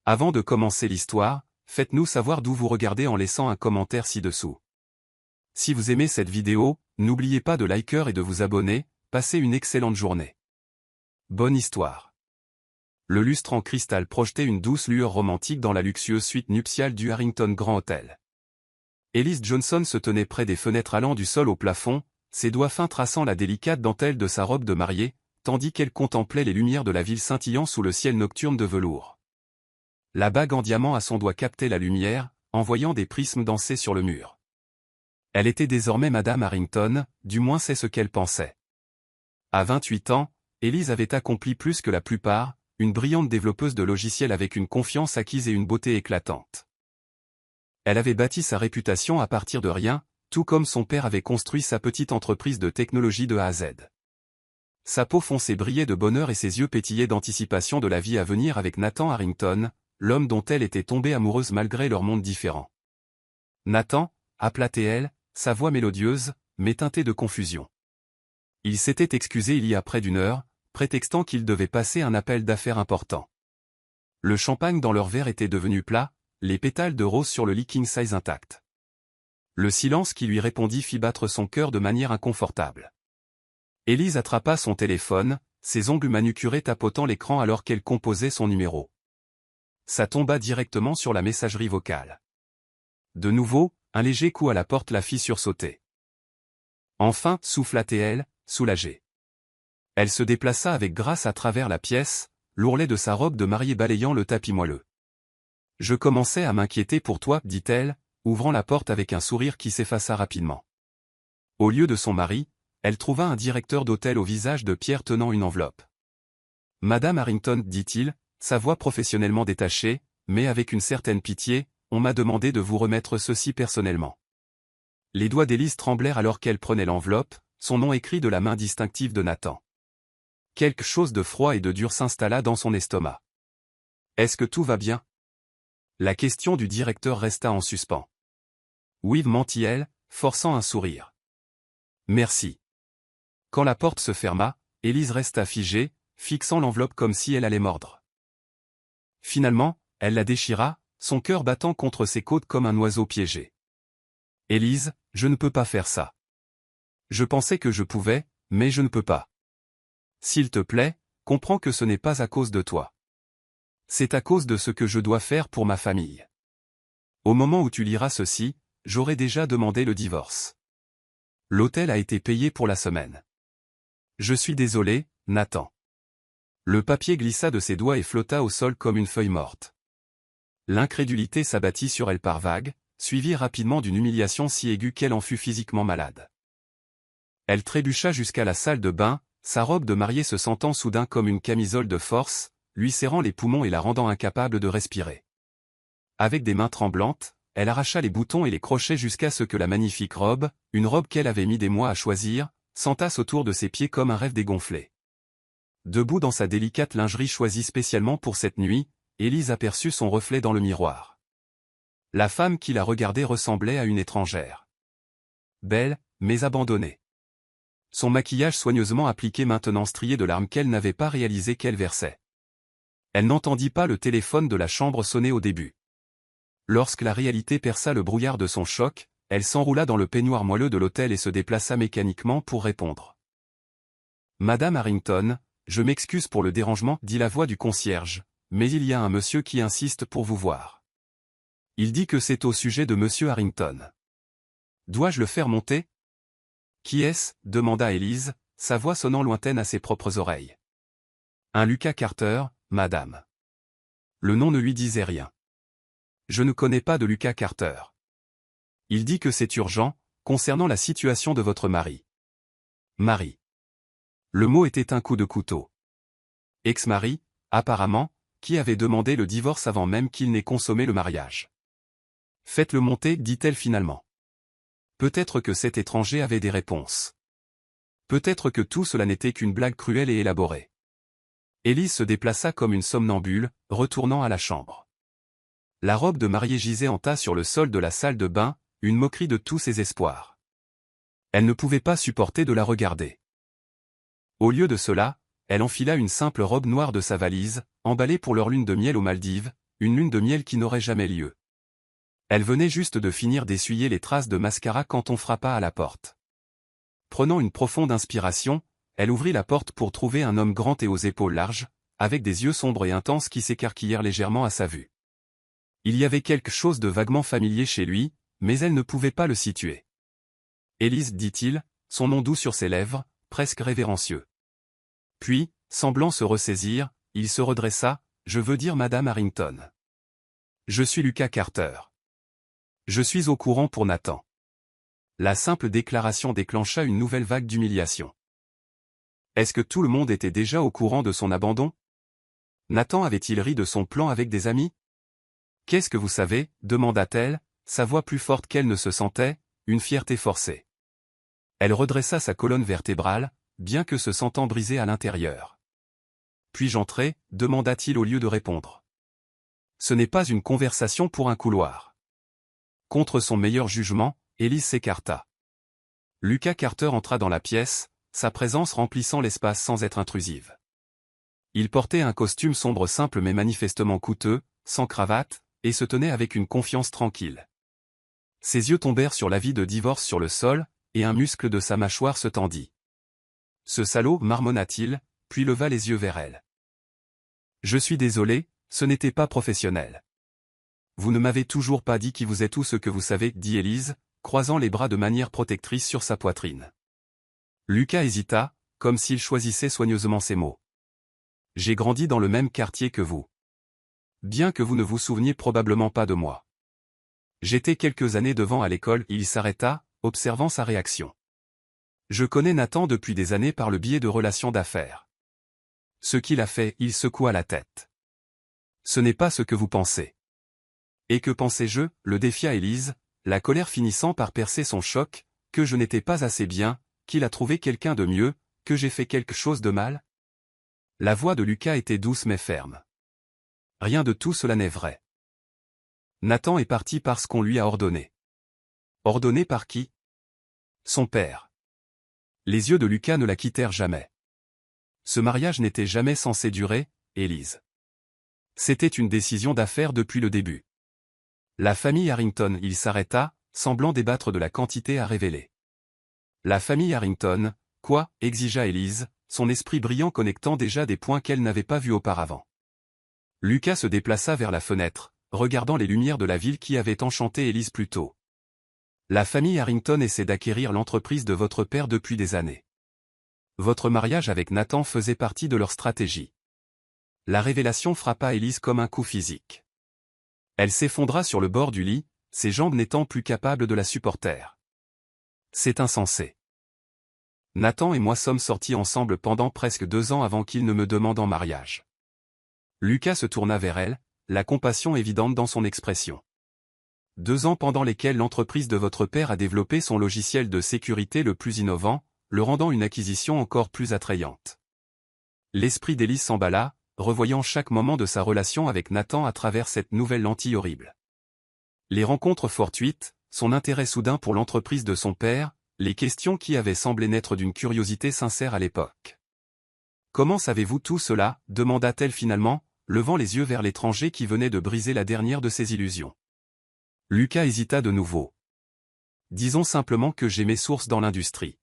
Avant de commencer l'histoire, faites-nous savoir d'où vous regardez en laissant un commentaire ci-dessous. Si vous aimez cette vidéo, n'oubliez pas de liker et de vous abonner, passez une excellente journée. Bonne histoire. Le lustre en cristal projetait une douce lueur romantique dans la luxueuse suite nuptiale du Harrington Grand Hotel. Elise Johnson se tenait près des fenêtres allant du sol au plafond, ses doigts fins traçant la délicate dentelle de sa robe de mariée, tandis qu'elle contemplait les lumières de la ville scintillant sous le ciel nocturne de velours. La bague en diamant à son doigt captait la lumière, envoyant des prismes danser sur le mur. Elle était désormais Madame Harrington, du moins c'est ce qu'elle pensait. À 28 ans, Elise avait accompli plus que la plupart, une brillante développeuse de logiciels avec une confiance acquise et une beauté éclatante. Elle avait bâti sa réputation à partir de rien, tout comme son père avait construit sa petite entreprise de technologie de A à Z. Sa peau foncée brillait de bonheur et ses yeux pétillaient d'anticipation de la vie à venir avec Nathan Harrington, l'homme dont elle était tombée amoureuse malgré leur monde différent. Nathan, appelait-elle, sa voix mélodieuse, mais teintée de confusion. Il s'était excusé il y a près d'une heure, prétextant qu'il devait passer un appel d'affaires important. Le champagne dans leur verre était devenu plat, les pétales de rose sur le lit king size intact. Le silence qui lui répondit fit battre son cœur de manière inconfortable. Elise attrapa son téléphone, ses ongles manucurés tapotant l'écran alors qu'elle composait son numéro. Ça tomba directement sur la messagerie vocale. De nouveau, un léger coup à la porte la fit sursauter. Enfin, souffla-t-elle, soulagée. Elle se déplaça avec grâce à travers la pièce, l'ourlet de sa robe de mariée balayant le tapis moelleux. « Je commençais à m'inquiéter pour toi, dit-elle, ouvrant la porte avec un sourire qui s'effaça rapidement. Au lieu de son mari, elle trouva un directeur d'hôtel au visage de pierre tenant une enveloppe. « Madame Harrington, dit-il, sa voix professionnellement détachée, mais avec une certaine pitié, on m'a demandé de vous remettre ceci personnellement. » Les doigts d'Élise tremblèrent alors qu'elle prenait l'enveloppe, son nom écrit de la main distinctive de Nathan. Quelque chose de froid et de dur s'installa dans son estomac. « Est-ce que tout va bien ?» La question du directeur resta en suspens. « Oui, mentit-elle, forçant un sourire. « Merci. » Quand la porte se ferma, Élise resta figée, fixant l'enveloppe comme si elle allait mordre. Finalement, elle la déchira, son cœur battant contre ses côtes comme un oiseau piégé. « Élise, je ne peux pas faire ça. Je pensais que je pouvais, mais je ne peux pas. S'il te plaît, comprends que ce n'est pas à cause de toi. C'est à cause de ce que je dois faire pour ma famille. Au moment où tu liras ceci, j'aurai déjà demandé le divorce. L'hôtel a été payé pour la semaine. Je suis désolé, Nathan. » Le papier glissa de ses doigts et flotta au sol comme une feuille morte. L'incrédulité s'abattit sur elle par vagues, suivie rapidement d'une humiliation si aiguë qu'elle en fut physiquement malade. Elle trébucha jusqu'à la salle de bain, sa robe de mariée se sentant soudain comme une camisole de force, lui serrant les poumons et la rendant incapable de respirer. Avec des mains tremblantes, elle arracha les boutons et les crochets jusqu'à ce que la magnifique robe, une robe qu'elle avait mis des mois à choisir, s'entasse autour de ses pieds comme un rêve dégonflé. Debout dans sa délicate lingerie choisie spécialement pour cette nuit, Élise aperçut son reflet dans le miroir. La femme qui la regardait ressemblait à une étrangère. Belle, mais abandonnée. Son maquillage soigneusement appliqué maintenant strié de larmes qu'elle n'avait pas réalisé qu'elle versait. Elle n'entendit pas le téléphone de la chambre sonner au début. Lorsque la réalité perça le brouillard de son choc, elle s'enroula dans le peignoir moelleux de l'hôtel et se déplaça mécaniquement pour répondre. « Madame Harrington, je m'excuse pour le dérangement, dit la voix du concierge, mais il y a un monsieur qui insiste pour vous voir. Il dit que c'est au sujet de monsieur Harrington. Dois-je le faire monter ? » « Qui est-ce ? demanda Élise, sa voix sonnant lointaine à ses propres oreilles. « Un Lucas Carter, madame. » Le nom ne lui disait rien. « Je ne connais pas de Lucas Carter. Il dit que c'est urgent, concernant la situation de votre mari. » Mari. Le mot était un coup de couteau. Ex-mari, apparemment, qui avait demandé le divorce avant même qu'il n'ait consommé le mariage. « Faites-le monter, dit-elle finalement. Peut-être que cet étranger avait des réponses. Peut-être que tout cela n'était qu'une blague cruelle et élaborée. Élise se déplaça comme une somnambule, retournant à la chambre. La robe de mariée gisait en tas sur le sol de la salle de bain, une moquerie de tous ses espoirs. Elle ne pouvait pas supporter de la regarder. Au lieu de cela, elle enfila une simple robe noire de sa valise, emballée pour leur lune de miel aux Maldives, une lune de miel qui n'aurait jamais lieu. Elle venait juste de finir d'essuyer les traces de mascara quand on frappa à la porte. Prenant une profonde inspiration, elle ouvrit la porte pour trouver un homme grand et aux épaules larges, avec des yeux sombres et intenses qui s'écarquillèrent légèrement à sa vue. Il y avait quelque chose de vaguement familier chez lui, mais elle ne pouvait pas le situer. « Élise, dit-il, son nom doux sur ses lèvres, presque révérencieux. Puis, semblant se ressaisir, il se redressa, « Je veux dire Madame Harrington. Je suis Lucas Carter. Je suis au courant pour Nathan. » La simple déclaration déclencha une nouvelle vague d'humiliation. Est-ce que tout le monde était déjà au courant de son abandon? Nathan avait-il ri de son plan avec des amis? « Qu'est-ce que vous savez ?» demanda-t-elle, sa voix plus forte qu'elle ne se sentait, une fierté forcée. Elle redressa sa colonne vertébrale, bien que se sentant brisée à l'intérieur. « Puis-je entrer ?» demanda-t-il au lieu de répondre. Ce n'est pas une conversation pour un couloir. Contre son meilleur jugement, Élise s'écarta. Lucas Carter entra dans la pièce, sa présence remplissant l'espace sans être intrusive. Il portait un costume sombre simple mais manifestement coûteux, sans cravate, et se tenait avec une confiance tranquille. Ses yeux tombèrent sur l'avis de divorce sur le sol, et un muscle de sa mâchoire se tendit. « Ce salaud » marmonna-t-il, puis leva les yeux vers elle. « Je suis désolé, ce n'était pas professionnel. »« Vous ne m'avez toujours pas dit qui vous êtes ou ce que vous savez, » dit Élise, croisant les bras de manière protectrice sur sa poitrine. Lucas hésita, comme s'il choisissait soigneusement ses mots. « J'ai grandi dans le même quartier que vous. Bien que vous ne vous souveniez probablement pas de moi. J'étais quelques années devant à l'école. » Il s'arrêta, observant sa réaction. « Je connais Nathan depuis des années par le biais de relations d'affaires. » Ce qu'il a fait, il secoua la tête. « Ce n'est pas ce que vous pensez. »« Et que pensais-je » le défia Élise, la colère finissant par percer son choc, « que je n'étais pas assez bien, qu'il a trouvé quelqu'un de mieux, que j'ai fait quelque chose de mal ?» La voix de Lucas était douce mais ferme. « Rien de tout cela n'est vrai. Nathan est parti parce qu'on lui a ordonné. » « Ordonné par qui ? » Son père. Les yeux de Lucas ne la quittèrent jamais. Ce mariage n'était jamais censé durer, Élise. C'était une décision d'affaires depuis le début. La famille Harrington. Il s'arrêta, semblant débattre de la quantité à révéler. La famille Harrington, quoi, exigea Élise, son esprit brillant connectant déjà des points qu'elle n'avait pas vus auparavant. Lucas se déplaça vers la fenêtre, regardant les lumières de la ville qui avaient enchanté Élise plus tôt. La famille Harrington essaie d'acquérir l'entreprise de votre père depuis des années. Votre mariage avec Nathan faisait partie de leur stratégie. La révélation frappa Élise comme un coup physique. Elle s'effondra sur le bord du lit, ses jambes n'étant plus capables de la supporter. C'est insensé. Nathan et moi sommes sortis ensemble pendant presque 2 ans avant qu'il ne me demande en mariage. Lucas se tourna vers elle, la compassion évidente dans son expression. 2 ans pendant lesquels l'entreprise de votre père a développé son logiciel de sécurité le plus innovant, le rendant une acquisition encore plus attrayante. L'esprit d'Élise s'emballa, revoyant chaque moment de sa relation avec Nathan à travers cette nouvelle lentille horrible. Les rencontres fortuites, son intérêt soudain pour l'entreprise de son père, les questions qui avaient semblé naître d'une curiosité sincère à l'époque. « Comment savez-vous tout cela » demanda-t-elle finalement, levant les yeux vers l'étranger qui venait de briser la dernière de ses illusions. Lucas hésita de nouveau. « Disons simplement que j'ai mes sources dans l'industrie.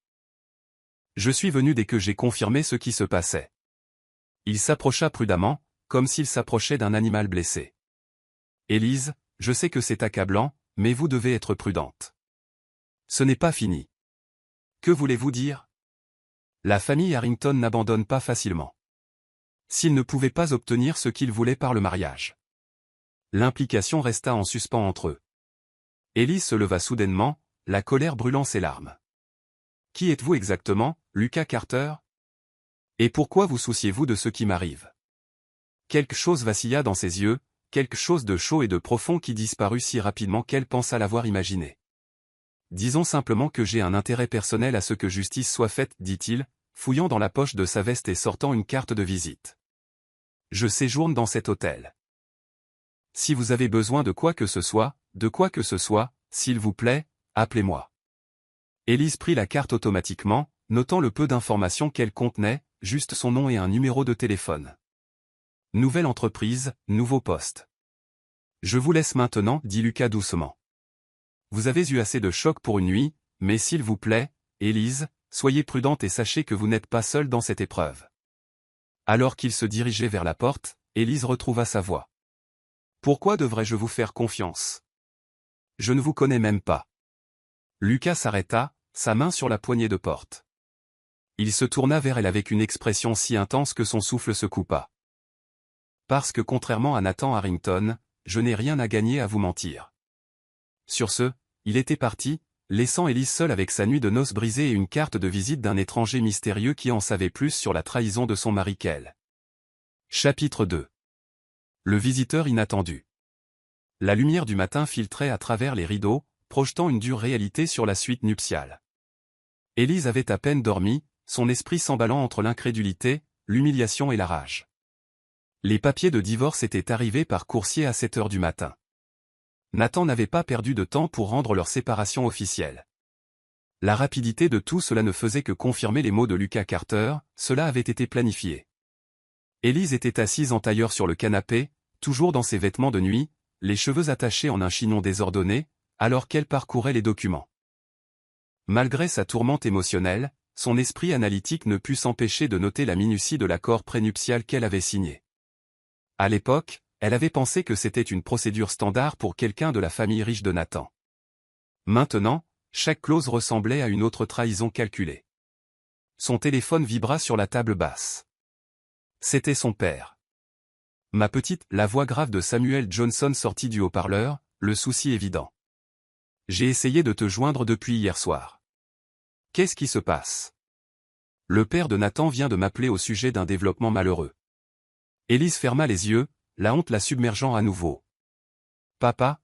Je suis venu dès que j'ai confirmé ce qui se passait. » Il s'approcha prudemment, comme s'il s'approchait d'un animal blessé. « Élise, je sais que c'est accablant, mais vous devez être prudente. Ce n'est pas fini. » Que voulez-vous dire ? La famille Harrington n'abandonne pas facilement. S'ils ne pouvaient pas obtenir ce qu'ils voulaient par le mariage. L'implication resta en suspens entre eux. Élise se leva soudainement, la colère brûlant ses larmes. « Qui êtes-vous exactement, Lucas Carter ? Et pourquoi vous souciez-vous de ce qui m'arrive ?» Quelque chose vacilla dans ses yeux, quelque chose de chaud et de profond qui disparut si rapidement qu'elle pensa l'avoir imaginé. « Disons simplement que j'ai un intérêt personnel à ce que justice soit faite, dit-il, fouillant dans la poche de sa veste et sortant une carte de visite. Je séjourne dans cet hôtel. Si vous avez besoin de quoi que ce soit, s'il vous plaît, appelez-moi. » Élise prit la carte automatiquement, notant le peu d'informations qu'elle contenait, juste son nom et un numéro de téléphone. Nouvelle entreprise, nouveau poste. Je vous laisse maintenant, dit Lucas doucement. Vous avez eu assez de choc pour une nuit, mais s'il vous plaît, Élise, soyez prudente et sachez que vous n'êtes pas seule dans cette épreuve. Alors qu'il se dirigeait vers la porte, Élise retrouva sa voix. Pourquoi devrais-je vous faire confiance? Je ne vous connais même pas. Lucas s'arrêta, sa main sur la poignée de porte. Il se tourna vers elle avec une expression si intense que son souffle se coupa. Parce que contrairement à Nathan Harrington, je n'ai rien à gagner à vous mentir. Sur ce, il était parti, laissant Élise seule avec sa nuit de noces brisée et une carte de visite d'un étranger mystérieux qui en savait plus sur la trahison de son mari qu'elle. Chapitre 2. Le visiteur inattendu. La lumière du matin filtrait à travers les rideaux, projetant une dure réalité sur la suite nuptiale. Élise avait à peine dormi, son esprit s'emballant entre l'incrédulité, l'humiliation et la rage. Les papiers de divorce étaient arrivés par coursier à 7 heures du matin. Nathan n'avait pas perdu de temps pour rendre leur séparation officielle. La rapidité de tout cela ne faisait que confirmer les mots de Lucas Carter, cela avait été planifié. Élise était assise en tailleur sur le canapé, toujours dans ses vêtements de nuit, les cheveux attachés en un chignon désordonné, alors qu'elle parcourait les documents. Malgré sa tourmente émotionnelle, son esprit analytique ne put s'empêcher de noter la minutie de l'accord prénuptial qu'elle avait signé. À l'époque, elle avait pensé que c'était une procédure standard pour quelqu'un de la famille riche de Nathan. Maintenant, chaque clause ressemblait à une autre trahison calculée. Son téléphone vibra sur la table basse. C'était son père. Ma petite, la voix grave de Samuel Johnson sortit du haut-parleur, le souci évident. J'ai essayé de te joindre depuis hier soir. Qu'est-ce qui se passe? Le père de Nathan vient de m'appeler au sujet d'un développement malheureux. Élise ferma les yeux, la honte la submergeant à nouveau. Papa,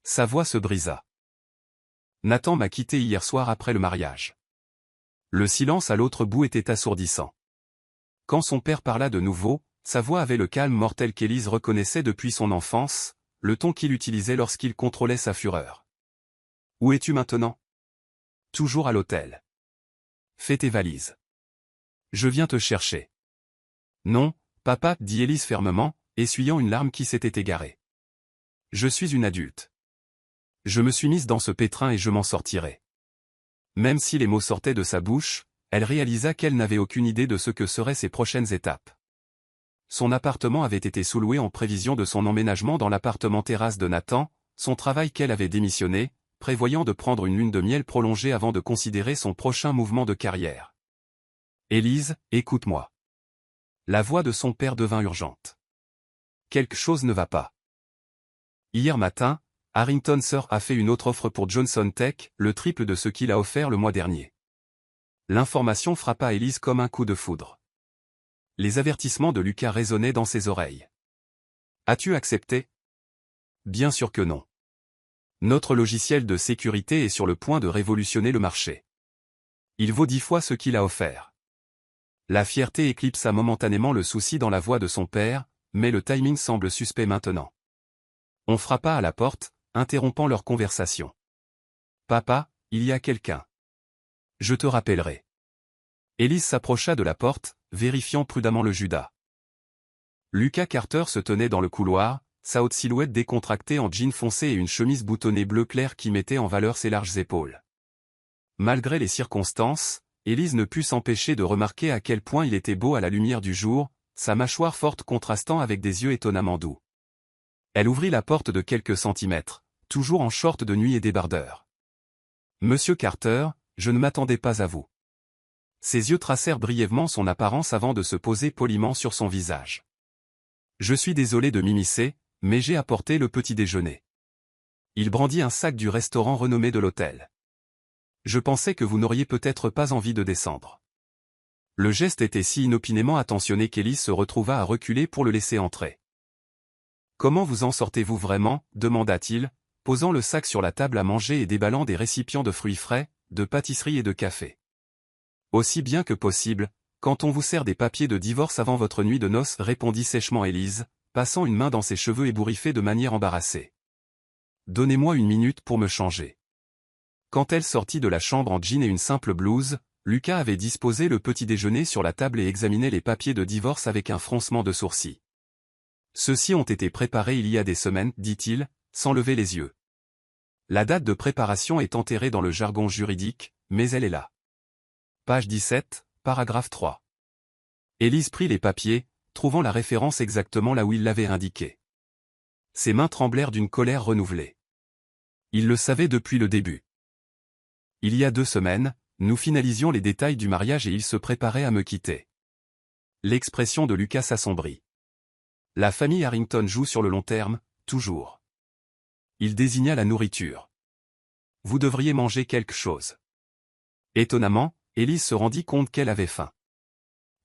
Sa voix se brisa. Nathan m'a quitté hier soir après le mariage. Le silence à l'autre bout était assourdissant. Quand son père parla de nouveau, sa voix avait le calme mortel qu'Élise reconnaissait depuis son enfance, le ton qu'il utilisait lorsqu'il contrôlait sa fureur. Où es-tu maintenant? Toujours à l'hôtel. Fais tes valises. Je viens te chercher. Non, papa, dit Élise fermement, essuyant une larme qui s'était égarée. Je suis une adulte. Je me suis mise dans ce pétrin et je m'en sortirai. Même si les mots sortaient de sa bouche, elle réalisa qu'elle n'avait aucune idée de ce que seraient ses prochaines étapes. Son appartement avait été sous-loué en prévision de son emménagement dans l'appartement terrasse de Nathan, son travail qu'elle avait démissionné, prévoyant de prendre une lune de miel prolongée avant de considérer son prochain mouvement de carrière. Élise, écoute-moi. La voix de son père devint urgente. Quelque chose ne va pas. Hier matin, Harrington Sir a fait une autre offre pour Johnson Tech, le triple de ce qu'il a offert le mois dernier. L'information frappa Élise comme un coup de foudre. Les avertissements de Lucas résonnaient dans ses oreilles. As-tu accepté? Bien sûr que non. Notre logiciel de sécurité est sur le point de révolutionner le marché. Il vaut 10 fois ce qu'il a offert. La fierté éclipsa momentanément le souci dans la voix de son père, mais le timing semble suspect maintenant. On frappa à la porte, interrompant leur conversation. Papa, il y a quelqu'un. Je te rappellerai. Élise s'approcha de la porte, vérifiant prudemment le Judas. Lucas Carter se tenait dans le couloir, sa haute silhouette décontractée en jean foncé et une chemise boutonnée bleu clair qui mettait en valeur ses larges épaules. Malgré les circonstances, Élise ne put s'empêcher de remarquer à quel point il était beau à la lumière du jour, sa mâchoire forte contrastant avec des yeux étonnamment doux. Elle ouvrit la porte de quelques centimètres, toujours en short de nuit et débardeur. Monsieur Carter, je ne m'attendais pas à vous. Ses yeux tracèrent brièvement son apparence avant de se poser poliment sur son visage. Je suis désolé de m'immiscer, mais j'ai apporté le petit déjeuner. Il brandit un sac du restaurant renommé de l'hôtel. Je pensais que vous n'auriez peut-être pas envie de descendre. Le geste était si inopinément attentionné qu'Élise se retrouva à reculer pour le laisser entrer. Comment vous en sortez-vous vraiment? Demanda-t-il, posant le sac sur la table à manger et déballant des récipients de fruits frais, de pâtisserie et de café. Aussi bien que possible, quand on vous sert des papiers de divorce avant votre nuit de noces, répondit sèchement Élise, passant une main dans ses cheveux ébouriffés de manière embarrassée. Donnez-moi une minute pour me changer. Quand elle sortit de la chambre en jean et une simple blouse, Lucas avait disposé le petit déjeuner sur la table et examinait les papiers de divorce avec un froncement de sourcils. Ceux-ci ont été préparés il y a des semaines, dit-il, sans lever les yeux. La date de préparation est enterrée dans le jargon juridique, mais elle est là. Page 17, paragraphe 3. Élise prit les papiers, trouvant la référence exactement là où il l'avait indiqué. Ses mains tremblèrent d'une colère renouvelée. Il le savait depuis le début. Il y a 2 semaines, nous finalisions les détails du mariage et il se préparait à me quitter. L'expression de Lucas s'assombrit. La famille Harrington joue sur le long terme, toujours. Il désigna la nourriture. Vous devriez manger quelque chose. Étonnamment, Élise se rendit compte qu'elle avait faim.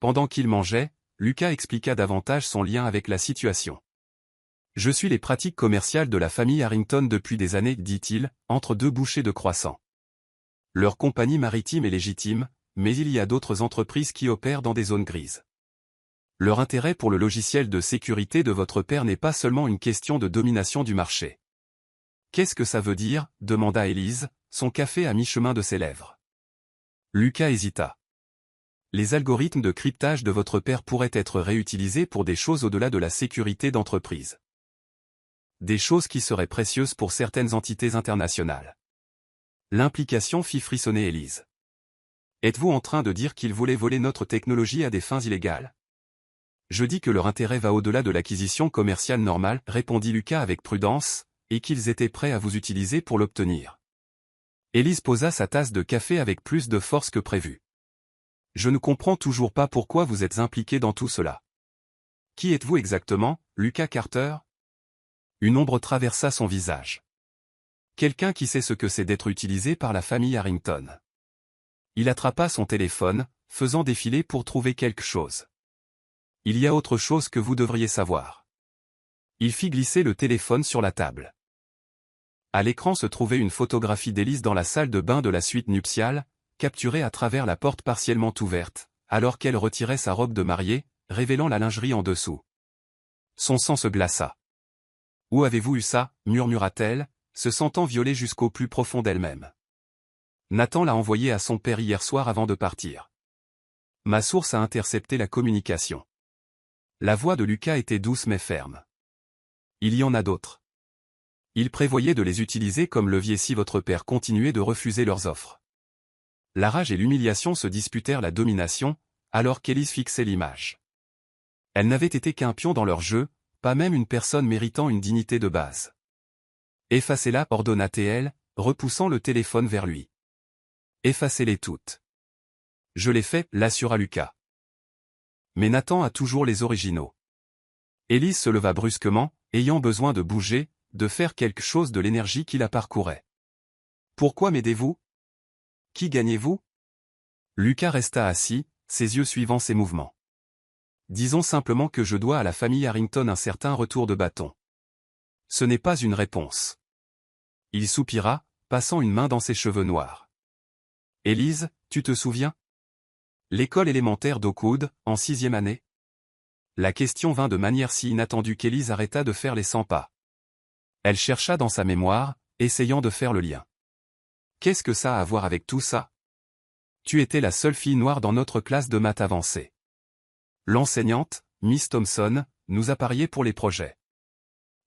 Pendant qu'il mangeait, Lucas expliqua davantage son lien avec la situation. Je suis les pratiques commerciales de la famille Harrington depuis des années, dit-il, entre 2 bouchées de croissants. Leur compagnie maritime est légitime, mais il y a d'autres entreprises qui opèrent dans des zones grises. Leur intérêt pour le logiciel de sécurité de votre père n'est pas seulement une question de domination du marché. Qu'est-ce que ça veut dire, demanda Élise, son café à mi-chemin de ses lèvres. Lucas hésita. Les algorithmes de cryptage de votre père pourraient être réutilisés pour des choses au-delà de la sécurité d'entreprise. Des choses qui seraient précieuses pour certaines entités internationales. L'implication fit frissonner Élise. Êtes-vous en train de dire qu'ils voulaient voler notre technologie à des fins illégales? Je dis que leur intérêt va au-delà de l'acquisition commerciale normale, répondit Lucas avec prudence, et qu'ils étaient prêts à vous utiliser pour l'obtenir. Élise posa sa tasse de café avec plus de force que prévu. Je ne comprends toujours pas pourquoi vous êtes impliqué dans tout cela. Qui êtes-vous exactement, Lucas Carter? Une ombre traversa son visage. Quelqu'un qui sait ce que c'est d'être utilisé par la famille Harrington. Il attrapa son téléphone, faisant défiler pour trouver quelque chose. Il y a autre chose que vous devriez savoir. Il fit glisser le téléphone sur la table. À l'écran se trouvait une photographie d'Élise dans la salle de bain de la suite nuptiale, capturée à travers la porte partiellement ouverte, alors qu'elle retirait sa robe de mariée, révélant la lingerie en dessous. Son sang se glaça. « Où avez-vous eu ça ?» murmura-t-elle, se sentant violée jusqu'au plus profond d'elle-même. Nathan l'a envoyé à son père hier soir avant de partir. Ma source a intercepté la communication. La voix de Lucas était douce mais ferme. Il y en a d'autres. Il prévoyait de les utiliser comme levier si votre père continuait de refuser leurs offres. La rage et l'humiliation se disputèrent la domination, alors qu'Élise fixait l'image. Elle n'avait été qu'un pion dans leur jeu, pas même une personne méritant une dignité de base. Effacez-la, ordonna-t-elle, repoussant le téléphone vers lui. Effacez-les toutes. Je l'ai fait, l'assura Lucas. Mais Nathan a toujours les originaux. Élise se leva brusquement, ayant besoin de bouger, de faire quelque chose de l'énergie qui la parcourait. Pourquoi m'aidez-vous? Qui gagnez-vous? Lucas resta assis, ses yeux suivant ses mouvements. Disons simplement que je dois à la famille Harrington un certain retour de bâton. Ce n'est pas une réponse. Il soupira, passant une main dans ses cheveux noirs. Élise, tu te souviens? L'école élémentaire d'Oakwood, en 6e année? La question vint de manière si inattendue qu'Élise arrêta de faire les 100 pas. Elle chercha dans sa mémoire, essayant de faire le lien. Qu'est-ce que ça a à voir avec tout ça? Tu étais la seule fille noire dans notre classe de maths avancée. L'enseignante, Miss Thompson, nous a parié pour les projets.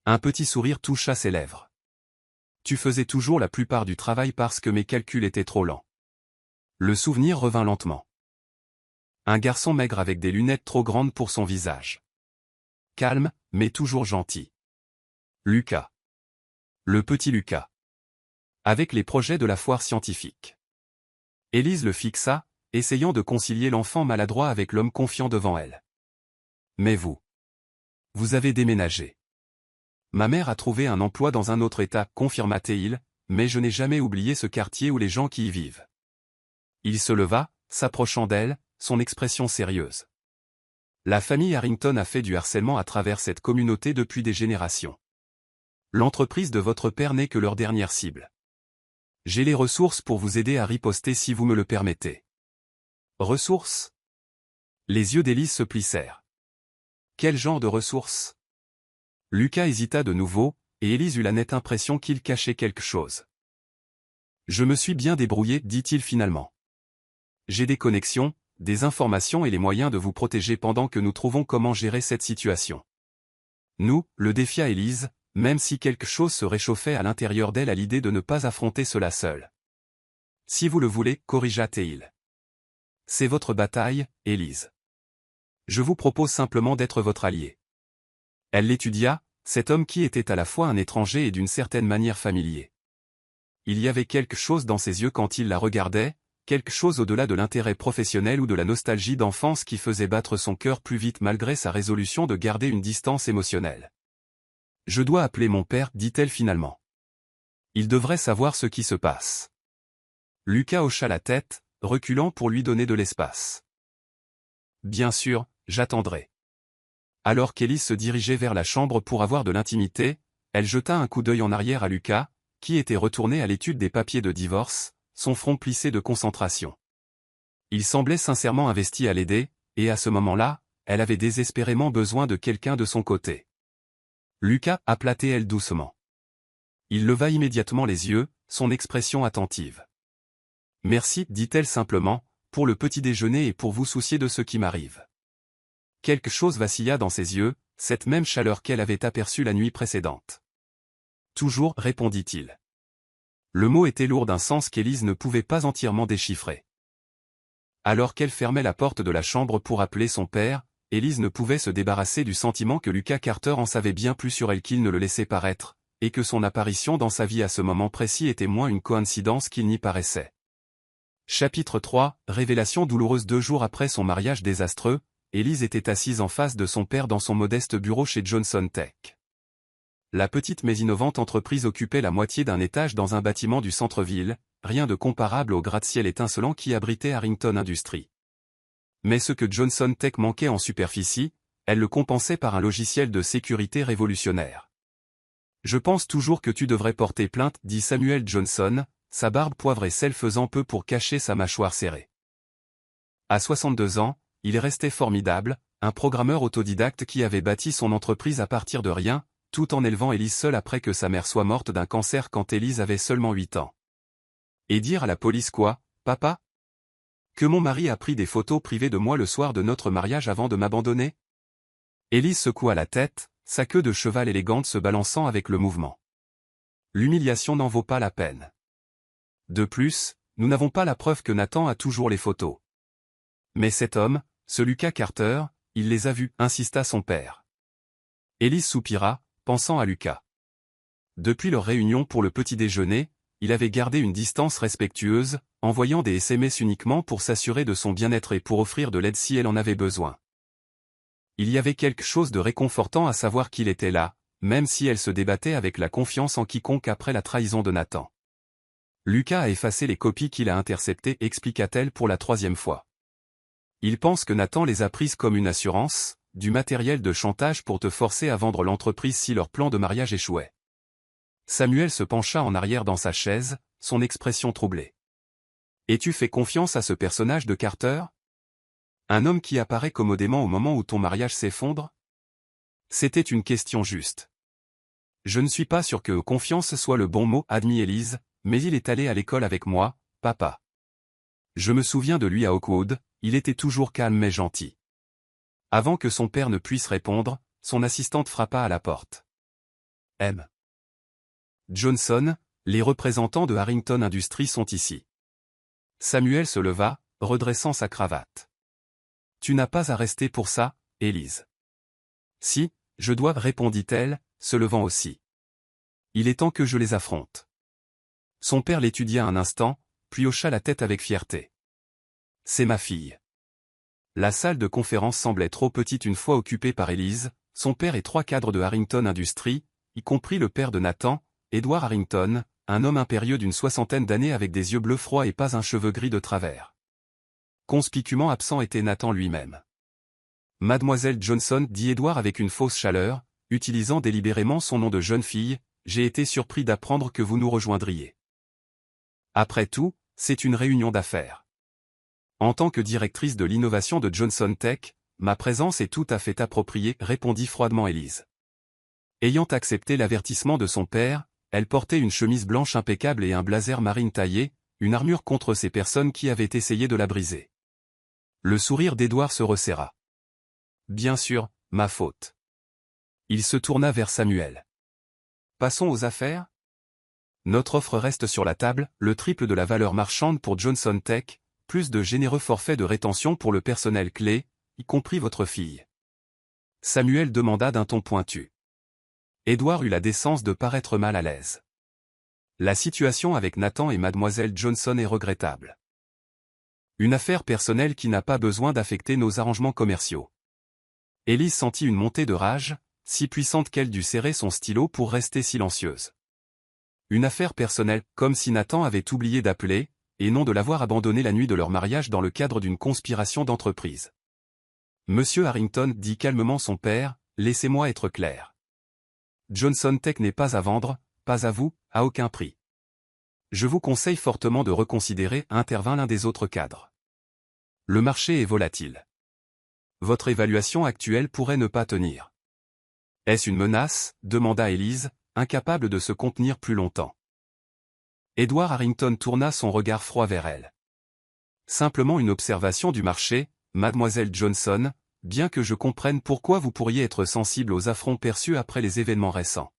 Un petit sourire toucha ses lèvres. Tu faisais toujours la plupart du travail parce que mes calculs étaient trop lents. Le souvenir revint lentement. Un garçon maigre avec des lunettes trop grandes pour son visage. Calme, mais toujours gentil. Lucas. Le petit Lucas. Avec les projets de la foire scientifique. Élise le fixa, essayant de concilier l'enfant maladroit avec l'homme confiant devant elle. Mais vous. Vous avez déménagé. Ma mère a trouvé un emploi dans un autre état, confirma-t-il, mais je n'ai jamais oublié ce quartier ou les gens qui y vivent. Il se leva, s'approchant d'elle, son expression sérieuse. La famille Harrington a fait du harcèlement à travers cette communauté depuis des générations. L'entreprise de votre père n'est que leur dernière cible. J'ai les ressources pour vous aider à riposter si vous me le permettez. Ressources? Les yeux d'Élise se plissèrent. Quel genre de ressources? Lucas hésita de nouveau, et Élise eut la nette impression qu'il cachait quelque chose. Je me suis bien débrouillé, dit-il finalement. J'ai des connexions, des informations et les moyens de vous protéger pendant que nous trouvons comment gérer cette situation. Nous, le défia Élise, même si quelque chose se réchauffait à l'intérieur d'elle à l'idée de ne pas affronter cela seule. Si vous le voulez, corrigea Théil. C'est votre bataille, Élise. Je vous propose simplement d'être votre allié. Elle l'étudia, cet homme qui était à la fois un étranger et d'une certaine manière familier. Il y avait quelque chose dans ses yeux quand il la regardait, quelque chose au-delà de l'intérêt professionnel ou de la nostalgie d'enfance qui faisait battre son cœur plus vite malgré sa résolution de garder une distance émotionnelle. « Je dois appeler mon père, dit-elle finalement. Il devrait savoir ce qui se passe. » Lucas hocha la tête, reculant pour lui donner de l'espace. « Bien sûr, j'attendrai. » Alors qu'Élise se dirigeait vers la chambre pour avoir de l'intimité, elle jeta un coup d'œil en arrière à Lucas, qui était retourné à l'étude des papiers de divorce, son front plissé de concentration. Il semblait sincèrement investi à l'aider, et à ce moment-là, elle avait désespérément besoin de quelqu'un de son côté. Lucas, appela Théil doucement. Il leva immédiatement les yeux, son expression attentive. « Merci, dit-elle simplement, pour le petit déjeuner et pour vous soucier de ce qui m'arrive. » Quelque chose vacilla dans ses yeux, cette même chaleur qu'elle avait aperçue la nuit précédente. « Toujours, répondit-il. » Le mot était lourd d'un sens qu'Élise ne pouvait pas entièrement déchiffrer. Alors qu'elle fermait la porte de la chambre pour appeler son père, Élise ne pouvait se débarrasser du sentiment que Lucas Carter en savait bien plus sur elle qu'il ne le laissait paraître, et que son apparition dans sa vie à ce moment précis était moins une coïncidence qu'il n'y paraissait. Chapitre 3, révélation douloureuse. 2 jours après son mariage désastreux, Élise était assise en face de son père dans son modeste bureau chez Johnson Tech. La petite mais innovante entreprise occupait la moitié d'un étage dans un bâtiment du centre-ville, rien de comparable au gratte-ciel étincelant qui abritait Harrington Industries. Mais ce que Johnson Tech manquait en superficie, elle le compensait par un logiciel de sécurité révolutionnaire. « Je pense toujours que tu devrais porter plainte, dit Samuel Johnson, sa barbe poivre et sel faisant peu pour cacher sa mâchoire serrée. À 62 ans, il restait formidable, un programmeur autodidacte qui avait bâti son entreprise à partir de rien, tout en élevant Élise seule après que sa mère soit morte d'un cancer quand Élise avait seulement 8 ans. Et dire à la police quoi, papa? Que mon mari a pris des photos privées de moi le soir de notre mariage avant de m'abandonner? Élise secoua la tête, sa queue de cheval élégante se balançant avec le mouvement. L'humiliation n'en vaut pas la peine. De plus, nous n'avons pas la preuve que Nathan a toujours les photos. Mais cet homme, ce Lucas Carter, il les a vus, insista son père. Élise soupira, pensant à Lucas. Depuis leur réunion pour le petit déjeuner, il avait gardé une distance respectueuse, envoyant des SMS uniquement pour s'assurer de son bien-être et pour offrir de l'aide si elle en avait besoin. Il y avait quelque chose de réconfortant à savoir qu'il était là, même si elle se débattait avec la confiance en quiconque après la trahison de Nathan. Lucas a effacé les copies qu'il a interceptées, expliqua-t-elle pour la 3e fois. Il pense que Nathan les a prises comme une assurance, du matériel de chantage pour te forcer à vendre l'entreprise si leur plan de mariage échouait. Samuel se pencha en arrière dans sa chaise, son expression troublée. Et tu fais confiance à ce personnage de Carter? Un homme qui apparaît commodément au moment où ton mariage s'effondre? C'était une question juste. Je ne suis pas sûr que confiance soit le bon mot, admit Élise, mais il est allé à l'école avec moi, papa. Je me souviens de lui à Oakwood, il était toujours calme mais gentil. Avant que son père ne puisse répondre, son assistante frappa à la porte. M. Johnson, les représentants de Harrington Industries sont ici. Samuel se leva, redressant sa cravate. Tu n'as pas à rester pour ça, Élise. Si, je dois, répondit-elle, se levant aussi. Il est temps que je les affronte. Son père l'étudia un instant, puis hocha la tête avec fierté. C'est ma fille. La salle de conférence semblait trop petite une fois occupée par Élise, son père et 3 cadres de Harrington Industries, y compris le père de Nathan, Edward Harrington, un homme impérieux d'une 60aine d'années avec des yeux bleus froids et pas un cheveu gris de travers. Conspicuement absent était Nathan lui-même. Mademoiselle Johnson, dit Edward avec une fausse chaleur, utilisant délibérément son nom de jeune fille, j'ai été surpris d'apprendre que vous nous rejoindriez. Après tout, c'est une réunion d'affaires. En tant que directrice de l'innovation de Johnson Tech, ma présence est tout à fait appropriée, répondit froidement Élise. Ayant accepté l'avertissement de son père, elle portait une chemise blanche impeccable et un blazer marine taillé, une armure contre ces personnes qui avaient essayé de la briser. Le sourire d'Edward se resserra. Bien sûr, ma faute. Il se tourna vers Samuel. Passons aux affaires? Notre offre reste sur la table, le triple de la valeur marchande pour Johnson Tech, plus de généreux forfaits de rétention pour le personnel clé, y compris votre fille. Samuel demanda d'un ton pointu. Édouard eut la décence de paraître mal à l'aise. La situation avec Nathan et mademoiselle Johnson est regrettable. Une affaire personnelle qui n'a pas besoin d'affecter nos arrangements commerciaux. Élise sentit une montée de rage, si puissante qu'elle dut serrer son stylo pour rester silencieuse. Une affaire personnelle, comme si Nathan avait oublié d'appeler, et non de l'avoir abandonné la nuit de leur mariage dans le cadre d'une conspiration d'entreprise. Monsieur Harrington, dit calmement son père, laissez-moi être clair. Johnson Tech n'est pas à vendre, pas à vous, à aucun prix. Je vous conseille fortement de reconsidérer, intervint l'un des autres cadres. Le marché est volatile. Votre évaluation actuelle pourrait ne pas tenir. Est-ce une menace? Demanda Élise, incapable de se contenir plus longtemps. Édouard Harrington tourna son regard froid vers elle. Simplement une observation du marché, mademoiselle Johnson, bien que je comprenne pourquoi vous pourriez être sensible aux affronts perçus après les événements récents.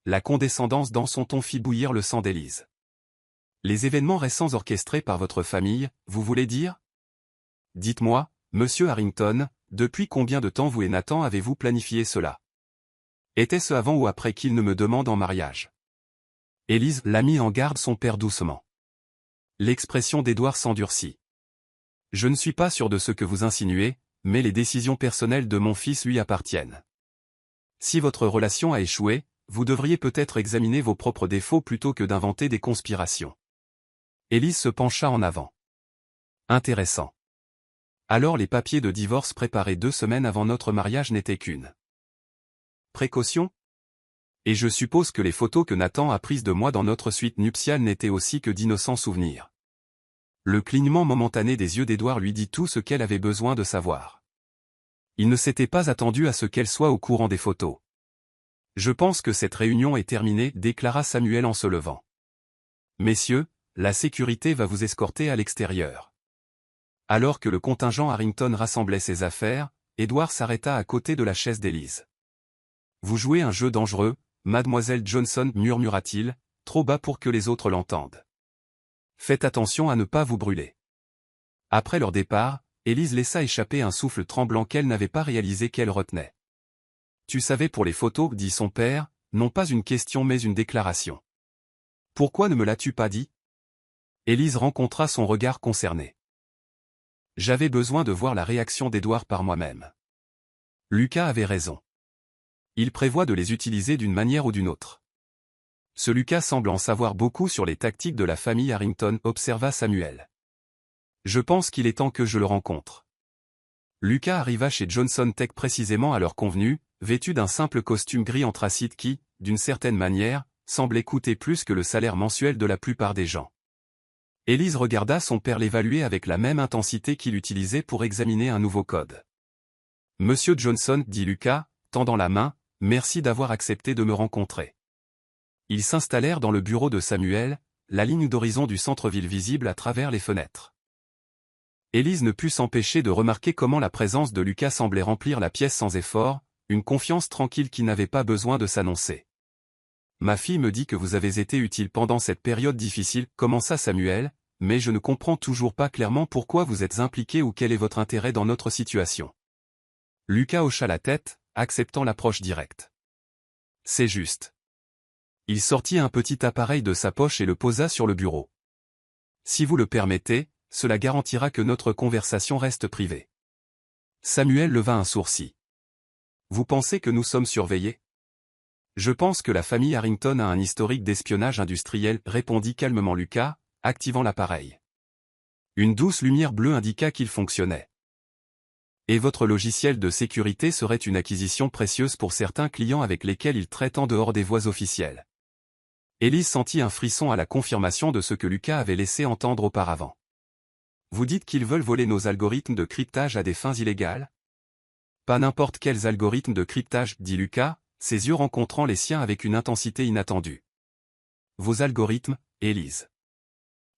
La condescendance dans son ton fit bouillir le sang d'Élise. Les événements récents orchestrés par votre famille, vous voulez dire? Dites-moi, monsieur Harrington, depuis combien de temps vous et Nathan avez-vous planifié cela? Était-ce avant ou après qu'il ne me demande en mariage? Élise l'a mis en garde son père doucement. L'expression d'Édouard s'endurcit. Je ne suis pas sûr de ce que vous insinuez, mais les décisions personnelles de mon fils lui appartiennent. Si votre relation a échoué, vous devriez peut-être examiner vos propres défauts plutôt que d'inventer des conspirations. Élise se pencha en avant. Intéressant. Alors les papiers de divorce préparés 2 semaines avant notre mariage n'étaient qu'une précaution? Et je suppose que les photos que Nathan a prises de moi dans notre suite nuptiale n'étaient aussi que d'innocents souvenirs. Le clignement momentané des yeux d'Édouard lui dit tout ce qu'elle avait besoin de savoir. Il ne s'était pas attendu à ce qu'elle soit au courant des photos. Je pense que cette réunion est terminée, déclara Samuel en se levant. Messieurs, la sécurité va vous escorter à l'extérieur. Alors que le contingent Harrington rassemblait ses affaires, Édouard s'arrêta à côté de la chaise d'Élise. Vous jouez un jeu dangereux, mademoiselle Johnson, murmura-t-il, trop bas pour que les autres l'entendent. Faites attention à ne pas vous brûler. Après leur départ, Élise laissa échapper un souffle tremblant qu'elle n'avait pas réalisé qu'elle retenait. Tu savais pour les photos, dit son père, non pas une question mais une déclaration. Pourquoi ne me l'as-tu pas dit? Élise rencontra son regard concerné. J'avais besoin de voir la réaction d'Édouard par moi-même. Lucas avait raison. Il prévoit de les utiliser d'une manière ou d'une autre. Ce Lucas semble en savoir beaucoup sur les tactiques de la famille Harrington, observa Samuel. Je pense qu'il est temps que je le rencontre. Lucas arriva chez Johnson Tech précisément à l'heure convenue, vêtu d'un simple costume gris anthracite qui, d'une certaine manière, semblait coûter plus que le salaire mensuel de la plupart des gens. Élise regarda son père l'évaluer avec la même intensité qu'il utilisait pour examiner un nouveau code. Monsieur Johnson, dit Lucas, tendant la main, merci d'avoir accepté de me rencontrer. Ils s'installèrent dans le bureau de Samuel, la ligne d'horizon du centre-ville visible à travers les fenêtres. Élise ne put s'empêcher de remarquer comment la présence de Lucas semblait remplir la pièce sans effort, une confiance tranquille qui n'avait pas besoin de s'annoncer. Ma fille me dit que vous avez été utile pendant cette période difficile, commença Samuel, mais je ne comprends toujours pas clairement pourquoi vous êtes impliqué ou quel est votre intérêt dans notre situation. Lucas hocha la tête, acceptant l'approche directe. C'est juste. Il sortit un petit appareil de sa poche et le posa sur le bureau. Si vous le permettez, cela garantira que notre conversation reste privée. Samuel leva un sourcil. Vous pensez que nous sommes surveillés? Je pense que la famille Harrington a un historique d'espionnage industriel, répondit calmement Lucas, activant l'appareil. Une douce lumière bleue indiqua qu'il fonctionnait. Et votre logiciel de sécurité serait une acquisition précieuse pour certains clients avec lesquels il traite en dehors des voies officielles. Élise sentit un frisson à la confirmation de ce que Lucas avait laissé entendre auparavant. Vous dites qu'ils veulent voler nos algorithmes de cryptage à des fins illégales? Pas n'importe quels algorithmes de cryptage, dit Lucas, ses yeux rencontrant les siens avec une intensité inattendue. Vos algorithmes, Élise.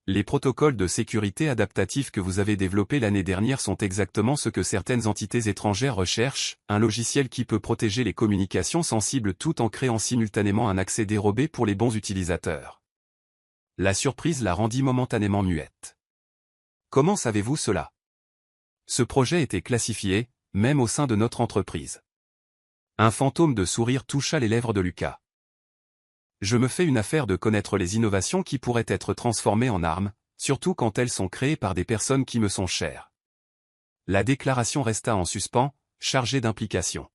Les protocoles de sécurité adaptatifs que vous avez développés l'année dernière sont exactement ce que certaines entités étrangères recherchent, un logiciel qui peut protéger les communications sensibles tout en créant simultanément un accès dérobé pour les bons utilisateurs. La surprise la rendit momentanément muette. Comment savez-vous cela? Ce projet était classifié, même au sein de notre entreprise. Un fantôme de sourire toucha les lèvres de Lucas. Je me fais une affaire de connaître les innovations qui pourraient être transformées en armes, surtout quand elles sont créées par des personnes qui me sont chères. La déclaration resta en suspens, chargée d'implications.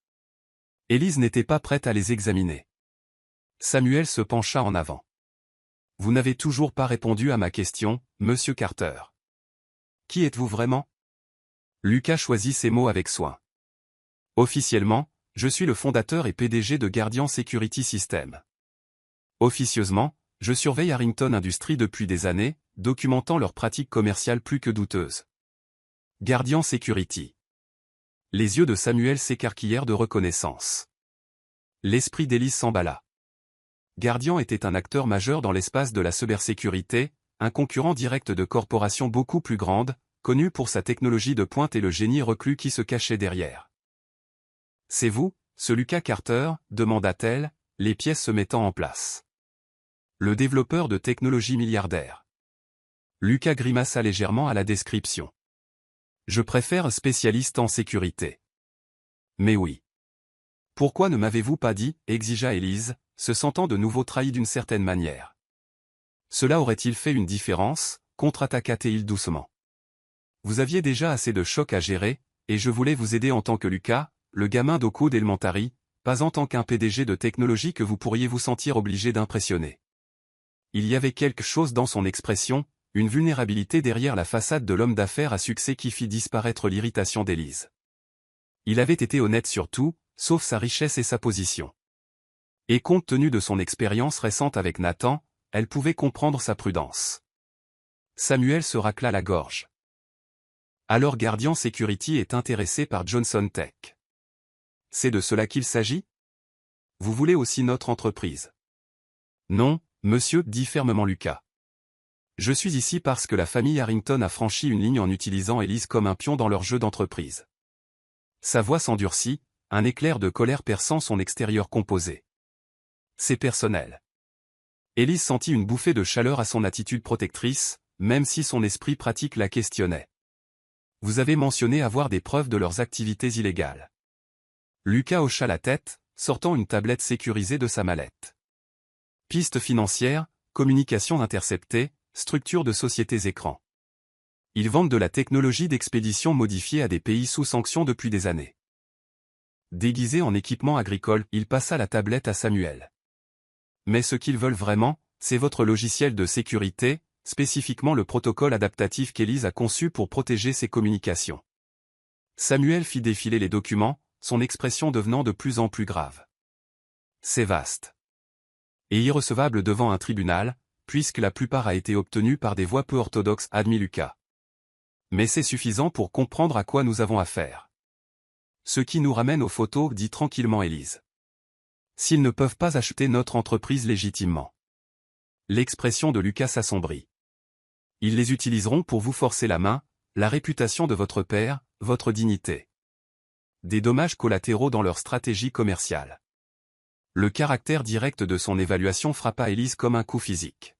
Élise n'était pas prête à les examiner. Samuel se pencha en avant. Vous n'avez toujours pas répondu à ma question, monsieur Carter. Qui êtes-vous vraiment? Lucas choisit ses mots avec soin. Officiellement, je suis le fondateur et PDG de Guardian Security Systems. Officieusement, je surveille Harrington Industries depuis des années, documentant leurs pratiques commerciales plus que douteuses. Guardian Security. Les yeux de Samuel s'écarquillèrent de reconnaissance. L'esprit d'Élise s'emballa. Guardian était un acteur majeur dans l'espace de la cybersécurité, un concurrent direct de corporations beaucoup plus grandes, connu pour sa technologie de pointe et le génie reclus qui se cachait derrière. C'est vous, ce Lucas Carter, demanda-t-elle, les pièces se mettant en place. Le développeur de technologie milliardaire. Lucas grimaça légèrement à la description. Je préfère spécialiste en sécurité. Mais oui. Pourquoi ne m'avez-vous pas dit, exigea Élise, se sentant de nouveau trahie d'une certaine manière. Cela aurait-il fait une différence, contre-attaqua-t-il doucement. Vous aviez déjà assez de chocs à gérer, et je voulais vous aider en tant que Lucas, le gamin d'Oakwood Elementary, pas en tant qu'un PDG de technologie que vous pourriez vous sentir obligé d'impressionner. Il y avait quelque chose dans son expression, une vulnérabilité derrière la façade de l'homme d'affaires à succès qui fit disparaître l'irritation d'Élise. Il avait été honnête sur tout, sauf sa richesse et sa position. Et compte tenu de son expérience récente avec Nathan, elle pouvait comprendre sa prudence. Samuel se racla la gorge. Alors Guardian Security est intéressé par Johnson Tech. C'est de cela qu'il s'agit? Vous voulez aussi notre entreprise? Non, monsieur, dit fermement Lucas. Je suis ici parce que la famille Harrington a franchi une ligne en utilisant Élise comme un pion dans leur jeu d'entreprise. Sa voix s'endurcit, un éclair de colère perçant son extérieur composé. C'est personnel. Élise sentit une bouffée de chaleur à son attitude protectrice, même si son esprit pratique la questionnait. Vous avez mentionné avoir des preuves de leurs activités illégales. Lucas hocha la tête, sortant une tablette sécurisée de sa mallette. Pistes financières, communications interceptées, structure de sociétés écrans. Ils vendent de la technologie d'expédition modifiée à des pays sous sanction depuis des années. Déguisé en équipement agricole, il passa la tablette à Samuel. Mais ce qu'ils veulent vraiment, c'est votre logiciel de sécurité, spécifiquement le protocole adaptatif qu'Élise a conçu pour protéger ses communications. Samuel fit défiler les documents, son expression devenant de plus en plus grave. C'est vaste. Et irrecevable devant un tribunal, puisque la plupart a été obtenue par des voies peu orthodoxes, admit Lucas. Mais c'est suffisant pour comprendre à quoi nous avons affaire. Ce qui nous ramène aux photos, dit tranquillement Élise. S'ils ne peuvent pas acheter notre entreprise légitimement. L'expression de Lucas s'assombrit. Ils les utiliseront pour vous forcer la main, la réputation de votre père, votre dignité. Des dommages collatéraux dans leur stratégie commerciale. Le caractère direct de son évaluation frappa Élise comme un coup physique.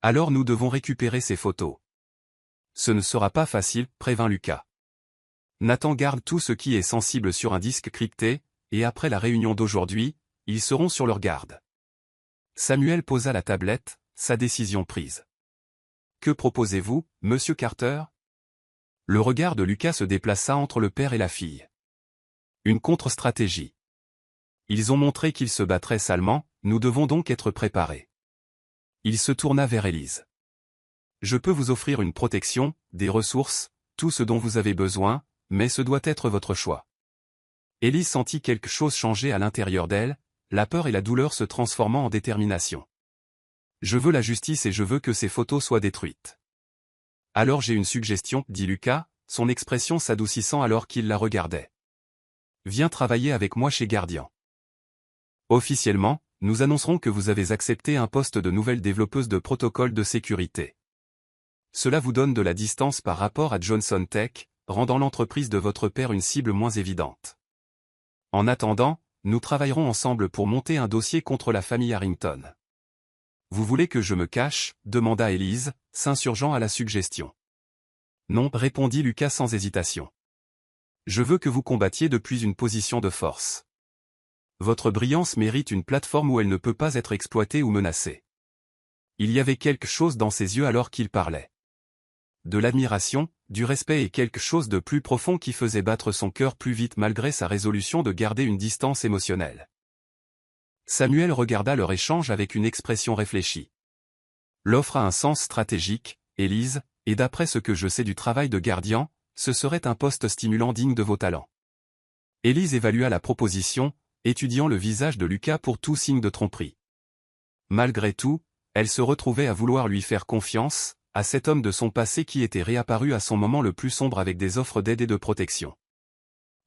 Alors nous devons récupérer ces photos. Ce ne sera pas facile, prévint Lucas. Nathan garde tout ce qui est sensible sur un disque crypté, et après la réunion d'aujourd'hui, ils seront sur leur garde. Samuel posa la tablette, sa décision prise. Que proposez-vous, monsieur Carter? Le regard de Lucas se déplaça entre le père et la fille. Une contre-stratégie. Ils ont montré qu'ils se battraient salement, nous devons donc être préparés. Il se tourna vers Élise. Je peux vous offrir une protection, des ressources, tout ce dont vous avez besoin, mais ce doit être votre choix. Élise sentit quelque chose changer à l'intérieur d'elle, la peur et la douleur se transformant en détermination. Je veux la justice et je veux que ces photos soient détruites. Alors j'ai une suggestion, dit Lucas, son expression s'adoucissant alors qu'il la regardait. Viens travailler avec moi chez Guardian. Officiellement, nous annoncerons que vous avez accepté un poste de nouvelle développeuse de protocole de sécurité. Cela vous donne de la distance par rapport à Johnson Tech, rendant l'entreprise de votre père une cible moins évidente. En attendant, nous travaillerons ensemble pour monter un dossier contre la famille Harrington. Vous voulez que je me cache ? Demanda Élise, s'insurgeant à la suggestion. Non, répondit Lucas sans hésitation. Je veux que vous combattiez depuis une position de force. Votre brillance mérite une plateforme où elle ne peut pas être exploitée ou menacée. Il y avait quelque chose dans ses yeux alors qu'il parlait. De l'admiration, du respect et quelque chose de plus profond qui faisait battre son cœur plus vite malgré sa résolution de garder une distance émotionnelle. Samuel regarda leur échange avec une expression réfléchie. L'offre a un sens stratégique, Élise, et d'après ce que je sais du travail de gardien, ce serait un poste stimulant digne de vos talents. Élise évalua la proposition, étudiant le visage de Lucas pour tout signe de tromperie. Malgré tout, elle se retrouvait à vouloir lui faire confiance, à cet homme de son passé qui était réapparu à son moment le plus sombre avec des offres d'aide et de protection.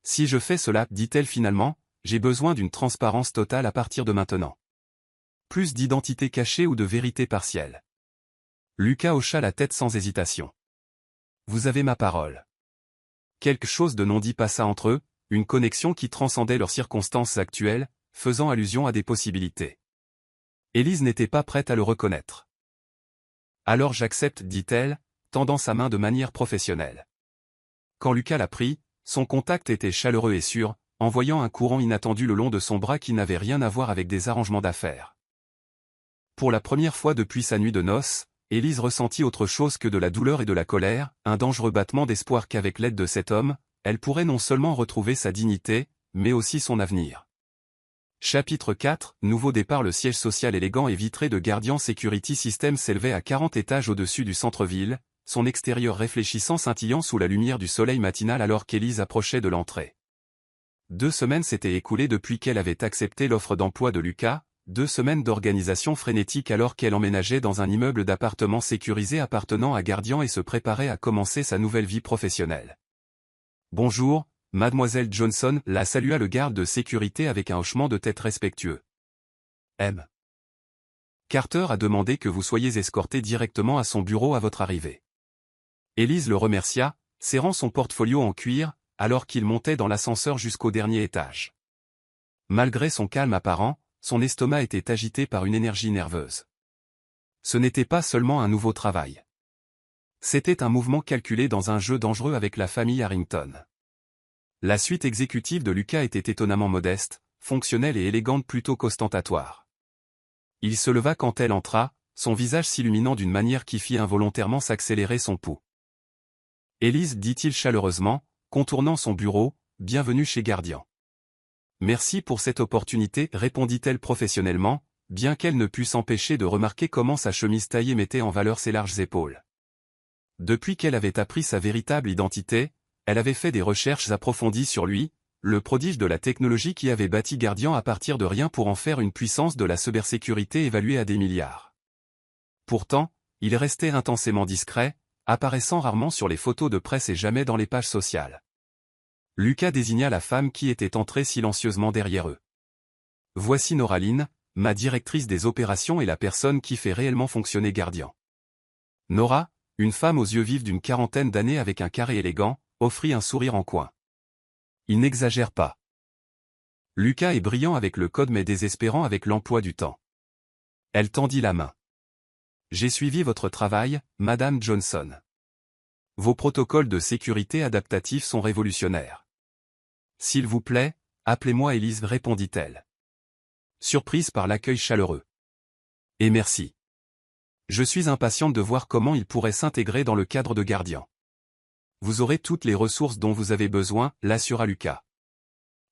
Si je fais cela, dit-elle finalement, j'ai besoin d'une transparence totale à partir de maintenant. Plus d'identité cachée ou de vérité partielle. Lucas hocha la tête sans hésitation. Vous avez ma parole. Quelque chose de non dit passa entre eux, une connexion qui transcendait leurs circonstances actuelles, faisant allusion à des possibilités. Élise n'était pas prête à le reconnaître. Alors j'accepte, dit-elle, tendant sa main de manière professionnelle. Quand Lucas la prit, son contact était chaleureux et sûr, envoyant un courant inattendu le long de son bras qui n'avait rien à voir avec des arrangements d'affaires. Pour la première fois depuis sa nuit de noces, Élise ressentit autre chose que de la douleur et de la colère, un dangereux battement d'espoir qu'avec l'aide de cet homme, elle pourrait non seulement retrouver sa dignité, mais aussi son avenir. Chapitre 4, nouveau départ. Le siège social élégant et vitré de Guardian Security Systems s'élevait à 40 étages au-dessus du centre-ville, son extérieur réfléchissant scintillant sous la lumière du soleil matinal alors qu'Élise approchait de l'entrée. 2 semaines s'étaient écoulées depuis qu'elle avait accepté l'offre d'emploi de Lucas, 2 semaines d'organisation frénétique alors qu'elle emménageait dans un immeuble d'appartements sécurisé appartenant à Guardian et se préparait à commencer sa nouvelle vie professionnelle. Bonjour, Mademoiselle Johnson, la salua le garde de sécurité avec un hochement de tête respectueux. M. Carter a demandé que vous soyez escorté directement à son bureau à votre arrivée. Élise le remercia, serrant son portfolio en cuir, alors qu'il montait dans l'ascenseur jusqu'au dernier étage. Malgré son calme apparent, son estomac était agité par une énergie nerveuse. Ce n'était pas seulement un nouveau travail. C'était un mouvement calculé dans un jeu dangereux avec la famille Harrington. La suite exécutive de Lucas était étonnamment modeste, fonctionnelle et élégante plutôt qu'ostentatoire. Il se leva quand elle entra, son visage s'illuminant d'une manière qui fit involontairement s'accélérer son pouls. Élise, dit-il chaleureusement, contournant son bureau, bienvenue chez Guardian. Merci pour cette opportunité, répondit-elle professionnellement, bien qu'elle ne pût s'empêcher de remarquer comment sa chemise taillée mettait en valeur ses larges épaules. Depuis qu'elle avait appris sa véritable identité, elle avait fait des recherches approfondies sur lui, le prodige de la technologie qui avait bâti Guardian à partir de rien pour en faire une puissance de la cybersécurité évaluée à des milliards. Pourtant, il restait intensément discret, apparaissant rarement sur les photos de presse et jamais dans les pages sociales. Lucas désigna la femme qui était entrée silencieusement derrière eux. Voici Noraline, ma directrice des opérations et la personne qui fait réellement fonctionner Guardian. Nora, une femme aux yeux vifs d'une 40aine d'années avec un carré élégant, offrit un sourire en coin. Il n'exagère pas. Lucas est brillant avec le code mais désespérant avec l'emploi du temps. Elle tendit la main. J'ai suivi votre travail, Madame Johnson. Vos protocoles de sécurité adaptatifs sont révolutionnaires. S'il vous plaît, appelez-moi Élise, répondit-elle. Surprise par l'accueil chaleureux. Et merci. Je suis impatiente de voir comment il pourrait s'intégrer dans le cadre de Guardian. Vous aurez toutes les ressources dont vous avez besoin, l'assura Lucas.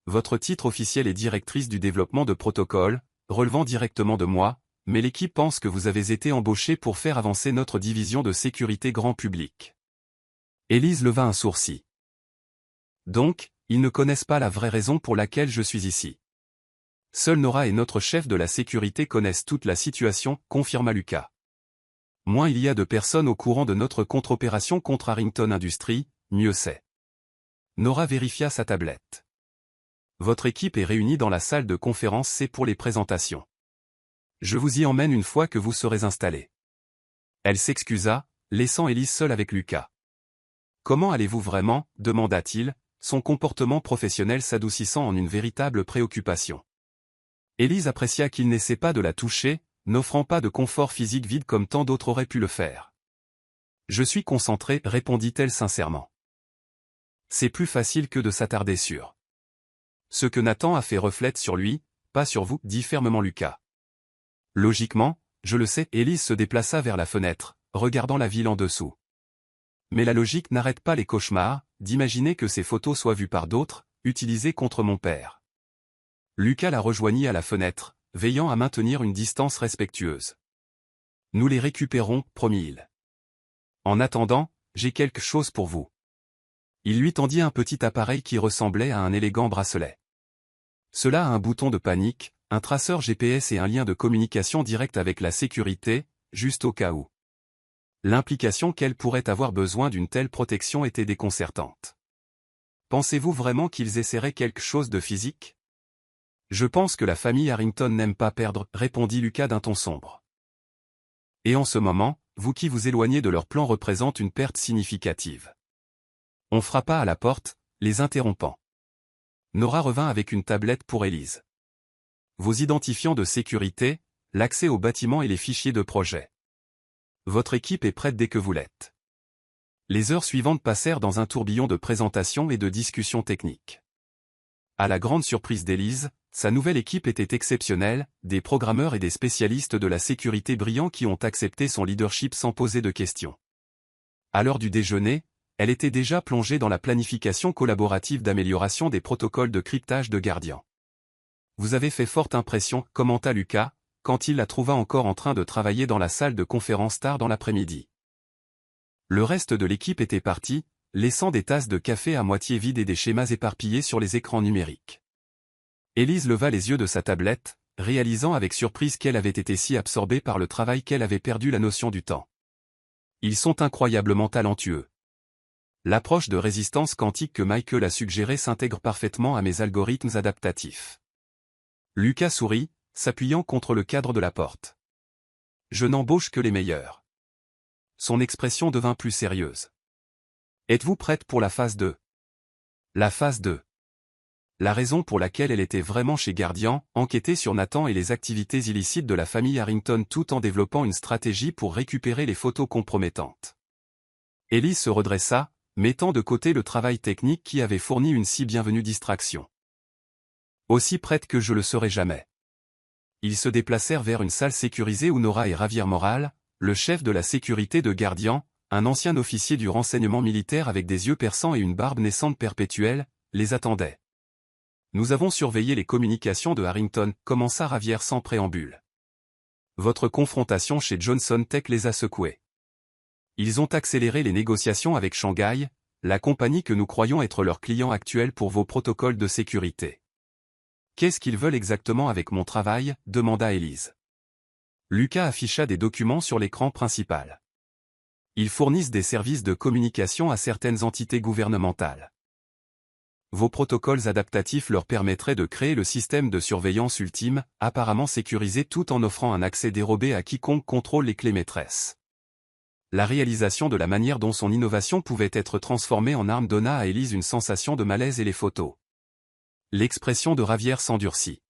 Votre titre officiel est directrice du développement de protocoles, relevant directement de moi, mais l'équipe pense que vous avez été embauchée pour faire avancer notre division de sécurité grand public. Élise leva un sourcil. Donc, ils ne connaissent pas la vraie raison pour laquelle je suis ici. Seule Nora et notre chef de la sécurité connaissent toute la situation, confirma Lucas. Moins il y a de personnes au courant de notre contre-opération contre Harrington Industries, mieux c'est. Nora vérifia sa tablette. Votre équipe est réunie dans la salle de conférence C pour les présentations. Je vous y emmène une fois que vous serez installé. Elle s'excusa, laissant Élise seule avec Lucas. « Comment allez-vous vraiment » demanda-t-il, son comportement professionnel s'adoucissant en une véritable préoccupation. Élise apprécia qu'il n'essaie pas de la toucher, n'offrant pas de confort physique vide comme tant d'autres auraient pu le faire. « Je suis concentrée » répondit-elle sincèrement. « C'est plus facile que de s'attarder sur ce que Nathan a fait reflète sur lui, pas sur vous » dit fermement Lucas. « Logiquement, je le sais » Élise se déplaça vers la fenêtre, regardant la ville en dessous. « Mais la logique n'arrête pas les cauchemars, d'imaginer que ces photos soient vues par d'autres, utilisées contre mon père. » Lucas la rejoignit à la fenêtre, veillant à maintenir une distance respectueuse. « Nous les récupérons » promit-il. « En attendant, j'ai quelque chose pour vous. » Il lui tendit un petit appareil qui ressemblait à un élégant bracelet. Cela a un bouton de panique, un traceur GPS et un lien de communication direct avec la sécurité, juste au cas où. L'implication qu'elle pourrait avoir besoin d'une telle protection était déconcertante. Pensez-vous vraiment qu'ils essaieraient quelque chose de physique ? Je pense que la famille Harrington n'aime pas perdre, répondit Lucas d'un ton sombre. Et en ce moment, vous qui vous éloignez de leur plan représente une perte significative. On frappa à la porte, les interrompant. Nora revint avec une tablette pour Élise. Vos identifiants de sécurité, l'accès au bâtiment et les fichiers de projet. Votre équipe est prête dès que vous l'êtes. Les heures suivantes passèrent dans un tourbillon de présentations et de discussions techniques. À la grande surprise d'Élise, sa nouvelle équipe était exceptionnelle, des programmeurs et des spécialistes de la sécurité brillants qui ont accepté son leadership sans poser de questions. À l'heure du déjeuner, elle était déjà plongée dans la planification collaborative d'amélioration des protocoles de cryptage de Guardian. Vous avez fait forte impression, commenta Lucas, quand il la trouva encore en train de travailler dans la salle de conférence tard dans l'après-midi. Le reste de l'équipe était parti, laissant des tasses de café à moitié vides et des schémas éparpillés sur les écrans numériques. Élise leva les yeux de sa tablette, réalisant avec surprise qu'elle avait été si absorbée par le travail qu'elle avait perdu la notion du temps. Ils sont incroyablement talentueux. L'approche de résistance quantique que Michael a suggérée s'intègre parfaitement à mes algorithmes adaptatifs. Lucas sourit, s'appuyant contre le cadre de la porte. Je n'embauche que les meilleurs. Son expression devint plus sérieuse. Êtes-vous prête pour la phase 2 ? La phase 2. La raison pour laquelle elle était vraiment chez Guardian, enquêter sur Nathan et les activités illicites de la famille Harrington tout en développant une stratégie pour récupérer les photos compromettantes. Élise se redressa, mettant de côté le travail technique qui avait fourni une si bienvenue distraction. Aussi prête que je le serai jamais. Ils se déplacèrent vers une salle sécurisée où Nora et Javier Moral, le chef de la sécurité de Guardian, un ancien officier du renseignement militaire avec des yeux perçants et une barbe naissante perpétuelle, les attendaient. Nous avons surveillé les communications de Harrington, commença Javier sans préambule. Votre confrontation chez Johnson Tech les a secoués. Ils ont accéléré les négociations avec Shanghai, la compagnie que nous croyons être leur client actuel pour vos protocoles de sécurité. Qu'est-ce qu'ils veulent exactement avec mon travail ? Demanda Élise. Lucas afficha des documents sur l'écran principal. Ils fournissent des services de communication à certaines entités gouvernementales. Vos protocoles adaptatifs leur permettraient de créer le système de surveillance ultime, apparemment sécurisé tout en offrant un accès dérobé à quiconque contrôle les clés maîtresses. La réalisation de la manière dont son innovation pouvait être transformée en arme donna à Élise une sensation de malaise et les photos. L'expression de Javier s'endurcit.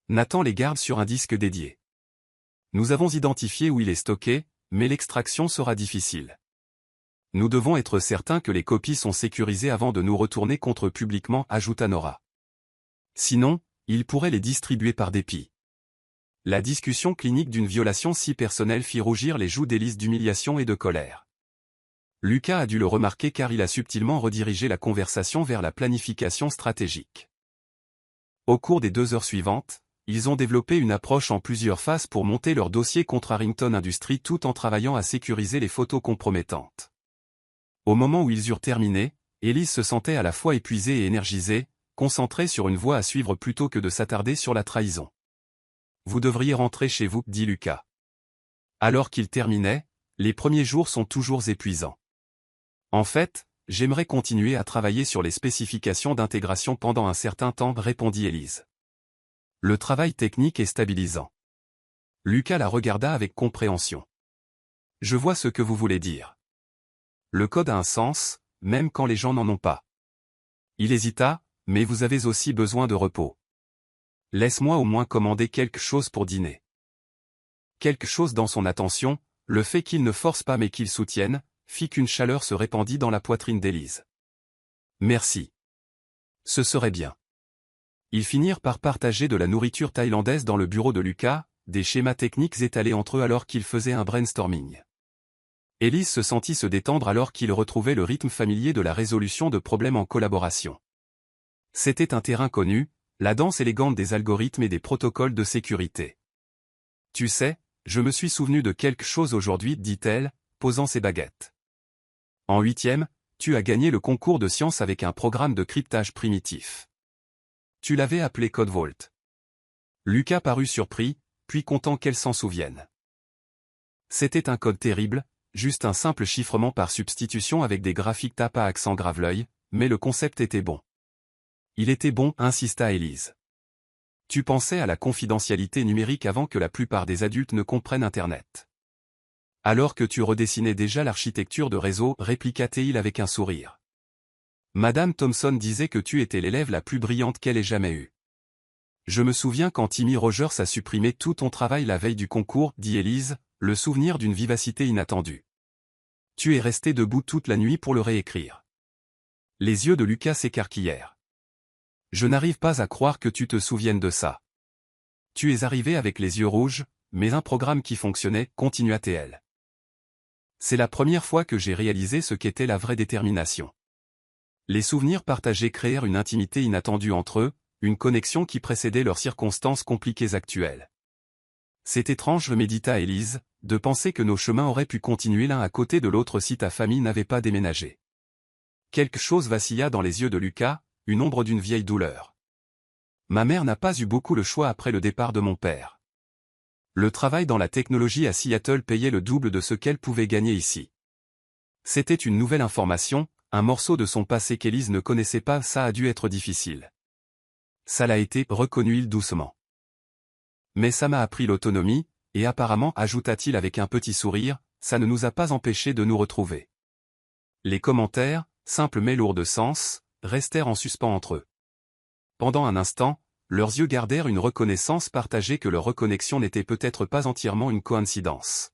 Nathan les garde sur un disque dédié. Nous avons identifié où il est stocké, mais l'extraction sera difficile. Nous devons être certains que les copies sont sécurisées avant de nous retourner contre eux publiquement, ajouta Nora. Sinon, ils pourraient les distribuer par dépit. La discussion clinique d'une violation si personnelle fit rougir les joues d'Élise d'humiliation et de colère. Lucas a dû le remarquer car il a subtilement redirigé la conversation vers la planification stratégique. Au cours des 2 heures suivantes, ils ont développé une approche en plusieurs phases pour monter leur dossier contre Harrington Industries tout en travaillant à sécuriser les photos compromettantes. Au moment où ils eurent terminé, Élise se sentait à la fois épuisée et énergisée, concentrée sur une voie à suivre plutôt que de s'attarder sur la trahison. Vous devriez rentrer chez vous, dit Lucas. Alors qu'il terminait, les premiers jours sont toujours épuisants. En fait, j'aimerais continuer à travailler sur les spécifications d'intégration pendant un certain temps, répondit Élise. Le travail technique est stabilisant. Lucas la regarda avec compréhension. Je vois ce que vous voulez dire. Le code a un sens, même quand les gens n'en ont pas. Il hésita, mais vous avez aussi besoin de repos. Laisse-moi au moins commander quelque chose pour dîner. Quelque chose dans son attention, le fait qu'il ne force pas mais qu'il soutienne, fit qu'une chaleur se répandit dans la poitrine d'Élise. Merci. Ce serait bien. Ils finirent par partager de la nourriture thaïlandaise dans le bureau de Lucas, des schémas techniques étalés entre eux alors qu'ils faisaient un brainstorming. Élise se sentit se détendre alors qu'il retrouvait le rythme familier de la résolution de problèmes en collaboration. C'était un terrain connu, la danse élégante des algorithmes et des protocoles de sécurité. Tu sais, je me suis souvenu de quelque chose aujourd'hui, dit-elle, posant ses baguettes. En 8e, tu as gagné le concours de sciences avec un programme de cryptage primitif. Tu l'avais appelé Code Vault. Lucas parut surpris, puis content qu'elle s'en souvienne. C'était un code terrible, juste un simple chiffrement par substitution avec des graphiques tape à accent grave-l'œil, mais le concept était bon. Il était bon, insista Élise. Tu pensais à la confidentialité numérique avant que la plupart des adultes ne comprennent Internet. Alors que tu redessinais déjà l'architecture de réseau, répliqua Théil avec un sourire. Madame Thompson disait que tu étais l'élève la plus brillante qu'elle ait jamais eue. Je me souviens quand Timmy Rogers a supprimé tout ton travail la veille du concours, dit Élise, le souvenir d'une vivacité inattendue. Tu es resté debout toute la nuit pour le réécrire. Les yeux de Lucas s'écarquillèrent. Je n'arrive pas à croire que tu te souviennes de ça. Tu es arrivé avec les yeux rouges, mais un programme qui fonctionnait, continua-t-elle. C'est la première fois que j'ai réalisé ce qu'était la vraie détermination. Les souvenirs partagés créèrent une intimité inattendue entre eux, une connexion qui précédait leurs circonstances compliquées actuelles. C'est étrange, médita Élise, de penser que nos chemins auraient pu continuer l'un à côté de l'autre si ta famille n'avait pas déménagé. Quelque chose vacilla dans les yeux de Lucas, une ombre d'une vieille douleur. Ma mère n'a pas eu beaucoup le choix après le départ de mon père. Le travail dans la technologie à Seattle payait le double de ce qu'elle pouvait gagner ici. C'était une nouvelle information, un morceau de son passé qu'Élise ne connaissait pas, ça a dû être difficile. Ça l'a été, reconnut-il doucement. Mais ça m'a appris l'autonomie, et apparemment, ajouta-t-il avec un petit sourire, ça ne nous a pas empêchés de nous retrouver. Les commentaires, simples mais lourds de sens, restèrent en suspens entre eux. Pendant un instant, leurs yeux gardèrent une reconnaissance partagée que leur reconnexion n'était peut-être pas entièrement une coïncidence.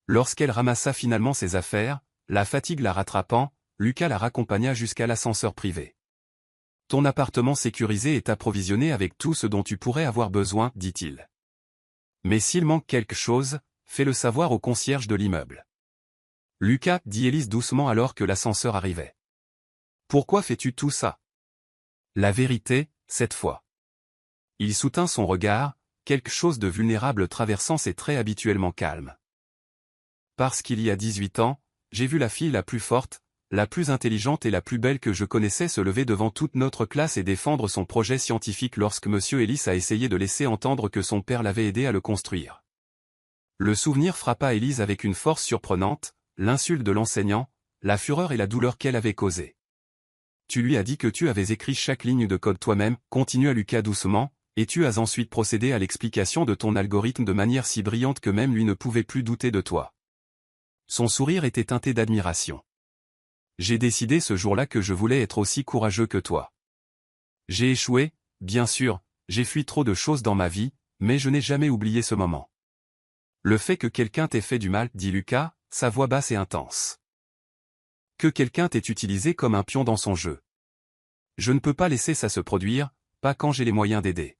Lorsqu'elle ramassa finalement ses affaires, la fatigue la rattrapant, Lucas la raccompagna jusqu'à l'ascenseur privé. Ton appartement sécurisé est approvisionné avec tout ce dont tu pourrais avoir besoin, dit-il. Mais s'il manque quelque chose, fais-le savoir au concierge de l'immeuble. Lucas, dit Élise doucement alors que l'ascenseur arrivait. Pourquoi fais-tu tout ça? La vérité, cette fois. Il soutint son regard, quelque chose de vulnérable traversant ses traits habituellement calmes. Parce qu'il y a 18 ans, j'ai vu la fille la plus forte, la plus intelligente et la plus belle que je connaissais se lever devant toute notre classe et défendre son projet scientifique lorsque M. Ellis a essayé de laisser entendre que son père l'avait aidé à le construire. Le souvenir frappa Élise avec une force surprenante, l'insulte de l'enseignant, la fureur et la douleur qu'elle avait causée. Tu lui as dit que tu avais écrit chaque ligne de code toi-même, continua Lucas doucement, et tu as ensuite procédé à l'explication de ton algorithme de manière si brillante que même lui ne pouvait plus douter de toi. Son sourire était teinté d'admiration. J'ai décidé ce jour-là que je voulais être aussi courageux que toi. J'ai échoué, bien sûr, j'ai fui trop de choses dans ma vie, mais je n'ai jamais oublié ce moment. Le fait que quelqu'un t'ait fait du mal, dit Lucas, sa voix basse et intense. Que quelqu'un t'ait utilisé comme un pion dans son jeu. Je ne peux pas laisser ça se produire, pas quand j'ai les moyens d'aider.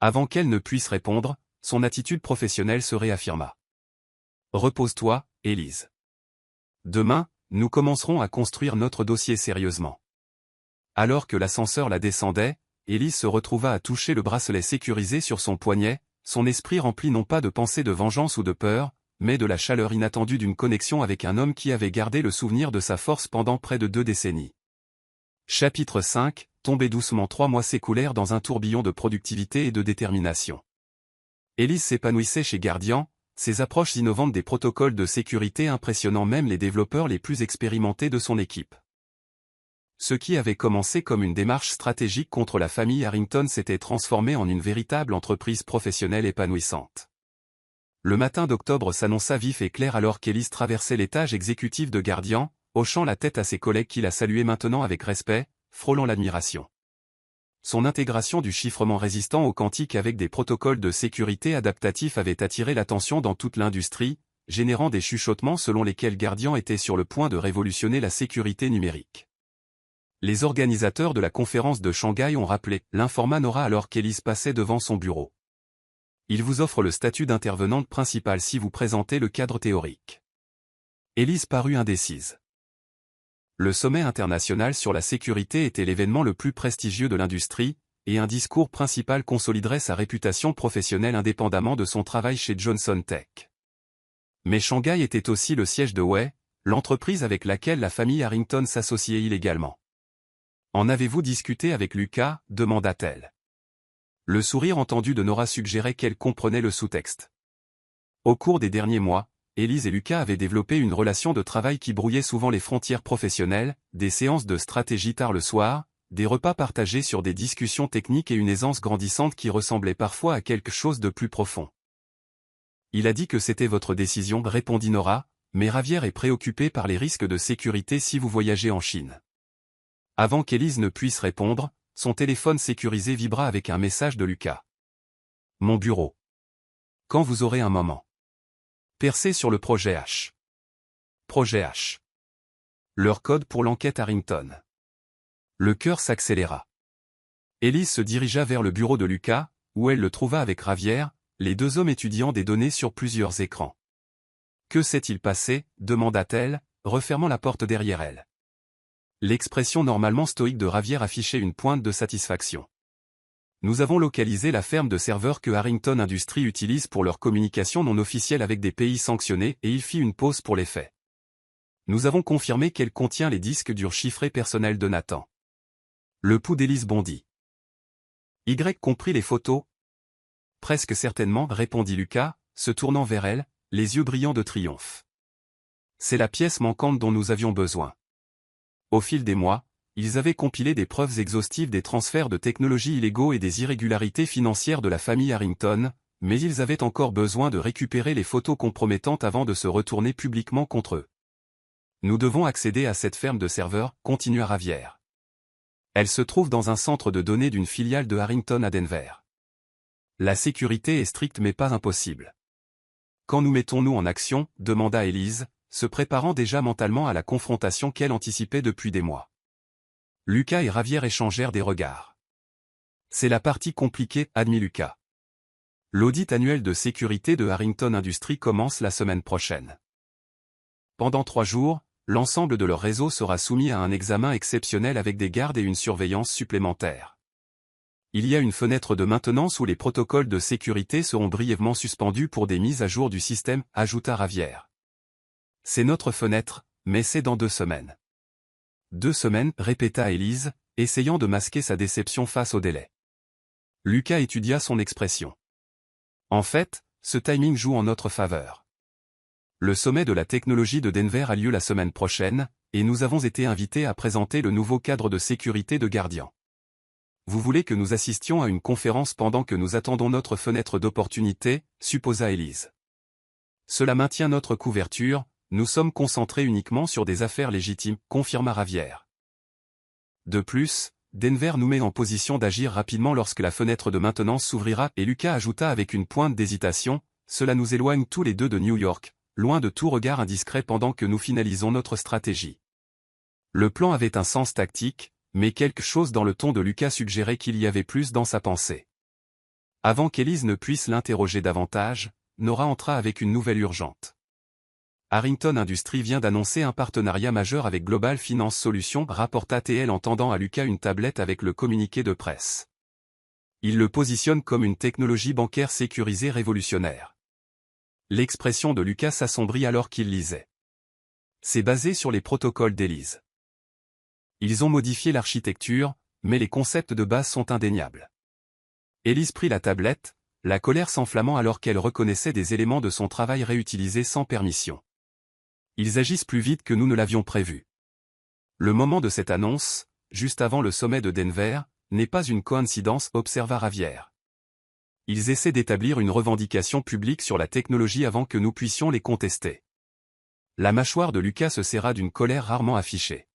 Avant qu'elle ne puisse répondre, son attitude professionnelle se réaffirma. Repose-toi, Élise. Demain, nous commencerons à construire notre dossier sérieusement. Alors que l'ascenseur la descendait, Élise se retrouva à toucher le bracelet sécurisé sur son poignet, son esprit rempli non pas de pensées de vengeance ou de peur, mais de la chaleur inattendue d'une connexion avec un homme qui avait gardé le souvenir de sa force pendant près de 2 décennies. Chapitre 5, tombé doucement 3 mois s'écoulèrent dans un tourbillon de productivité et de détermination. Élise s'épanouissait chez Guardian, ses approches innovantes des protocoles de sécurité impressionnant même les développeurs les plus expérimentés de son équipe. Ce qui avait commencé comme une démarche stratégique contre la famille Harrington s'était transformé en une véritable entreprise professionnelle épanouissante. Le matin d'octobre s'annonça vif et clair alors qu'Élise traversait l'étage exécutif de Guardian, hochant la tête à ses collègues qui la saluaient maintenant avec respect, frôlant l'admiration. Son intégration du chiffrement résistant au quantique avec des protocoles de sécurité adaptatifs avait attiré l'attention dans toute l'industrie, générant des chuchotements selon lesquels Guardian était sur le point de révolutionner la sécurité numérique. Les organisateurs de la conférence de Shanghai ont rappelé l'informa Nora alors qu'Élise passait devant son bureau. Il vous offre le statut d'intervenante principale si vous présentez le cadre théorique. Élise parut indécise. Le sommet international sur la sécurité était l'événement le plus prestigieux de l'industrie, et un discours principal consoliderait sa réputation professionnelle indépendamment de son travail chez Johnson Tech. Mais Shanghai était aussi le siège de Huawei, l'entreprise avec laquelle la famille Harrington s'associait illégalement. « En avez-vous discuté avec Lucas ?» demanda-t-elle. Le sourire entendu de Nora suggérait qu'elle comprenait le sous-texte. Au cours des derniers mois, Élise et Lucas avaient développé une relation de travail qui brouillait souvent les frontières professionnelles, des séances de stratégie tard le soir, des repas partagés sur des discussions techniques et une aisance grandissante qui ressemblait parfois à quelque chose de plus profond. Il a dit que c'était votre décision, répondit Nora, mais Javier est préoccupé par les risques de sécurité si vous voyagez en Chine. Avant qu'Élise ne puisse répondre, son téléphone sécurisé vibra avec un message de Lucas. Mon bureau. Quand vous aurez un moment. Percé sur le projet H. Projet H. Leur code pour l'enquête Harrington. Le cœur s'accéléra. Élise se dirigea vers le bureau de Lucas, où elle le trouva avec Javier, les deux hommes étudiant des données sur plusieurs écrans. Que s'est-il passé demanda-t-elle, refermant la porte derrière elle. L'expression normalement stoïque de Javier affichait une pointe de satisfaction. Nous avons localisé la ferme de serveurs que Harrington Industries utilise pour leur communication non officielle avec des pays sanctionnés et il fit une pause pour les faits. Nous avons confirmé qu'elle contient les disques durs chiffrés personnels de Nathan. Le pouls d'Élise bondit. Y compris les photos? Presque certainement, répondit Lucas, se tournant vers elle, les yeux brillants de triomphe. C'est la pièce manquante dont nous avions besoin. Au fil des mois, ils avaient compilé des preuves exhaustives des transferts de technologies illégaux et des irrégularités financières de la famille Harrington, mais ils avaient encore besoin de récupérer les photos compromettantes avant de se retourner publiquement contre eux. Nous devons accéder à cette ferme de serveurs, continua Javier. Elle se trouve dans un centre de données d'une filiale de Harrington à Denver. La sécurité est stricte mais pas impossible. Quand nous mettons-nous en action, demanda Élise, se préparant déjà mentalement à la confrontation qu'elle anticipait depuis des mois. Lucas et Javier échangèrent des regards. C'est la partie compliquée, admit Lucas. L'audit annuel de sécurité de Harrington Industries commence la semaine prochaine. Pendant 3 jours, l'ensemble de leur réseau sera soumis à un examen exceptionnel avec des gardes et une surveillance supplémentaire. Il y a une fenêtre de maintenance où les protocoles de sécurité seront brièvement suspendus pour des mises à jour du système, ajouta Javier. C'est notre fenêtre, mais c'est dans 2 semaines. 2 semaines, répéta Élise, essayant de masquer sa déception face au délai. Lucas étudia son expression. En fait, ce timing joue en notre faveur. Le sommet de la technologie de Denver a lieu la semaine prochaine, et nous avons été invités à présenter le nouveau cadre de sécurité de Guardian. Vous voulez que nous assistions à une conférence pendant que nous attendons notre fenêtre d'opportunité, supposa Élise. Cela maintient notre couverture, nous sommes concentrés uniquement sur des affaires légitimes, confirma Javier. De plus, Denver nous met en position d'agir rapidement lorsque la fenêtre de maintenance s'ouvrira et Lucas ajouta avec une pointe d'hésitation, cela nous éloigne tous les deux de New York, loin de tout regard indiscret pendant que nous finalisons notre stratégie. Le plan avait un sens tactique, mais quelque chose dans le ton de Lucas suggérait qu'il y avait plus dans sa pensée. Avant qu'Élise ne puisse l'interroger davantage, Nora entra avec une nouvelle urgente. Harrington Industries vient d'annoncer un partenariat majeur avec Global Finance Solutions, rapporta TL en tendant à Lucas une tablette avec le communiqué de presse. Il le positionne comme une technologie bancaire sécurisée révolutionnaire. L'expression de Lucas s'assombrit alors qu'il lisait. C'est basé sur les protocoles d'Élise. Ils ont modifié l'architecture, mais les concepts de base sont indéniables. Élise prit la tablette, la colère s'enflammant alors qu'elle reconnaissait des éléments de son travail réutilisés sans permission. Ils agissent plus vite que nous ne l'avions prévu. Le moment de cette annonce, juste avant le sommet de Denver, n'est pas une coïncidence, observa Javier. Ils essaient d'établir une revendication publique sur la technologie avant que nous puissions les contester. La mâchoire de Lucas se serra d'une colère rarement affichée.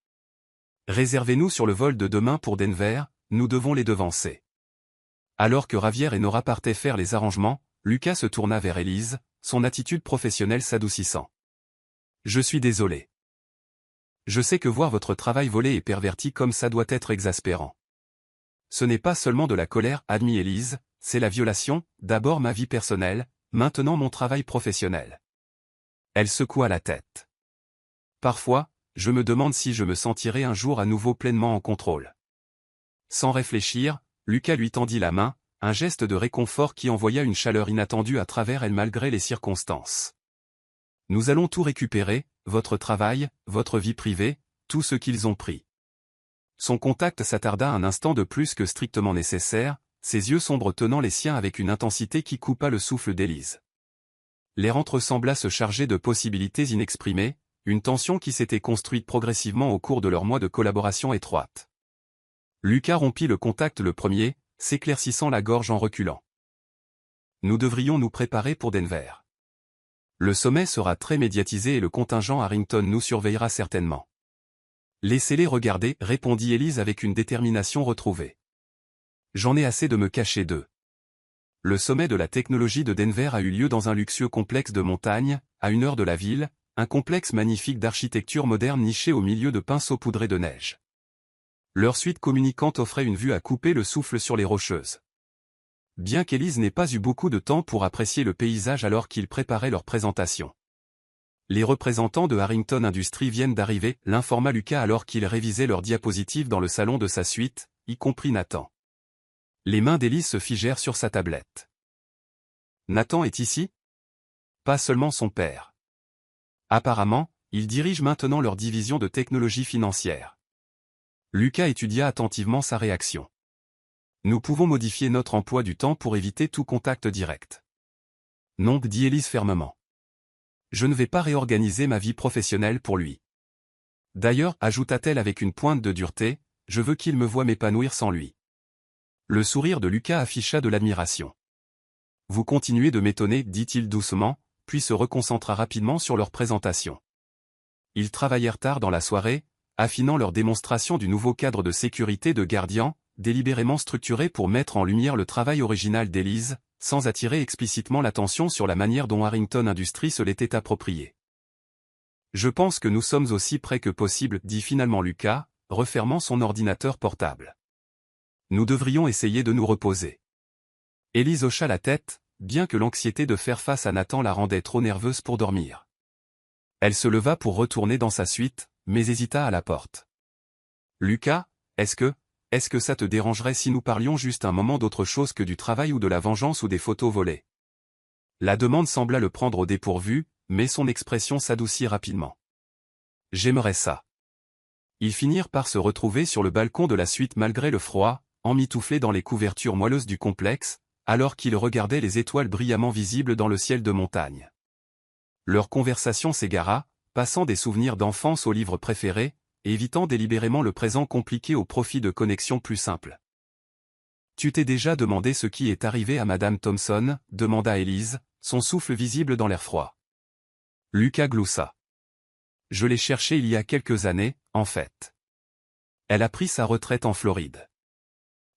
Réservez-nous sur le vol de demain pour Denver, nous devons les devancer. Alors que Javier et Nora partaient faire les arrangements, Lucas se tourna vers Élise, son attitude professionnelle s'adoucissant. Je suis désolé. Je sais que voir votre travail volé et perverti comme ça doit être exaspérant. Ce n'est pas seulement de la colère, admit Élise, c'est la violation, d'abord ma vie personnelle, maintenant mon travail professionnel. Elle secoua la tête. Parfois, je me demande si je me sentirai un jour à nouveau pleinement en contrôle. Sans réfléchir, Lucas lui tendit la main, un geste de réconfort qui envoya une chaleur inattendue à travers elle malgré les circonstances. Nous allons tout récupérer, votre travail, votre vie privée, tout ce qu'ils ont pris. Son contact s'attarda un instant de plus que strictement nécessaire, ses yeux sombres tenant les siens avec une intensité qui coupa le souffle d'Élise. L'air entre sembla se charger de possibilités inexprimées, une tension qui s'était construite progressivement au cours de leurs mois de collaboration étroite. Lucas rompit le contact le premier, s'éclaircissant la gorge en reculant. Nous devrions nous préparer pour Denver. Le sommet sera très médiatisé et le contingent Harrington nous surveillera certainement. Laissez-les regarder, répondit Élise avec une détermination retrouvée. J'en ai assez de me cacher d'eux. Le sommet de la technologie de Denver a eu lieu dans un luxueux complexe de montagne, à 1 heure de la ville, un complexe magnifique d'architecture moderne niché au milieu de pinceaux poudrés de neige. Leur suite communicante offrait une vue à couper le souffle sur les Rocheuses. Bien qu'Élise n'ait pas eu beaucoup de temps pour apprécier le paysage alors qu'ils préparaient leur présentation. Les représentants de Harrington Industries viennent d'arriver, l'informa Lucas alors qu'ils révisaient leurs diapositives dans le salon de sa suite, y compris Nathan. Les mains d'Élise se figèrent sur sa tablette. Nathan est ici? Pas seulement son père. Apparemment, ils dirigent maintenant leur division de technologie financière. Lucas étudia attentivement sa réaction. Nous pouvons modifier notre emploi du temps pour éviter tout contact direct. Non, dit Élise fermement. Je ne vais pas réorganiser ma vie professionnelle pour lui. D'ailleurs, ajouta-t-elle avec une pointe de dureté, je veux qu'il me voie m'épanouir sans lui. Le sourire de Lucas afficha de l'admiration. Vous continuez de m'étonner, dit-il doucement, puis se reconcentra rapidement sur leur présentation. Ils travaillèrent tard dans la soirée, affinant leur démonstration du nouveau cadre de sécurité de Guardian, délibérément structuré pour mettre en lumière le travail original d'Élise, sans attirer explicitement l'attention sur la manière dont Harrington Industries se l'était approprié. Je pense que nous sommes aussi près que possible, dit finalement Lucas, refermant son ordinateur portable. Nous devrions essayer de nous reposer. Élise hocha la tête, bien que l'anxiété de faire face à Nathan la rendait trop nerveuse pour dormir. Elle se leva pour retourner dans sa suite, mais hésita à la porte. Lucas, est-ce que ça te dérangerait si nous parlions juste un moment d'autre chose que du travail ou de la vengeance ou des photos volées? La demande sembla le prendre au dépourvu, mais son expression s'adoucit rapidement. J'aimerais ça. Ils finirent par se retrouver sur le balcon de la suite malgré le froid, emmitouflés dans les couvertures moelleuses du complexe, alors qu'ils regardaient les étoiles brillamment visibles dans le ciel de montagne. Leur conversation s'égara, passant des souvenirs d'enfance aux livres préférés, évitant délibérément le présent compliqué au profit de connexions plus simples. Tu t'es déjà demandé ce qui est arrivé à Madame Thompson, demanda Élise, son souffle visible dans l'air froid. Lucas gloussa. Je l'ai cherchée il y a quelques années, en fait. Elle a pris sa retraite en Floride.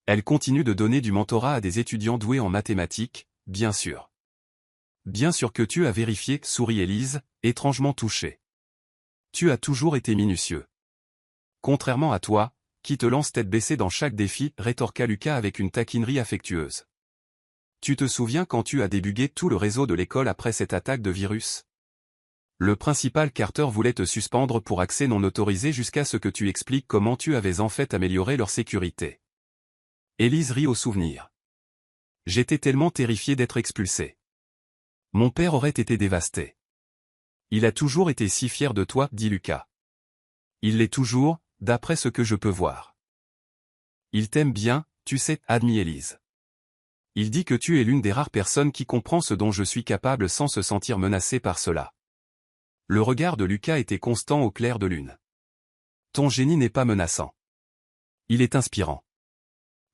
Elle continue de donner du mentorat à des étudiants doués en mathématiques, bien sûr. Bien sûr que tu as vérifié, sourit Élise, étrangement touchée. Tu as toujours été minutieux. Contrairement à toi, qui te lance tête baissée dans chaque défi, rétorqua Lucas avec une taquinerie affectueuse. Tu te souviens quand tu as débugué tout le réseau de l'école après cette attaque de virus? Le principal Carter voulait te suspendre pour accès non autorisé jusqu'à ce que tu expliques comment tu avais en fait amélioré leur sécurité. Élise rit au souvenir. J'étais tellement terrifié d'être expulsé. Mon père aurait été dévasté. Il a toujours été si fier de toi, dit Lucas. Il l'est toujours, d'après ce que je peux voir. Il t'aime bien, tu sais, admit Élise. Il dit que tu es l'une des rares personnes qui comprend ce dont je suis capable sans se sentir menacé par cela. Le regard de Lucas était constant au clair de lune. Ton génie n'est pas menaçant. Il est inspirant.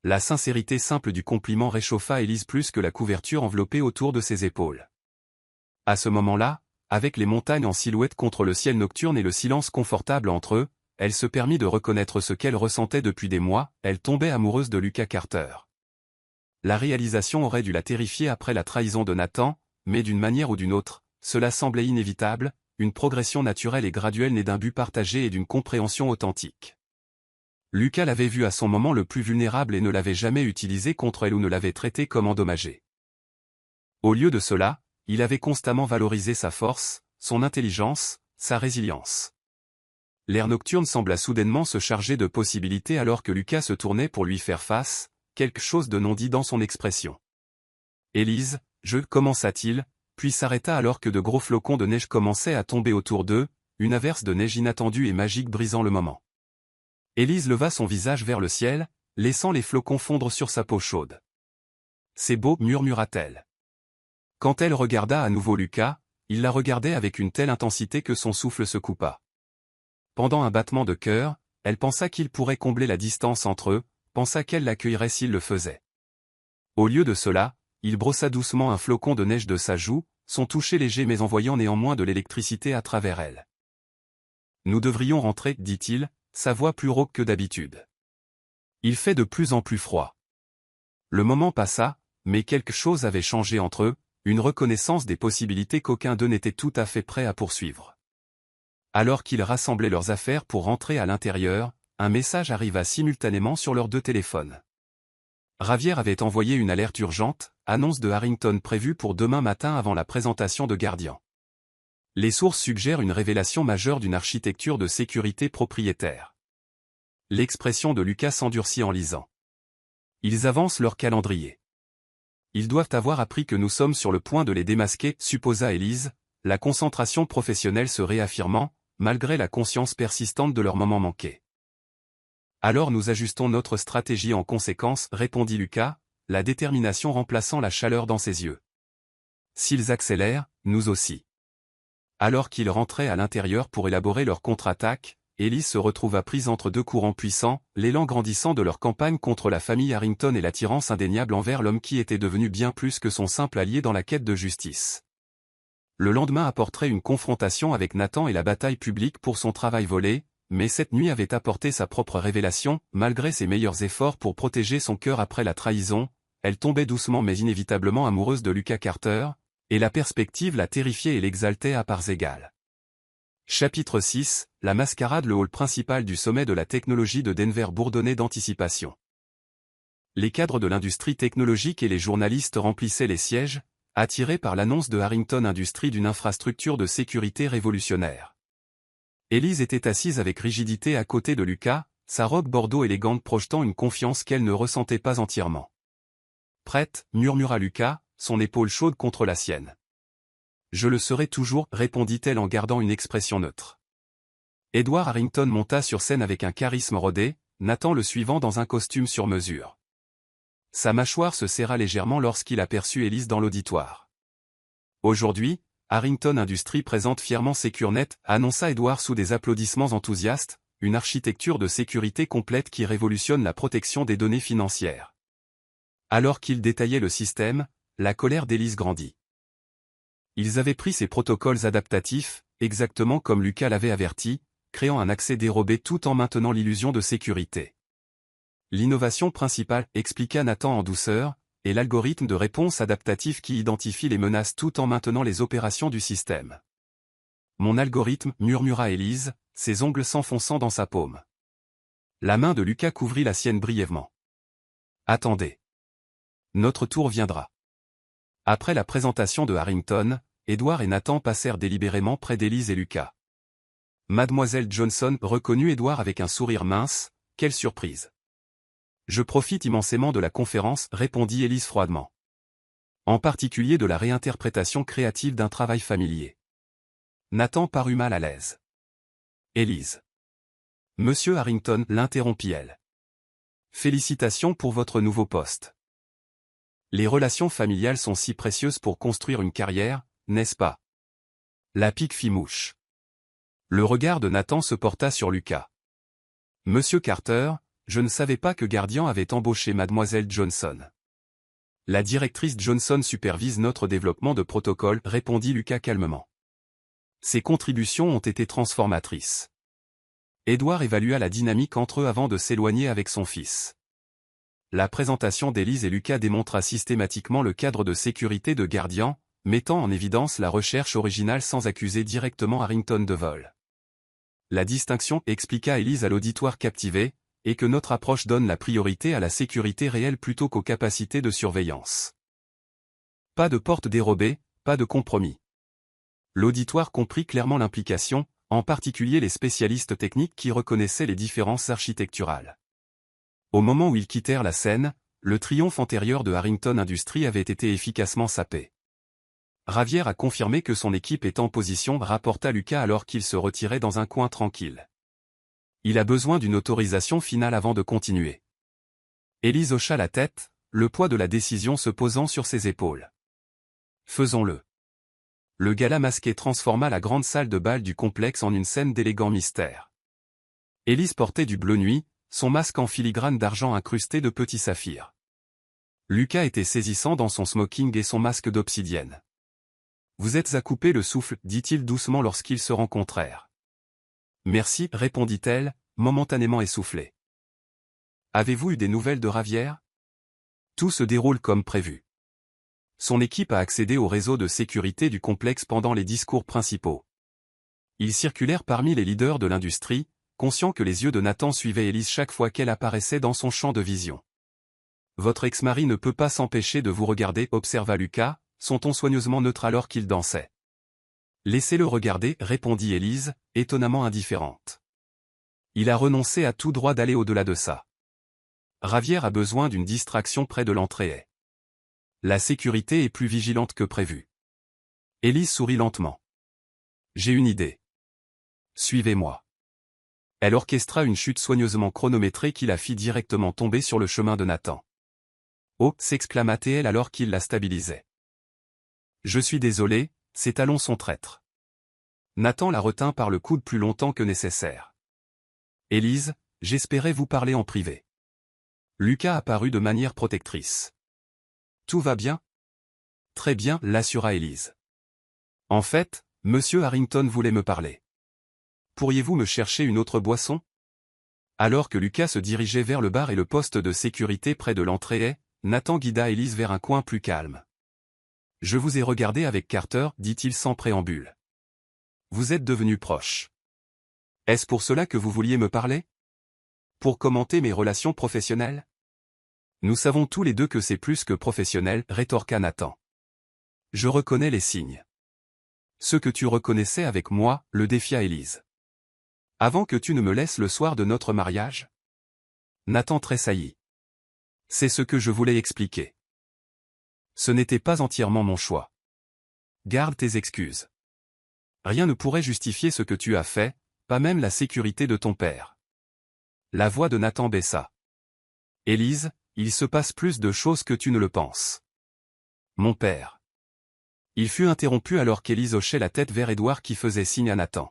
La sincérité simple du compliment réchauffa Élise plus que la couverture enveloppée autour de ses épaules. À ce moment-là, avec les montagnes en silhouette contre le ciel nocturne et le silence confortable entre eux, elle se permit de reconnaître ce qu'elle ressentait depuis des mois, elle tombait amoureuse de Lucas Carter. La réalisation aurait dû la terrifier après la trahison de Nathan, mais d'une manière ou d'une autre, cela semblait inévitable, une progression naturelle et graduelle née d'un but partagé et d'une compréhension authentique. Lucas l'avait vue à son moment le plus vulnérable et ne l'avait jamais utilisé contre elle ou ne l'avait traitée comme endommagée. Au lieu de cela, il avait constamment valorisé sa force, son intelligence, sa résilience. L'air nocturne sembla soudainement se charger de possibilités alors que Lucas se tournait pour lui faire face, quelque chose de non dit dans son expression. « Élise, commença-t-il, puis s'arrêta alors que de gros flocons de neige commençaient à tomber autour d'eux, une averse de neige inattendue et magique brisant le moment. Élise leva son visage vers le ciel, laissant les flocons fondre sur sa peau chaude. « C'est beau, murmura-t-elle. Quand elle regarda à nouveau Lucas, il la regardait avec une telle intensité que son souffle se coupa. Pendant un battement de cœur, elle pensa qu'il pourrait combler la distance entre eux, pensa qu'elle l'accueillerait s'il le faisait. Au lieu de cela, il brossa doucement un flocon de neige de sa joue, son toucher léger mais envoyant néanmoins de l'électricité à travers elle. « Nous devrions rentrer, dit-il, sa voix plus rauque que d'habitude. Il fait de plus en plus froid. » Le moment passa, mais quelque chose avait changé entre eux, une reconnaissance des possibilités qu'aucun d'eux n'était tout à fait prêt à poursuivre. Alors qu'ils rassemblaient leurs affaires pour rentrer à l'intérieur, un message arriva simultanément sur leurs deux téléphones. Ravière avait envoyé une alerte urgente, annonce de Harrington prévue pour demain matin avant la présentation de Guardian. Les sources suggèrent une révélation majeure d'une architecture de sécurité propriétaire. L'expression de Lucas s'endurcit en lisant. Ils avancent leur calendrier. Ils doivent avoir appris que nous sommes sur le point de les démasquer, supposa Élise, la concentration professionnelle se réaffirmant, malgré la conscience persistante de leur moment manqué. Alors nous ajustons notre stratégie en conséquence, répondit Lucas, la détermination remplaçant la chaleur dans ses yeux. S'ils accélèrent, nous aussi. Alors qu'ils rentraient à l'intérieur pour élaborer leur contre-attaque, Élise se retrouva prise entre deux courants puissants, l'élan grandissant de leur campagne contre la famille Harrington et l'attirance indéniable envers l'homme qui était devenu bien plus que son simple allié dans la quête de justice. Le lendemain apporterait une confrontation avec Nathan et la bataille publique pour son travail volé, mais cette nuit avait apporté sa propre révélation, malgré ses meilleurs efforts pour protéger son cœur après la trahison, elle tombait doucement mais inévitablement amoureuse de Lucas Carter, et la perspective la terrifiait et l'exaltait à parts égales. Chapitre 6, la mascarade. Le hall principal du sommet de la technologie de Denver bourdonnait d'anticipation. Les cadres de l'industrie technologique et les journalistes remplissaient les sièges, attirés par l'annonce de Harrington Industries d'une infrastructure de sécurité révolutionnaire. Élise était assise avec rigidité à côté de Lucas, sa robe bordeaux élégante projetant une confiance qu'elle ne ressentait pas entièrement. « Prête, murmura Lucas, son épaule chaude contre la sienne. « Je le serai toujours, répondit-elle en gardant une expression neutre. Edward Harrington monta sur scène avec un charisme rodé, Nathan le suivant dans un costume sur mesure. Sa mâchoire se serra légèrement lorsqu'il aperçut Élise dans l'auditoire. Aujourd'hui, Harrington Industries présente fièrement SecureNet, annonça Edward sous des applaudissements enthousiastes, une architecture de sécurité complète qui révolutionne la protection des données financières. Alors qu'il détaillait le système, la colère d'Élise grandit. Ils avaient pris ces protocoles adaptatifs, exactement comme Lucas l'avait averti, créant un accès dérobé tout en maintenant l'illusion de sécurité. L'innovation principale, expliqua Nathan en douceur, est l'algorithme de réponse adaptatif qui identifie les menaces tout en maintenant les opérations du système. Mon algorithme, murmura Élise, ses ongles s'enfonçant dans sa paume. La main de Lucas couvrit la sienne brièvement. Attendez. Notre tour viendra. Après la présentation de Harrington, Edward et Nathan passèrent délibérément près d'Élise et Lucas. Mademoiselle Johnson reconnut Edward avec un sourire mince, quelle surprise. Je profite immensément de la conférence, répondit Élise froidement. En particulier de la réinterprétation créative d'un travail familier. Nathan parut mal à l'aise. Élise. Monsieur Harrington, l'interrompit-elle. Félicitations pour votre nouveau poste. Les relations familiales sont si précieuses pour construire une carrière, n'est-ce pas? La pique fit mouche. Le regard de Nathan se porta sur Lucas. Monsieur Carter, je ne savais pas que Guardian avait embauché Mademoiselle Johnson. La directrice Johnson supervise notre développement de protocole, répondit Lucas calmement. Ses contributions ont été transformatrices. Edward évalua la dynamique entre eux avant de s'éloigner avec son fils. La présentation d'Élise et Lucas démontra systématiquement le cadre de sécurité de Guardian, mettant en évidence la recherche originale sans accuser directement Harrington de vol. La distinction, expliqua Élise à l'auditoire captivé, est que notre approche donne la priorité à la sécurité réelle plutôt qu'aux capacités de surveillance. Pas de porte dérobée, pas de compromis. L'auditoire comprit clairement l'implication, en particulier les spécialistes techniques qui reconnaissaient les différences architecturales. Au moment où ils quittèrent la scène, le triomphe antérieur de Harrington Industries avait été efficacement sapé. Ravière a confirmé que son équipe est en position, rapporta Lucas alors qu'il se retirait dans un coin tranquille. Il a besoin d'une autorisation finale avant de continuer. Élise hocha la tête, le poids de la décision se posant sur ses épaules. Faisons-le. Le gala masqué transforma la grande salle de bal du complexe en une scène d'élégant mystère. Élise portait du bleu nuit, son masque en filigrane d'argent incrusté de petits saphirs. Lucas était saisissant dans son smoking et son masque d'obsidienne. Vous êtes à couper le souffle, dit-il doucement lorsqu'ils se rencontrèrent. Merci, répondit-elle, momentanément essoufflée. Avez-vous eu des nouvelles de Ravière? Tout se déroule comme prévu. Son équipe a accédé au réseau de sécurité du complexe pendant les discours principaux. Ils circulèrent parmi les leaders de l'industrie, conscients que les yeux de Nathan suivaient Élise chaque fois qu'elle apparaissait dans son champ de vision. Votre ex-mari ne peut pas s'empêcher de vous regarder, observa Lucas, son ton soigneusement neutre alors qu'il dansait. Laissez-le regarder, répondit Élise, étonnamment indifférente. Il a renoncé à tout droit d'aller au-delà de ça. Ravière a besoin d'une distraction près de l'entrée. La sécurité est plus vigilante que prévu. Élise sourit lentement. J'ai une idée. Suivez-moi. Elle orchestra une chute soigneusement chronométrée qui la fit directement tomber sur le chemin de Nathan. Oh, s'exclama-t-elle alors qu'il la stabilisait. Je suis désolé, ses talons sont traîtres. Nathan la retint par le coude plus longtemps que nécessaire. Élise, j'espérais vous parler en privé. Lucas apparut de manière protectrice. Tout va bien? Très bien, l'assura Élise. En fait, Monsieur Harrington voulait me parler. Pourriez-vous me chercher une autre boisson? Alors que Lucas se dirigeait vers le bar et le poste de sécurité près de l'entrée, Nathan guida Élise vers un coin plus calme. Je vous ai regardé avec Carter, dit-il sans préambule. Vous êtes devenus proches. Est-ce pour cela que vous vouliez me parler? Pour commenter mes relations professionnelles? Nous savons tous les deux que c'est plus que professionnel, rétorqua Nathan. Je reconnais les signes. Ce que tu reconnaissais avec moi, le défia Élise. Avant que tu ne me laisses le soir de notre mariage? Nathan tressaillit. C'est ce que je voulais expliquer. Ce n'était pas entièrement mon choix. Garde tes excuses. Rien ne pourrait justifier ce que tu as fait, pas même la sécurité de ton père. La voix de Nathan baissa. Élise, il se passe plus de choses que tu ne le penses. Mon père. Il fut interrompu alors qu'Élise hochait la tête vers Édouard qui faisait signe à Nathan.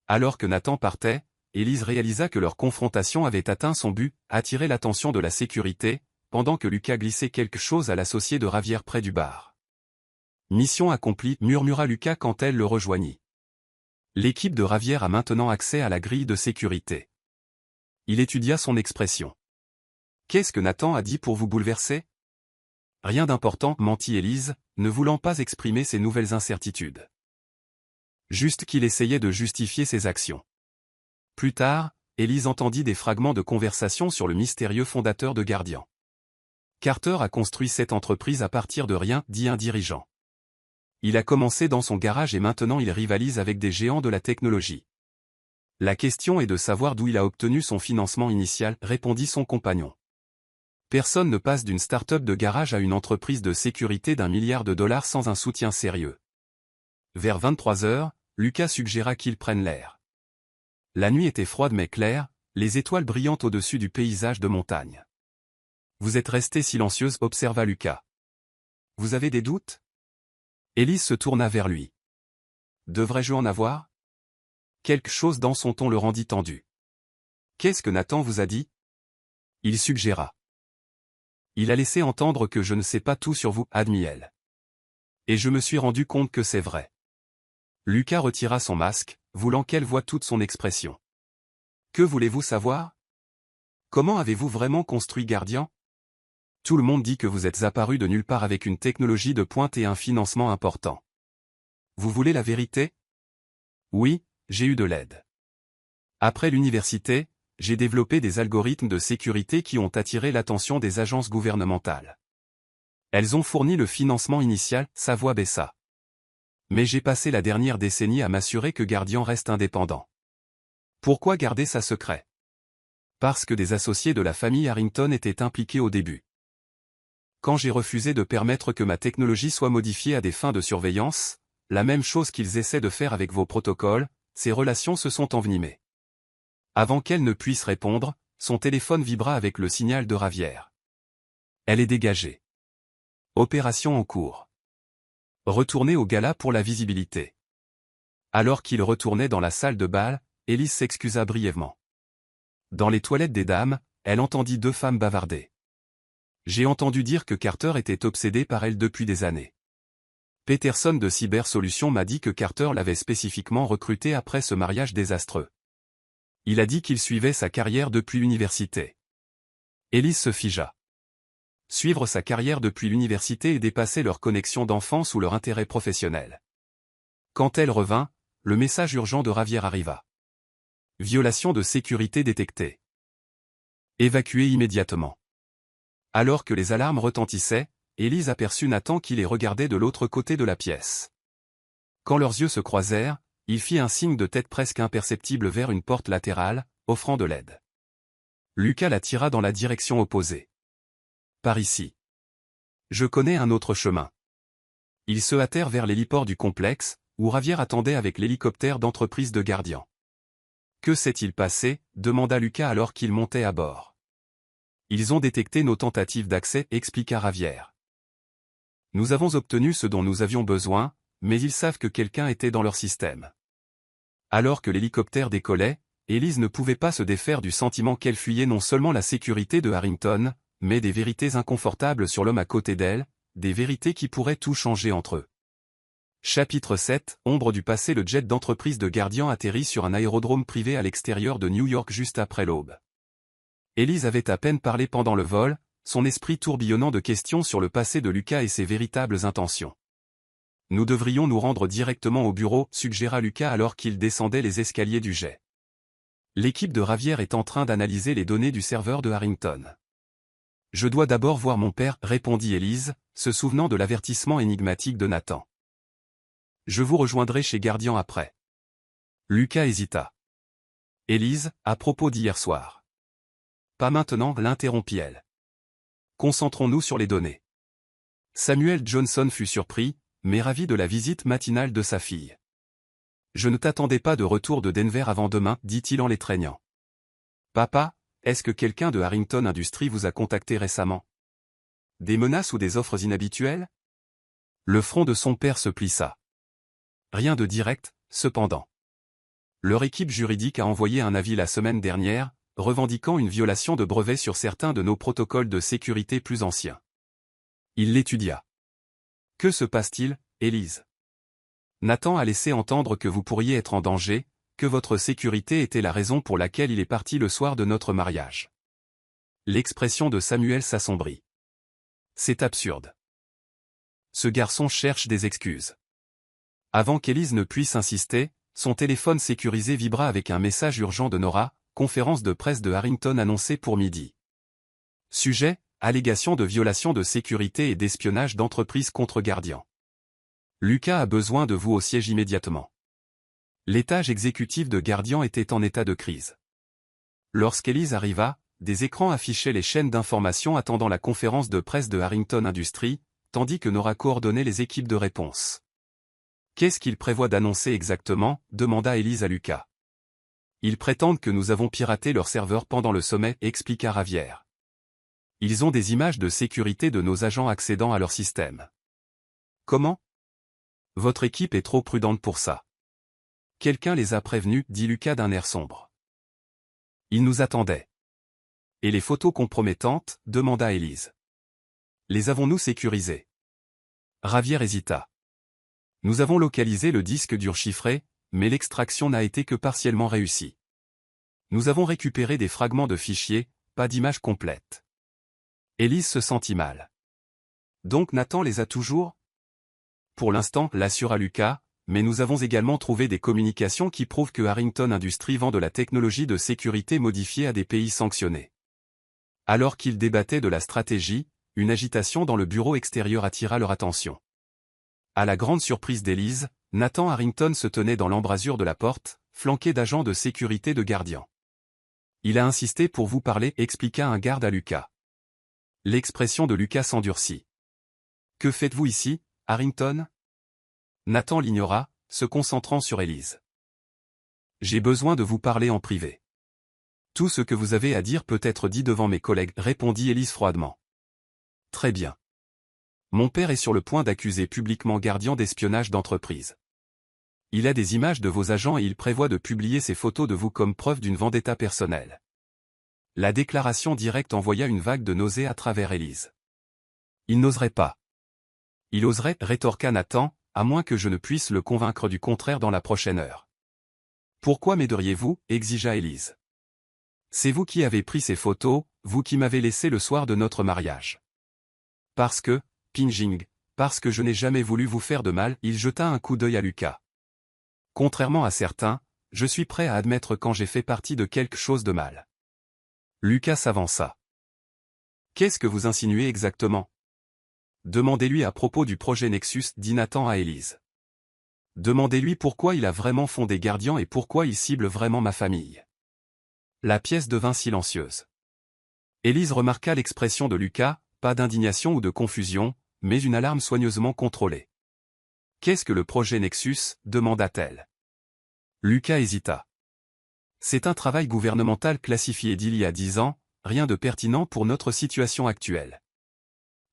Alors que Nathan partait, Élise réalisa que leur confrontation avait atteint son but, attirer l'attention de la sécurité, pendant que Lucas glissait quelque chose à l'associé de Ravière près du bar. Mission accomplie, murmura Lucas quand elle le rejoignit. L'équipe de Ravière a maintenant accès à la grille de sécurité. Il étudia son expression. Qu'est-ce que Nathan a dit pour vous bouleverser? Rien d'important, mentit Élise, ne voulant pas exprimer ses nouvelles incertitudes. Juste qu'il essayait de justifier ses actions. Plus tard, Élise entendit des fragments de conversation sur le mystérieux fondateur de Guardian. Carter a construit cette entreprise à partir de rien, dit un dirigeant. Il a commencé dans son garage et maintenant il rivalise avec des géants de la technologie. La question est de savoir d'où il a obtenu son financement initial, répondit son compagnon. Personne ne passe d'une start-up de garage à une entreprise de sécurité d'1 milliard de dollars sans un soutien sérieux. Vers 23 heures, Lucas suggéra qu'ils prennent l'air. La nuit était froide mais claire, les étoiles brillantes au-dessus du paysage de montagne. Vous êtes restée silencieuse, observa Lucas. Vous avez des doutes? Élise se tourna vers lui. Devrais-je en avoir? Quelque chose dans son ton le rendit tendu. Qu'est-ce que Nathan vous a dit? Il suggéra. Il a laissé entendre que je ne sais pas tout sur vous, admit elle. Et je me suis rendu compte que c'est vrai. Lucas retira son masque, voulant qu'elle voie toute son expression. Que voulez-vous savoir? Comment avez-vous vraiment construit Guardian? Tout le monde dit que vous êtes apparu de nulle part avec une technologie de pointe et un financement important. Vous voulez la vérité? Oui, j'ai eu de l'aide. Après l'université, j'ai développé des algorithmes de sécurité qui ont attiré l'attention des agences gouvernementales. Elles ont fourni le financement initial, sa voix baissa. Mais j'ai passé la dernière décennie à m'assurer que Guardian reste indépendant. Pourquoi garder ça secret? Parce que des associés de la famille Harrington étaient impliqués au début. Quand j'ai refusé de permettre que ma technologie soit modifiée à des fins de surveillance, la même chose qu'ils essaient de faire avec vos protocoles, ces relations se sont envenimées. Avant qu'elle ne puisse répondre, son téléphone vibra avec le signal de Ravière. Elle est dégagée. Opération en cours. Retournez au gala pour la visibilité. Alors qu'il retournait dans la salle de bal, Élise s'excusa brièvement. Dans les toilettes des dames, elle entendit deux femmes bavarder. J'ai entendu dire que Carter était obsédé par elle depuis des années. Peterson de Cyber Solutions m'a dit que Carter l'avait spécifiquement recruté après ce mariage désastreux. Il a dit qu'il suivait sa carrière depuis l'université. Élise se figea. Suivre sa carrière depuis l'université et dépasser leur connexion d'enfance ou leur intérêt professionnel. Quand elle revint, le message urgent de Ravière arriva. Violation de sécurité détectée. Évacuée immédiatement. Alors que les alarmes retentissaient, Élise aperçut Nathan qui les regardait de l'autre côté de la pièce. Quand leurs yeux se croisèrent, il fit un signe de tête presque imperceptible vers une porte latérale, offrant de l'aide. Lucas la tira dans la direction opposée. Par ici. Je connais un autre chemin. Ils se hâtèrent vers l'héliport du complexe, où Ravière attendait avec l'hélicoptère d'entreprise de Guardian. Que s'est-il passé? Demanda Lucas alors qu'ils montaient à bord. Ils ont détecté nos tentatives d'accès, expliqua Ravière. Nous avons obtenu ce dont nous avions besoin, mais ils savent que quelqu'un était dans leur système. Alors que l'hélicoptère décollait, Élise ne pouvait pas se défaire du sentiment qu'elle fuyait non seulement la sécurité de Harrington, mais des vérités inconfortables sur l'homme à côté d'elle, des vérités qui pourraient tout changer entre eux. Chapitre 7, Ombre du passé. Le jet d'entreprise de Guardian atterrit sur un aérodrome privé à l'extérieur de New York juste après l'aube. Élise avait à peine parlé pendant le vol, son esprit tourbillonnant de questions sur le passé de Lucas et ses véritables intentions. Nous devrions nous rendre directement au bureau, suggéra Lucas alors qu'il descendait les escaliers du jet. L'équipe de Ravière est en train d'analyser les données du serveur de Harrington. Je dois d'abord voir mon père, répondit Élise, se souvenant de l'avertissement énigmatique de Nathan. Je vous rejoindrai chez Guardian après. Lucas hésita. Élise, à propos d'hier soir. Pas maintenant, l'interrompit-elle. Concentrons-nous sur les données. Samuel Johnson fut surpris, mais ravi de la visite matinale de sa fille. Je ne t'attendais pas de retour de Denver avant demain, dit-il en l'étreignant. Papa, est-ce que quelqu'un de Harrington Industries vous a contacté récemment? Des menaces ou des offres inhabituelles? Le front de son père se plissa. Rien de direct, cependant. Leur équipe juridique a envoyé un avis la semaine dernière, revendiquant une violation de brevet sur certains de nos protocoles de sécurité plus anciens. Il l'étudia. Que se passe-t-il, Élise? Nathan a laissé entendre que vous pourriez être en danger, que votre sécurité était la raison pour laquelle il est parti le soir de notre mariage. L'expression de Samuel s'assombrit. C'est absurde. Ce garçon cherche des excuses. Avant qu'Élise ne puisse insister, son téléphone sécurisé vibra avec un message urgent de Nora, conférence de presse de Harrington annoncée pour midi. Sujet, allégation de violation de sécurité et d'espionnage d'entreprise contre Guardian. Lucas a besoin de vous au siège immédiatement. L'étage exécutif de Guardian était en état de crise. Lorsqu'Élise arriva, des écrans affichaient les chaînes d'information attendant la conférence de presse de Harrington Industries, tandis que Nora coordonnait les équipes de réponse. Qu'est-ce qu'il prévoit d'annoncer exactement? Demanda Élise à Lucas. Ils prétendent que nous avons piraté leur serveur pendant le sommet, expliqua Ravière. Ils ont des images de sécurité de nos agents accédant à leur système. Comment? Votre équipe est trop prudente pour ça. Quelqu'un les a prévenus, dit Lucas d'un air sombre. Ils nous attendaient. Et les photos compromettantes, demanda Élise. Les avons-nous sécurisées? Javier hésita. Nous avons localisé le disque dur chiffré, mais l'extraction n'a été que partiellement réussie. Nous avons récupéré des fragments de fichiers, pas d'image complète. Élise se sentit mal. Donc Nathan les a toujours? Pour l'instant, l'assura Lucas, mais nous avons également trouvé des communications qui prouvent que Harrington Industries vend de la technologie de sécurité modifiée à des pays sanctionnés. Alors qu'ils débattaient de la stratégie, une agitation dans le bureau extérieur attira leur attention. À la grande surprise d'Élise, Nathan Harrington se tenait dans l'embrasure de la porte, flanqué d'agents de sécurité de gardiens. Il a insisté pour vous parler, expliqua un garde à Lucas. L'expression de Lucas s'endurcit. Que faites-vous ici, Harrington? Nathan l'ignora, se concentrant sur Élise. J'ai besoin de vous parler en privé. Tout ce que vous avez à dire peut être dit devant mes collègues, répondit Élise froidement. Très bien. Mon père est sur le point d'accuser publiquement Guardian d'espionnage d'entreprise. Il a des images de vos agents et il prévoit de publier ces photos de vous comme preuve d'une vendetta personnelle. La déclaration directe envoya une vague de nausée à travers Élise. Il n'oserait pas. Il oserait, rétorqua Nathan, à moins que je ne puisse le convaincre du contraire dans la prochaine heure. Pourquoi m'aideriez-vous, exigea Élise. C'est vous qui avez pris ces photos, vous qui m'avez laissé le soir de notre mariage. Parce que, Pinjing, parce que je n'ai jamais voulu vous faire de mal, il jeta un coup d'œil à Lucas. Contrairement à certains, je suis prêt à admettre quand j'ai fait partie de quelque chose de mal. Lucas s'avança. Qu'est-ce que vous insinuez exactement? Demandez-lui à propos du projet Nexus, dit Nathan à Élise. Demandez-lui pourquoi il a vraiment fondé Guardian et pourquoi il cible vraiment ma famille. La pièce devint silencieuse. Élise remarqua l'expression de Lucas, pas d'indignation ou de confusion, mais une alarme soigneusement contrôlée. Qu'est-ce que le projet Nexus, demanda-t-elle. Lucas hésita. C'est un travail gouvernemental classifié d'il y a 10 ans, rien de pertinent pour notre situation actuelle.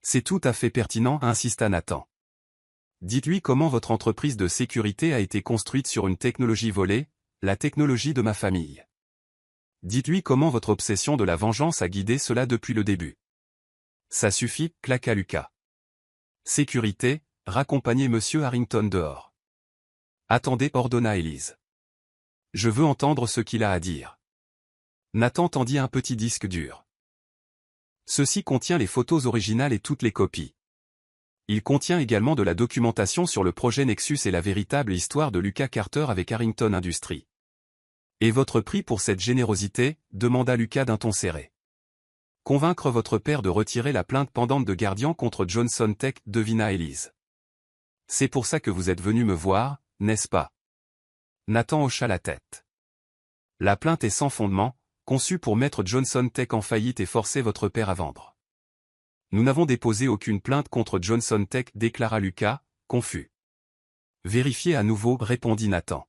C'est tout à fait pertinent, insista Nathan. Dites-lui comment votre entreprise de sécurité a été construite sur une technologie volée, la technologie de ma famille. Dites-lui comment votre obsession de la vengeance a guidé cela depuis le début. Ça suffit, claqua Lucas. Sécurité, raccompagnez Monsieur Harrington dehors. Attendez, ordonna Élise. Je veux entendre ce qu'il a à dire. Nathan tendit un petit disque dur. Ceci contient les photos originales et toutes les copies. Il contient également de la documentation sur le projet Nexus et la véritable histoire de Lucas Carter avec Harrington Industries. Et votre prix pour cette générosité, demanda Lucas d'un ton serré. Convaincre votre père de retirer la plainte pendante de Guardian contre Johnson Tech, devina Élise. C'est pour ça que vous êtes venu me voir, n'est-ce pas? Nathan hocha la tête. La plainte est sans fondement, conçue pour mettre Johnson Tech en faillite et forcer votre père à vendre. Nous n'avons déposé aucune plainte contre Johnson Tech, déclara Lucas, confus. Vérifiez à nouveau, répondit Nathan.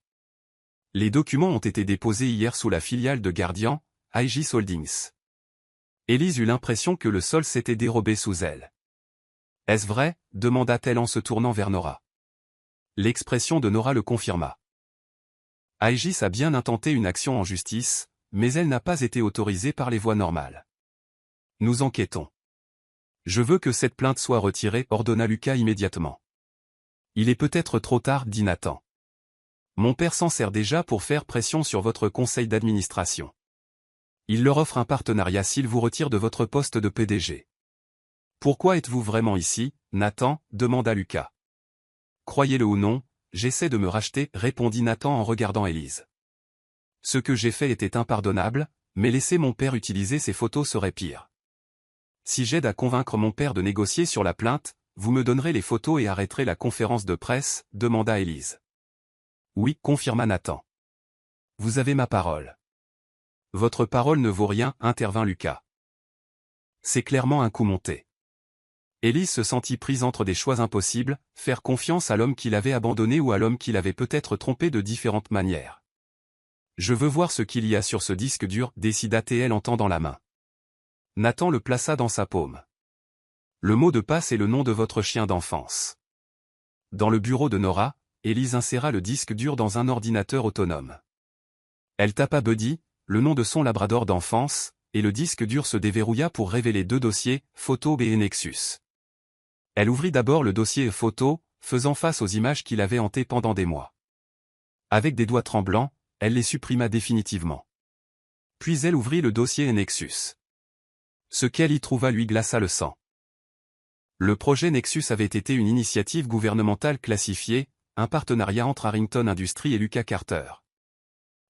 Les documents ont été déposés hier sous la filiale de Guardian, Aegis Holdings. Élise eut l'impression que le sol s'était dérobé sous elle. Est-ce vrai? Demanda-t-elle en se tournant vers Nora. L'expression de Nora le confirma. Aegis a bien intenté une action en justice, mais elle n'a pas été autorisée par les voies normales. Nous enquêtons. Je veux que cette plainte soit retirée, ordonna Lucas immédiatement. Il est peut-être trop tard, dit Nathan. Mon père s'en sert déjà pour faire pression sur votre conseil d'administration. Il leur offre un partenariat s'il vous retire de votre poste de PDG. Pourquoi êtes-vous vraiment ici, Nathan? Demanda Lucas. Croyez-le ou non, j'essaie de me racheter, répondit Nathan en regardant Élise. Ce que j'ai fait était impardonnable, mais laisser mon père utiliser ces photos serait pire. Si j'aide à convaincre mon père de négocier sur la plainte, vous me donnerez les photos et arrêterez la conférence de presse, demanda Élise. Oui, confirma Nathan. Vous avez ma parole. Votre parole ne vaut rien, intervint Lucas. C'est clairement un coup monté. Élise se sentit prise entre des choix impossibles, faire confiance à l'homme qui l'avait abandonné ou à l'homme qui l'avait peut-être trompé de différentes manières. Je veux voir ce qu'il y a sur ce disque dur, décida-t-elle en tendant la main. Nathan le plaça dans sa paume. Le mot de passe est le nom de votre chien d'enfance. Dans le bureau de Nora, Élise inséra le disque dur dans un ordinateur autonome. Elle tapa Buddy, le nom de son labrador d'enfance, et le disque dur se déverrouilla pour révéler deux dossiers, photo et Nexus. Elle ouvrit d'abord le dossier photo, faisant face aux images qui l'avaient hanté pendant des mois. Avec des doigts tremblants, elle les supprima définitivement. Puis elle ouvrit le dossier Nexus. Ce qu'elle y trouva lui glaça le sang. Le projet Nexus avait été une initiative gouvernementale classifiée, un partenariat entre Harrington Industries et Lucas Carter.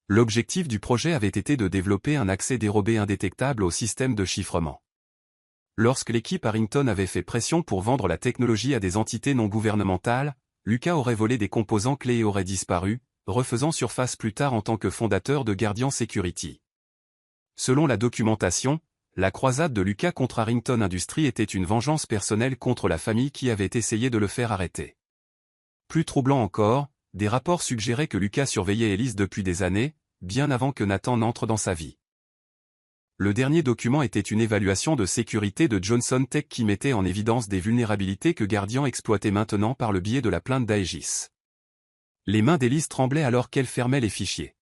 L'objectif du projet avait été de développer un accès dérobé indétectable au système de chiffrement. Lorsque l'équipe Harrington avait fait pression pour vendre la technologie à des entités non gouvernementales, Lucas aurait volé des composants clés et aurait disparu, refaisant surface plus tard en tant que fondateur de Guardian Security. Selon la documentation, la croisade de Lucas contre Harrington Industries était une vengeance personnelle contre la famille qui avait essayé de le faire arrêter. Plus troublant encore, des rapports suggéraient que Lucas surveillait Elise depuis des années, bien avant que Nathan n'entre dans sa vie. Le dernier document était une évaluation de sécurité de Johnson Tech qui mettait en évidence des vulnérabilités que Guardian exploitait maintenant par le biais de la plainte d'Aegis. Les mains d'Elise tremblaient alors qu'elle fermait les fichiers.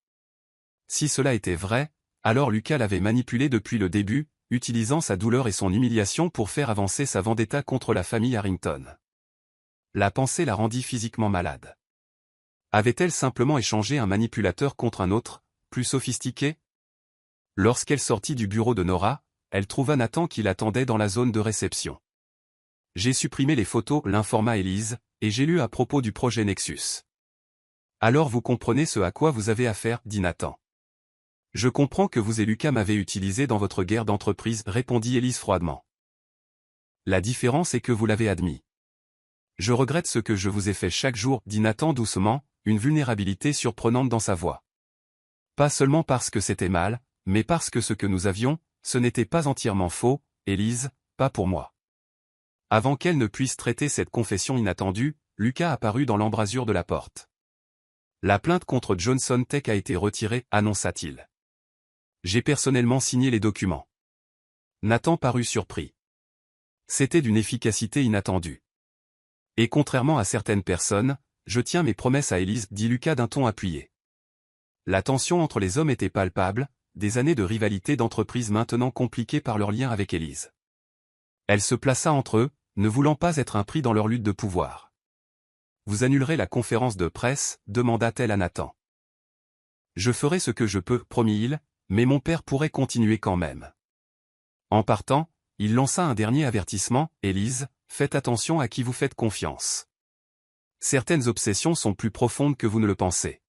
Si cela était vrai, alors Lucas l'avait manipulé depuis le début, utilisant sa douleur et son humiliation pour faire avancer sa vendetta contre la famille Harrington. La pensée la rendit physiquement malade. Avait-elle simplement échangé un manipulateur contre un autre, plus sophistiqué? Lorsqu'elle sortit du bureau de Nora, elle trouva Nathan qui l'attendait dans la zone de réception. « J'ai supprimé les photos », l'informa Elise, « et j'ai lu à propos du projet Nexus. » « Alors vous comprenez ce à quoi vous avez affaire, dit Nathan. « Je comprends que vous et Lucas m'avez utilisé dans votre guerre d'entreprise, répondit Elise froidement. « La différence est que vous l'avez admis. »« Je regrette ce que je vous ai fait chaque jour, dit Nathan doucement, une vulnérabilité surprenante dans sa voix. Pas seulement parce que c'était mal, mais parce que ce que nous avions, ce n'était pas entièrement faux, Elise, pas pour moi. » Avant qu'elle ne puisse traiter cette confession inattendue, Lucas apparut dans l'embrasure de la porte. « La plainte contre Johnson Tech a été retirée, annonça-t-il. J'ai personnellement signé les documents. » Nathan parut surpris. C'était d'une efficacité inattendue. « Et contrairement à certaines personnes, je tiens mes promesses à Elise, dit Lucas d'un ton appuyé. La tension entre les hommes était palpable, des années de rivalité d'entreprise maintenant compliquées par leur lien avec Elise. Elle se plaça entre eux, ne voulant pas être un prix dans leur lutte de pouvoir. « Vous annulerez la conférence de presse » demanda-t-elle à Nathan. « Je ferai ce que je peux, promit-il, mais mon père pourrait continuer quand même. » En partant, il lança un dernier avertissement, « Elise, faites attention à qui vous faites confiance. Certaines obsessions sont plus profondes que vous ne le pensez. »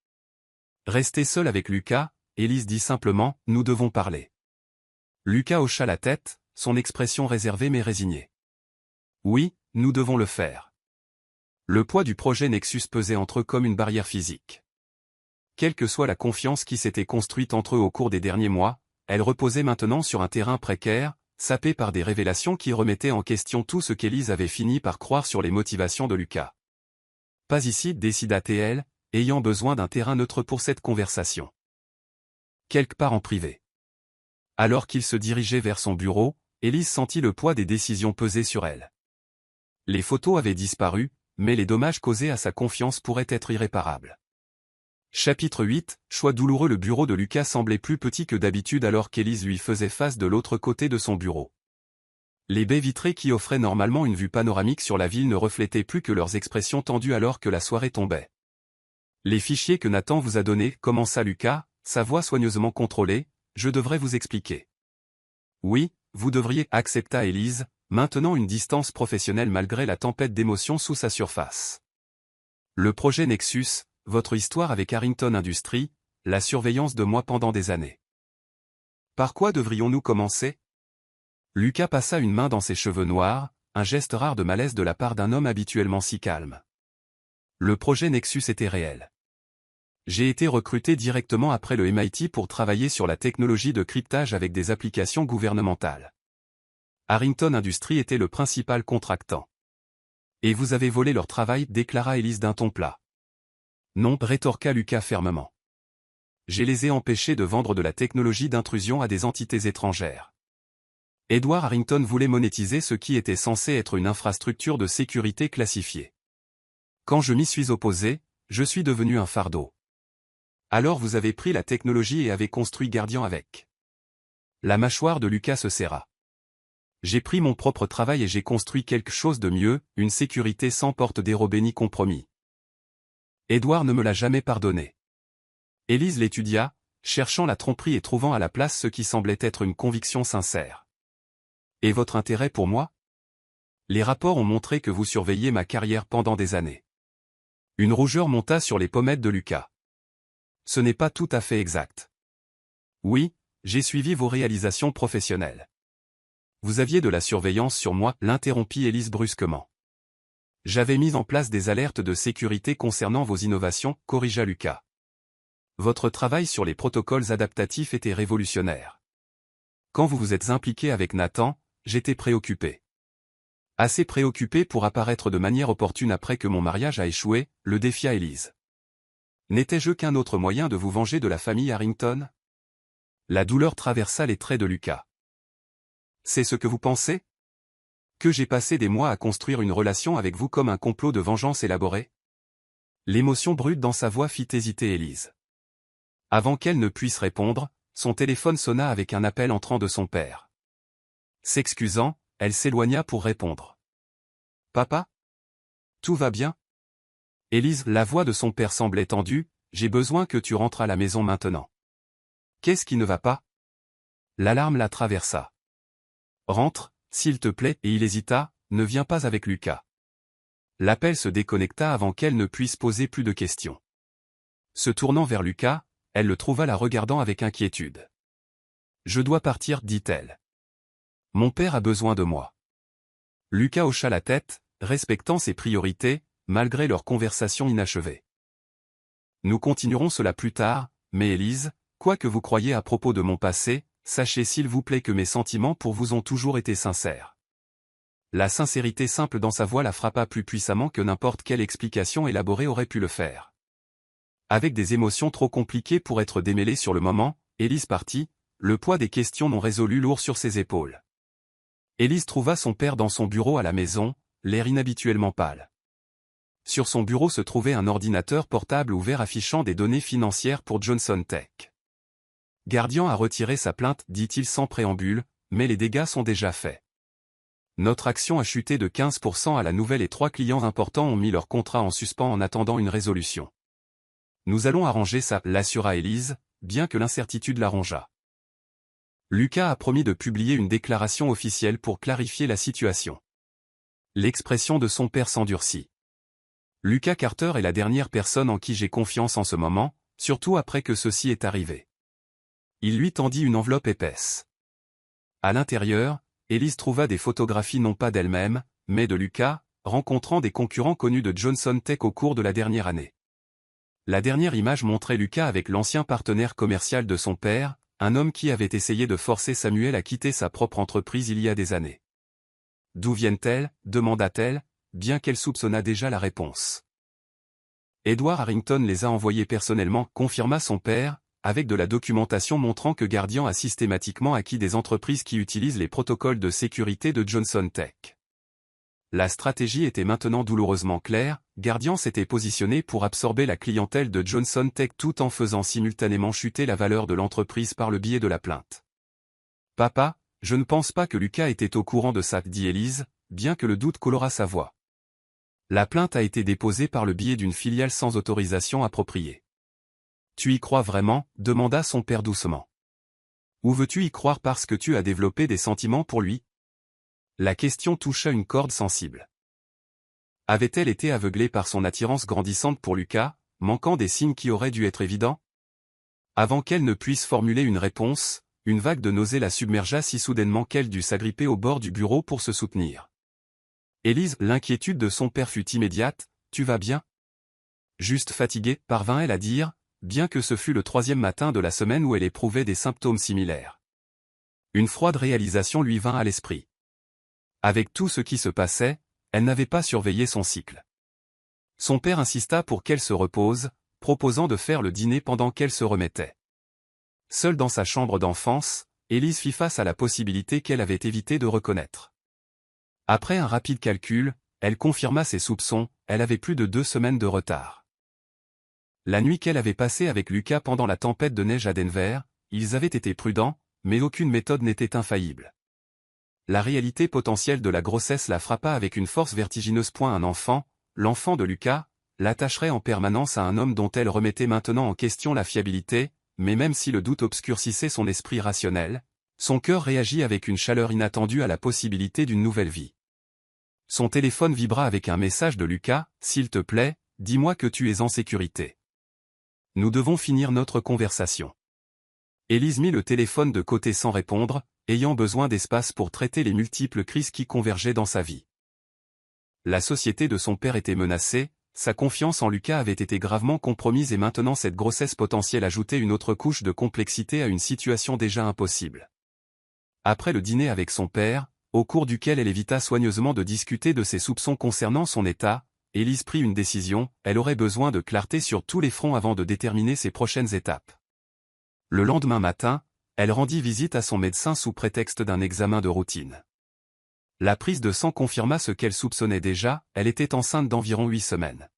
Restée seule avec Lucas, Elise dit simplement, « Nous devons parler. » Lucas hocha la tête, son expression réservée mais résignée. « Oui, nous devons le faire. » Le poids du projet Nexus pesait entre eux comme une barrière physique. Quelle que soit la confiance qui s'était construite entre eux au cours des derniers mois, elle reposait maintenant sur un terrain précaire, sapé par des révélations qui remettaient en question tout ce qu'Elise avait fini par croire sur les motivations de Lucas. « Pas ici, décida-t-elle, ayant besoin d'un terrain neutre pour cette conversation. Quelque part en privé. » Alors qu'il se dirigeait vers son bureau, Elise sentit le poids des décisions peser sur elle. Les photos avaient disparu, mais les dommages causés à sa confiance pourraient être irréparables. Chapitre 8, choix douloureux. Le bureau de Lucas semblait plus petit que d'habitude alors qu'Elise lui faisait face de l'autre côté de son bureau. Les baies vitrées qui offraient normalement une vue panoramique sur la ville ne reflétaient plus que leurs expressions tendues alors que la soirée tombait. « Les fichiers que Nathan vous a donnés, commença Lucas, sa voix soigneusement contrôlée, je devrais vous expliquer. » Oui, vous devriez, accepta Elise, maintenant une distance professionnelle malgré la tempête d'émotions sous sa surface. Le projet Nexus, votre histoire avec Harrington Industries, la surveillance de moi pendant des années. Par quoi devrions-nous commencer? Lucas passa une main dans ses cheveux noirs, un geste rare de malaise de la part d'un homme habituellement si calme. Le projet Nexus était réel. J'ai été recruté directement après le MIT pour travailler sur la technologie de cryptage avec des applications gouvernementales. Harrington Industries était le principal contractant. Et vous avez volé leur travail, déclara Elise d'un ton plat. Non, rétorqua Lucas fermement. Je les ai empêchés de vendre de la technologie d'intrusion à des entités étrangères. Edward Harrington voulait monétiser ce qui était censé être une infrastructure de sécurité classifiée. Quand je m'y suis opposé, je suis devenu un fardeau. Alors vous avez pris la technologie et avez construit Guardian avec. La mâchoire de Lucas se serra. J'ai pris mon propre travail et j'ai construit quelque chose de mieux, une sécurité sans porte dérobée ni compromis. Édouard ne me l'a jamais pardonné. Élise l'étudia, cherchant la tromperie et trouvant à la place ce qui semblait être une conviction sincère. Et votre intérêt pour moi? Les rapports ont montré que vous surveilliez ma carrière pendant des années. Une rougeur monta sur les pommettes de Lucas. Ce n'est pas tout à fait exact. Oui, j'ai suivi vos réalisations professionnelles. Vous aviez de la surveillance sur moi, l'interrompit Élise brusquement. J'avais mis en place des alertes de sécurité concernant vos innovations, corrigea Lucas. Votre travail sur les protocoles adaptatifs était révolutionnaire. Quand vous vous êtes impliqué avec Nathan, j'étais préoccupé. Assez préoccupé pour apparaître de manière opportune après que mon mariage a échoué, le défia Élise. N'étais-je qu'un autre moyen de vous venger de la famille Harrington? La douleur traversa les traits de Lucas. C'est ce que vous pensez? Que j'ai passé des mois à construire une relation avec vous comme un complot de vengeance élaboré? L'émotion brute dans sa voix fit hésiter Élise. Avant qu'elle ne puisse répondre, son téléphone sonna avec un appel entrant de son père. S'excusant, elle s'éloigna pour répondre. « Papa? Tout va bien? » Élise, la voix de son père semblait tendue, « J'ai besoin que tu rentres à la maison maintenant. » Qu'est-ce qui ne va pas? L'alarme la traversa. « Rentre, s'il te plaît, » et il hésita, « Ne viens pas avec Lucas. » L'appel se déconnecta avant qu'elle ne puisse poser plus de questions. Se tournant vers Lucas, elle le trouva la regardant avec inquiétude. « Je dois partir, dit-elle. Mon père a besoin de moi. » Lucas hocha la tête, respectant ses priorités, malgré leur conversation inachevée. « Nous continuerons cela plus tard, mais Élise, quoi que vous croyiez à propos de mon passé, sachez s'il vous plaît que mes sentiments pour vous ont toujours été sincères. » La sincérité simple dans sa voix la frappa plus puissamment que n'importe quelle explication élaborée aurait pu le faire. Avec des émotions trop compliquées pour être démêlées sur le moment, Élise partit, le poids des questions non résolues lourd sur ses épaules. Élise trouva son père dans son bureau à la maison, l'air inhabituellement pâle. Sur son bureau se trouvait un ordinateur portable ouvert affichant des données financières pour Johnson Tech. Guardian a retiré sa plainte, dit-il sans préambule, mais les dégâts sont déjà faits. Notre action a chuté de 15% à la nouvelle et 3 clients importants ont mis leur contrat en suspens en attendant une résolution. Nous allons arranger ça, l'assura Élise, bien que l'incertitude la rongeât. Lucas a promis de publier une déclaration officielle pour clarifier la situation. L'expression de son père s'endurcit. Lucas Carter est la dernière personne en qui j'ai confiance en ce moment, surtout après que ceci est arrivé. Il lui tendit une enveloppe épaisse. À l'intérieur, Élise trouva des photographies non pas d'elle-même, mais de Lucas, rencontrant des concurrents connus de Johnson Tech au cours de la dernière année. La dernière image montrait Lucas avec l'ancien partenaire commercial de son père, un homme qui avait essayé de forcer Samuel à quitter sa propre entreprise il y a des années. « D'où viennent-elles » demanda-t-elle, bien qu'elle soupçonnât déjà la réponse. « Edward Harrington les a envoyées personnellement » confirma son père, avec de la documentation montrant que Guardian a systématiquement acquis des entreprises qui utilisent les protocoles de sécurité de Johnson Tech. La stratégie était maintenant douloureusement claire, Guardian s'était positionné pour absorber la clientèle de Johnson Tech tout en faisant simultanément chuter la valeur de l'entreprise par le biais de la plainte. « Papa, je ne pense pas que Lucas était au courant de ça, » dit Élise, bien que le doute colora sa voix. La plainte a été déposée par le biais d'une filiale sans autorisation appropriée. « Tu y crois vraiment » demanda son père doucement. « Ou veux-tu y croire parce que tu as développé des sentiments pour lui ?» La question toucha une corde sensible. Avait-elle été aveuglée par son attirance grandissante pour Lucas, manquant des signes qui auraient dû être évidents? Avant qu'elle ne puisse formuler une réponse, une vague de nausée la submergea si soudainement qu'elle dut s'agripper au bord du bureau pour se soutenir. Élise, l'inquiétude de son père fut immédiate, « Tu vas bien ?» Juste fatiguée, parvint-elle à dire, bien que ce fût le 3e matin de la semaine où elle éprouvait des symptômes similaires. Une froide réalisation lui vint à l'esprit. Avec tout ce qui se passait, elle n'avait pas surveillé son cycle. Son père insista pour qu'elle se repose, proposant de faire le dîner pendant qu'elle se remettait. Seule dans sa chambre d'enfance, Élise fit face à la possibilité qu'elle avait évité de reconnaître. Après un rapide calcul, elle confirma ses soupçons, elle avait plus de 2 semaines de retard. La nuit qu'elle avait passée avec Lucas pendant la tempête de neige à Denver, ils avaient été prudents, mais aucune méthode n'était infaillible. La réalité potentielle de la grossesse la frappa avec une force vertigineuse. Un enfant, l'enfant de Lucas, l'attacherait en permanence à un homme dont elle remettait maintenant en question la fiabilité, mais même si le doute obscurcissait son esprit rationnel, son cœur réagit avec une chaleur inattendue à la possibilité d'une nouvelle vie. Son téléphone vibra avec un message de Lucas, « S'il te plaît, dis-moi que tu es en sécurité. Nous devons finir notre conversation. » Élise mit le téléphone de côté sans répondre, ayant besoin d'espace pour traiter les multiples crises qui convergeaient dans sa vie. La société de son père était menacée, sa confiance en Lucas avait été gravement compromise et maintenant cette grossesse potentielle ajoutait une autre couche de complexité à une situation déjà impossible. Après le dîner avec son père, au cours duquel elle évita soigneusement de discuter de ses soupçons concernant son état, Élise prit une décision, elle aurait besoin de clarté sur tous les fronts avant de déterminer ses prochaines étapes. Le lendemain matin, elle rendit visite à son médecin sous prétexte d'un examen de routine. La prise de sang confirma ce qu'elle soupçonnait déjà, elle était enceinte d'environ 8 semaines.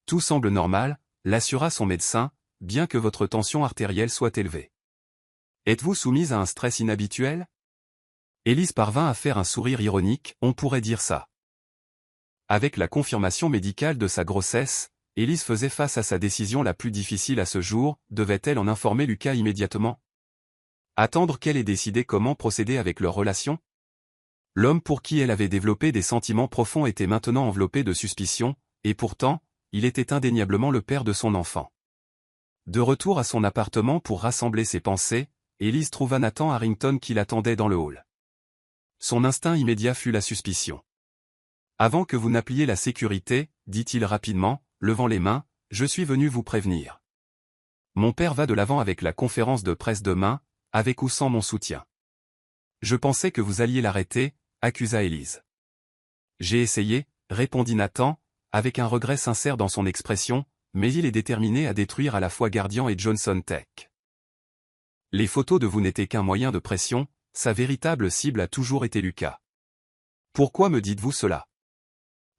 Tout semble normal, l'assura son médecin, bien que votre tension artérielle soit élevée. Êtes-vous soumise à un stress inhabituel? Élise parvint à faire un sourire ironique, on pourrait dire ça. Avec la confirmation médicale de sa grossesse, Élise faisait face à sa décision la plus difficile à ce jour, devait-elle en informer Lucas immédiatement? Attendre qu'elle ait décidé comment procéder avec leur relation? L'homme pour qui elle avait développé des sentiments profonds était maintenant enveloppé de suspicion, et pourtant, il était indéniablement le père de son enfant. De retour à son appartement pour rassembler ses pensées, Élise trouva Nathan Harrington qui l'attendait dans le hall. Son instinct immédiat fut la suspicion. « Avant que vous n'appeliez la sécurité, dit-il rapidement, levant les mains, je suis venu vous prévenir. Mon père va de l'avant avec la conférence de presse demain, avec ou sans mon soutien. Je pensais que vous alliez l'arrêter, accusa Élise. J'ai essayé, répondit Nathan, avec un regret sincère dans son expression, mais il est déterminé à détruire à la fois Guardian et Johnson Tech. Les photos de vous n'étaient qu'un moyen de pression, sa véritable cible a toujours été Lucas. Pourquoi me dites-vous cela?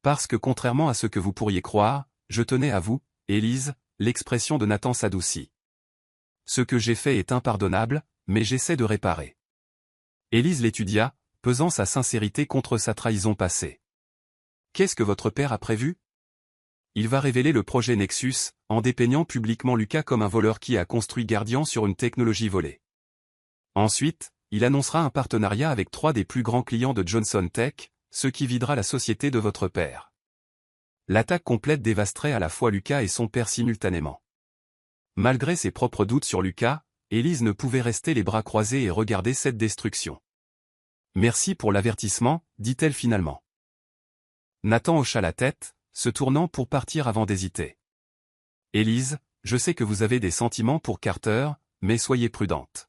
Parce que contrairement à ce que vous pourriez croire, je tenais à vous, Élise, l'expression de Nathan s'adoucit. Ce que j'ai fait est impardonnable, mais j'essaie de réparer. Élise l'étudia, pesant sa sincérité contre sa trahison passée. Qu'est-ce que votre père a prévu? Il va révéler le projet Nexus, en dépeignant publiquement Lucas comme un voleur qui a construit Guardian sur une technologie volée. Ensuite, il annoncera un partenariat avec 3 des plus grands clients de Johnson Tech, ce qui videra la société de votre père. L'attaque complète dévasterait à la fois Lucas et son père simultanément. Malgré ses propres doutes sur Lucas, Élise ne pouvait rester les bras croisés et regarder cette destruction. Merci pour l'avertissement, dit-elle finalement. Nathan hocha la tête, se tournant pour partir avant d'hésiter. Élise, je sais que vous avez des sentiments pour Carter, mais soyez prudente.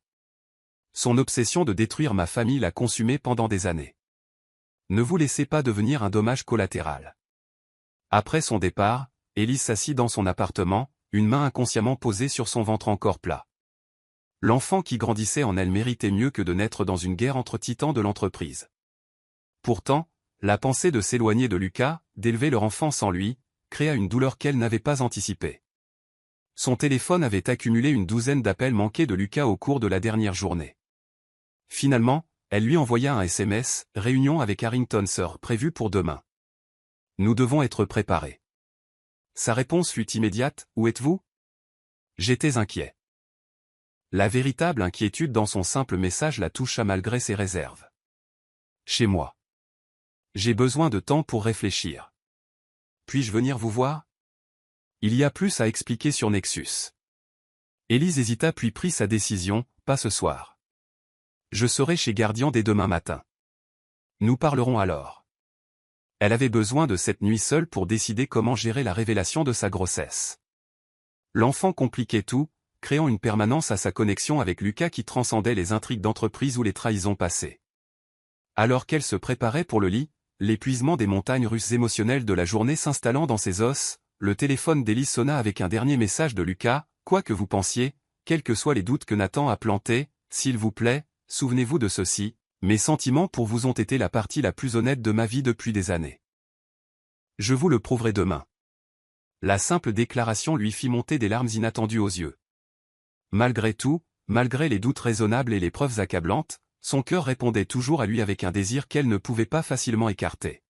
Son obsession de détruire ma famille l'a consumée pendant des années. Ne vous laissez pas devenir un dommage collatéral. Après son départ, Élise s'assit dans son appartement, une main inconsciemment posée sur son ventre encore plat. L'enfant qui grandissait en elle méritait mieux que de naître dans une guerre entre titans de l'entreprise. Pourtant, la pensée de s'éloigner de Lucas, d'élever leur enfant sans lui, créa une douleur qu'elle n'avait pas anticipée. Son téléphone avait accumulé une douzaine d'appels manqués de Lucas au cours de la dernière journée. Finalement, elle lui envoya un SMS, « Réunion avec Harrington Sir prévue pour demain. Nous devons être préparés. » Sa réponse fut immédiate, « Où êtes-vous » J'étais inquiet. La véritable inquiétude dans son simple message la toucha malgré ses réserves. Chez moi. J'ai besoin de temps pour réfléchir. Puis-je venir vous voir? Il y a plus à expliquer sur Nexus. Élise hésita puis prit sa décision, pas ce soir. Je serai chez Guardian dès demain matin. Nous parlerons alors. Elle avait besoin de cette nuit seule pour décider comment gérer la révélation de sa grossesse. L'enfant compliquait tout, créant une permanence à sa connexion avec Lucas qui transcendait les intrigues d'entreprise ou les trahisons passées. Alors qu'elle se préparait pour le lit, l'épuisement des montagnes russes émotionnelles de la journée s'installant dans ses os, le téléphone d'Élise sonna avec un dernier message de Lucas, « Quoi que vous pensiez, quels que soient les doutes que Nathan a plantés, s'il vous plaît, souvenez-vous de ceci, mes sentiments pour vous ont été la partie la plus honnête de ma vie depuis des années. Je vous le prouverai demain. » La simple déclaration lui fit monter des larmes inattendues aux yeux. Malgré tout, malgré les doutes raisonnables et les preuves accablantes, son cœur répondait toujours à lui avec un désir qu'elle ne pouvait pas facilement écarter.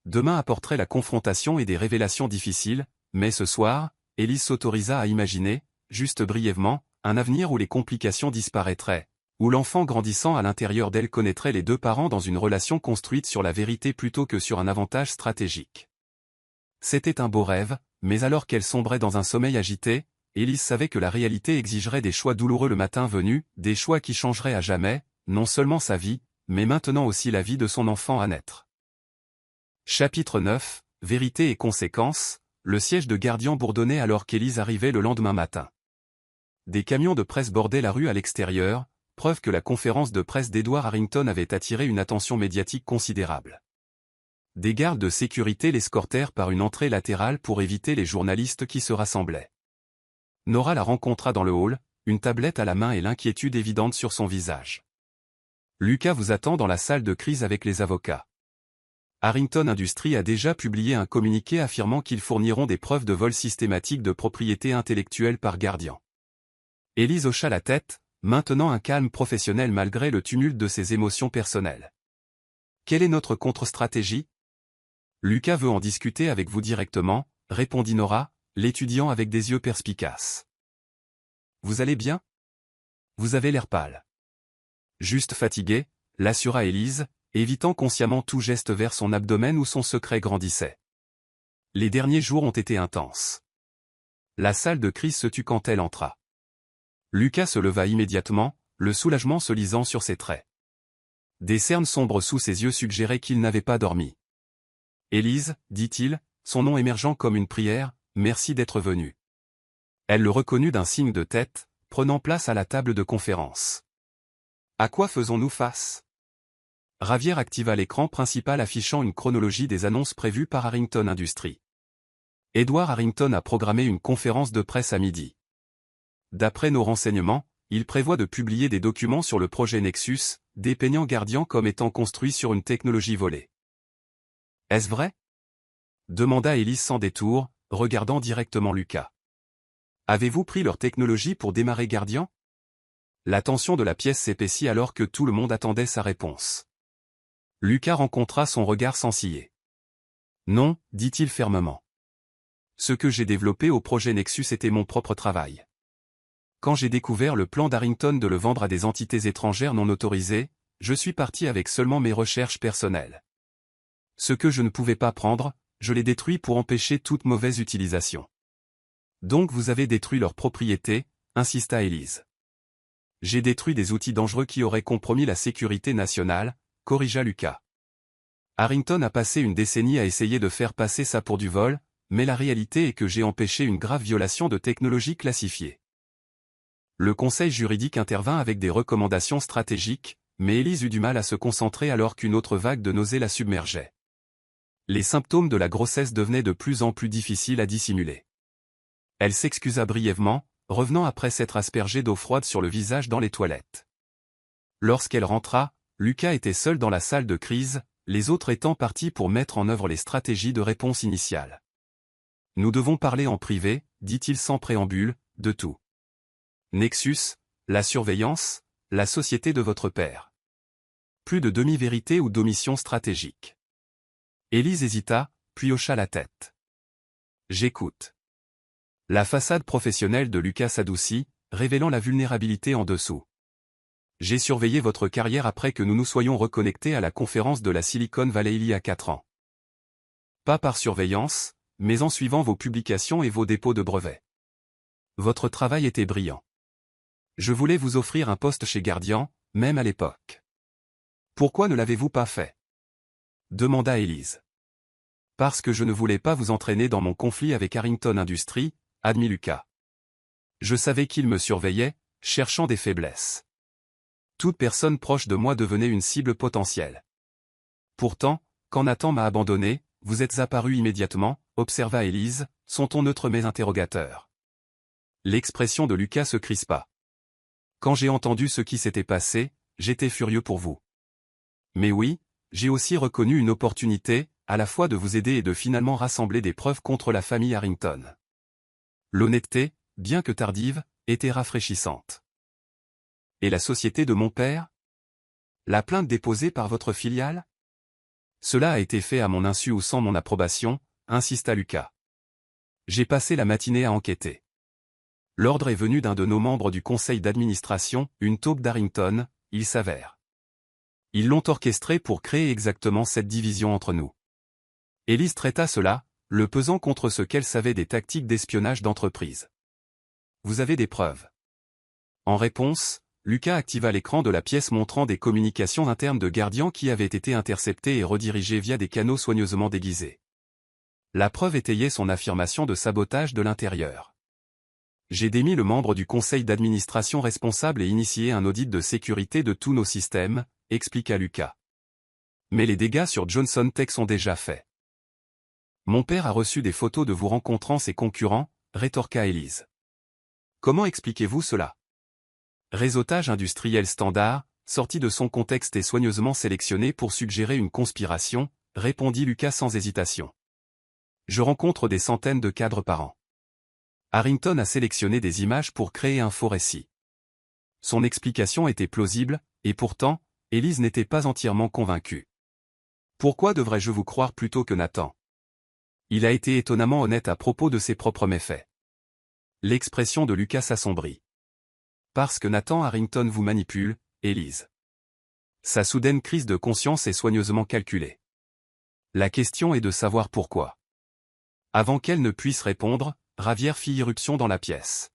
Demain apporterait la confrontation et des révélations difficiles, mais ce soir, Élise s'autorisa à imaginer, juste brièvement, un avenir où les complications disparaîtraient, où l'enfant grandissant à l'intérieur d'elle connaîtrait les deux parents dans une relation construite sur la vérité plutôt que sur un avantage stratégique. C'était un beau rêve, mais alors qu'elle sombrait dans un sommeil agité, Élise savait que la réalité exigerait des choix douloureux le matin venu, des choix qui changeraient à jamais, non seulement sa vie, mais maintenant aussi la vie de son enfant à naître. Chapitre 9, Vérité et conséquences. Le siège de gardien bourdonnait alors qu'Élise arrivait le lendemain matin. Des camions de presse bordaient la rue à l'extérieur, preuve que la conférence de presse d'Edward Harrington avait attiré une attention médiatique considérable. Des gardes de sécurité l'escortèrent par une entrée latérale pour éviter les journalistes qui se rassemblaient. Nora la rencontra dans le hall, une tablette à la main et l'inquiétude évidente sur son visage. Lucas vous attend dans la salle de crise avec les avocats. Harrington Industries a déjà publié un communiqué affirmant qu'ils fourniront des preuves de vol systématique de propriété intellectuelle par Guardian. Élise hocha la tête, maintenant un calme professionnel malgré le tumulte de ses émotions personnelles. Quelle est notre contre-stratégie? Lucas veut en discuter avec vous directement, répondit Nora, l'étudiant avec des yeux perspicaces. Vous allez bien? Vous avez l'air pâle. Juste fatigué, l'assura Élise, évitant consciemment tout geste vers son abdomen où son secret grandissait. Les derniers jours ont été intenses. La salle de crise se tut quand elle entra. Lucas se leva immédiatement, le soulagement se lisant sur ses traits. Des cernes sombres sous ses yeux suggéraient qu'il n'avait pas dormi. Élise, dit-il, son nom émergeant comme une prière, merci d'être venue. Elle le reconnut d'un signe de tête, prenant place à la table de conférence. À quoi faisons-nous face? Ravière activa l'écran principal affichant une chronologie des annonces prévues par Harrington Industries. Edward Harrington a programmé une conférence de presse à midi. D'après nos renseignements, il prévoit de publier des documents sur le projet Nexus, dépeignant Guardian comme étant construit sur une technologie volée. Est-ce vrai? Demanda Élise sans détour, regardant directement Lucas. Avez-vous pris leur technologie pour démarrer Guardian? La tension de la pièce s'épaissit alors que tout le monde attendait sa réponse. Lucas rencontra son regard sans ciller. Non, dit-il fermement. Ce que j'ai développé au projet Nexus était mon propre travail. Quand j'ai découvert le plan d'Harrington de le vendre à des entités étrangères non autorisées, je suis parti avec seulement mes recherches personnelles. Ce que je ne pouvais pas prendre, je l'ai détruit pour empêcher toute mauvaise utilisation. Donc vous avez détruit leur propriété, insista Élise. J'ai détruit des outils dangereux qui auraient compromis la sécurité nationale, corrigea Lucas. Harrington a passé une décennie à essayer de faire passer ça pour du vol, mais la réalité est que j'ai empêché une grave violation de technologies classifiées. Le conseil juridique intervint avec des recommandations stratégiques, mais Élise eut du mal à se concentrer alors qu'une autre vague de nausées la submergeait. Les symptômes de la grossesse devenaient de plus en plus difficiles à dissimuler. Elle s'excusa brièvement, revenant après s'être aspergée d'eau froide sur le visage dans les toilettes. Lorsqu'elle rentra, Lucas était seul dans la salle de crise, les autres étant partis pour mettre en œuvre les stratégies de réponse initiale. Nous devons parler en privé, dit-il sans préambule, de tout. Nexus, la surveillance, la société de votre père. Plus de demi-vérité ou d'omission stratégique. Élise hésita, puis hocha la tête. J'écoute. La façade professionnelle de Lucas s'adoucit, révélant la vulnérabilité en dessous. J'ai surveillé votre carrière après que nous nous soyons reconnectés à la conférence de la Silicon Valley il y a 4 ans. Pas par surveillance, mais en suivant vos publications et vos dépôts de brevets. Votre travail était brillant. Je voulais vous offrir un poste chez Guardian, même à l'époque. Pourquoi ne l'avez-vous pas fait? Demanda Élise. Parce que je ne voulais pas vous entraîner dans mon conflit avec Harrington Industries, admit Lucas. Je savais qu'il me surveillait, cherchant des faiblesses. Toute personne proche de moi devenait une cible potentielle. Pourtant, quand Nathan m'a abandonné, vous êtes apparu immédiatement, observa Élise, son ton neutre mais interrogateur. L'expression de Lucas se crispa. Quand j'ai entendu ce qui s'était passé, j'étais furieux pour vous. Mais oui, j'ai aussi reconnu une opportunité, à la fois de vous aider et de finalement rassembler des preuves contre la famille Harrington. L'honnêteté, bien que tardive, était rafraîchissante. Et la société de mon père? La plainte déposée par votre filiale? Cela a été fait à mon insu ou sans mon approbation, insista Lucas. J'ai passé la matinée à enquêter. L'ordre est venu d'un de nos membres du conseil d'administration, une taupe d'Harrington, il s'avère. Ils l'ont orchestré pour créer exactement cette division entre nous. Élise traita cela, le pesant contre ce qu'elle savait des tactiques d'espionnage d'entreprise. Vous avez des preuves? En réponse, Lucas activa l'écran de la pièce montrant des communications internes de gardiens qui avaient été interceptées et redirigées via des canaux soigneusement déguisés. La preuve étayait son affirmation de sabotage de l'intérieur. J'ai démis le membre du conseil d'administration responsable et initié un audit de sécurité de tous nos systèmes, expliqua Lucas. Mais les dégâts sur Johnson Tech sont déjà faits. Mon père a reçu des photos de vous rencontrant ses concurrents, rétorqua Élise. Comment expliquez-vous cela? Réseautage industriel standard, sorti de son contexte et soigneusement sélectionné pour suggérer une conspiration, répondit Lucas sans hésitation. Je rencontre des centaines de cadres par an. Harrington a sélectionné des images pour créer un faux récit. Son explication était plausible, et pourtant, Élise n'était pas entièrement convaincue. Pourquoi devrais-je vous croire plutôt que Nathan? Il a été étonnamment honnête à propos de ses propres méfaits. L'expression de Lucas s'assombrit. Parce que Nathan Harrington vous manipule, Élise. Sa soudaine crise de conscience est soigneusement calculée. La question est de savoir pourquoi. Avant qu'elle ne puisse répondre, Ravière fit irruption dans la pièce.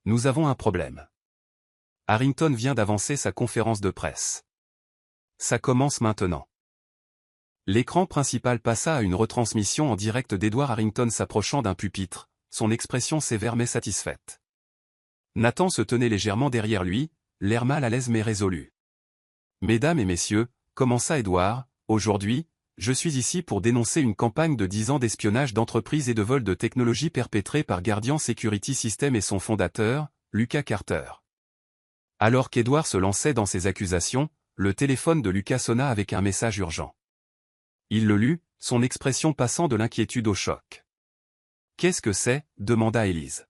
Nous avons un problème. Harrington vient d'avancer sa conférence de presse. Ça commence maintenant. L'écran principal passa à une retransmission en direct d'Edward Harrington s'approchant d'un pupitre, son expression sévère mais satisfaite. Nathan se tenait légèrement derrière lui, l'air mal à l'aise mais résolu. Mesdames et messieurs, commença Edward, aujourd'hui, je suis ici pour dénoncer une campagne de 10 ans d'espionnage d'entreprise et de vol de technologie perpétrée par Guardian Security Systems et son fondateur, Lucas Carter. Alors qu'Edward se lançait dans ses accusations, le téléphone de Lucas sonna avec un message urgent. Il le lut, son expression passant de l'inquiétude au choc. « Qu'est-ce que c'est » demanda Élise.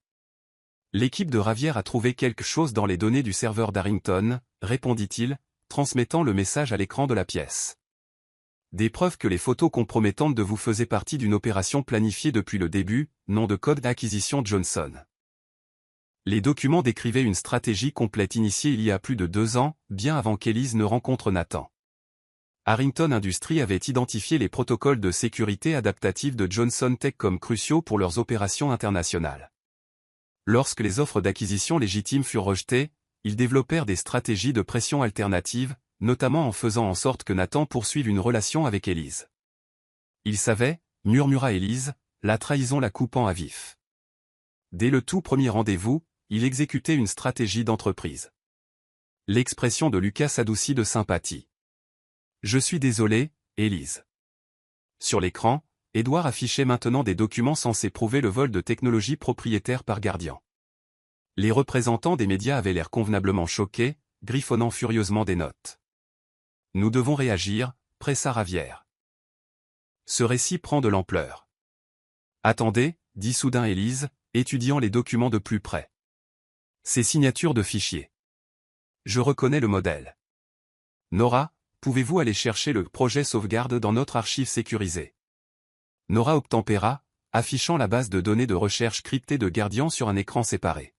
« L'équipe de Ravière a trouvé quelque chose dans les données du serveur d'Harrington, » répondit-il, transmettant le message à l'écran de la pièce. « Des preuves que les photos compromettantes de vous faisaient partie d'une opération planifiée depuis le début, nom de code d'acquisition Johnson. » Les documents décrivaient une stratégie complète initiée il y a plus de 2 ans, bien avant qu'Élise ne rencontre Nathan. Harrington Industries avait identifié les protocoles de sécurité adaptative de Johnson Tech comme cruciaux pour leurs opérations internationales. Lorsque les offres d'acquisition légitimes furent rejetées, ils développèrent des stratégies de pression alternatives, notamment en faisant en sorte que Nathan poursuive une relation avec Élise. Il savait, murmura Élise, la trahison la coupant à vif. Dès le tout premier rendez-vous, il exécutait une stratégie d'entreprise. L'expression de Lucas s'adoucit de sympathie. Je suis désolé, Élise. Sur l'écran, Edward affichait maintenant des documents censés prouver le vol de technologie propriétaire par Guardian. Les représentants des médias avaient l'air convenablement choqués, griffonnant furieusement des notes. Nous devons réagir, pressa Ravière. Ce récit prend de l'ampleur. Attendez, dit soudain Élise, étudiant les documents de plus près. Ces signatures de fichiers. Je reconnais le modèle. Nora, pouvez-vous aller chercher le projet sauvegarde dans notre archive sécurisée? Nora obtempéra, affichant la base de données de recherche cryptée de Guardian sur un écran séparé.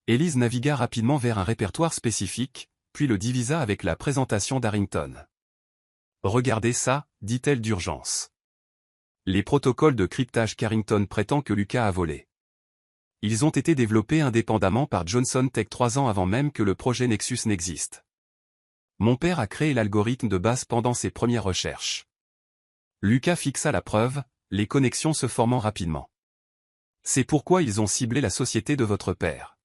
Élise navigua rapidement vers un répertoire spécifique, puis le divisa avec la présentation d'Harrington. Regardez ça, dit-elle d'urgence. Les protocoles de cryptage qu'Harrington prétend que Lucas a volés. Ils ont été développés indépendamment par Johnson Tech 3 ans avant même que le projet Nexus n'existe. Mon père a créé l'algorithme de base pendant ses premières recherches. Lucas fixa la preuve, les connexions se formant rapidement. C'est pourquoi ils ont ciblé la société de votre père.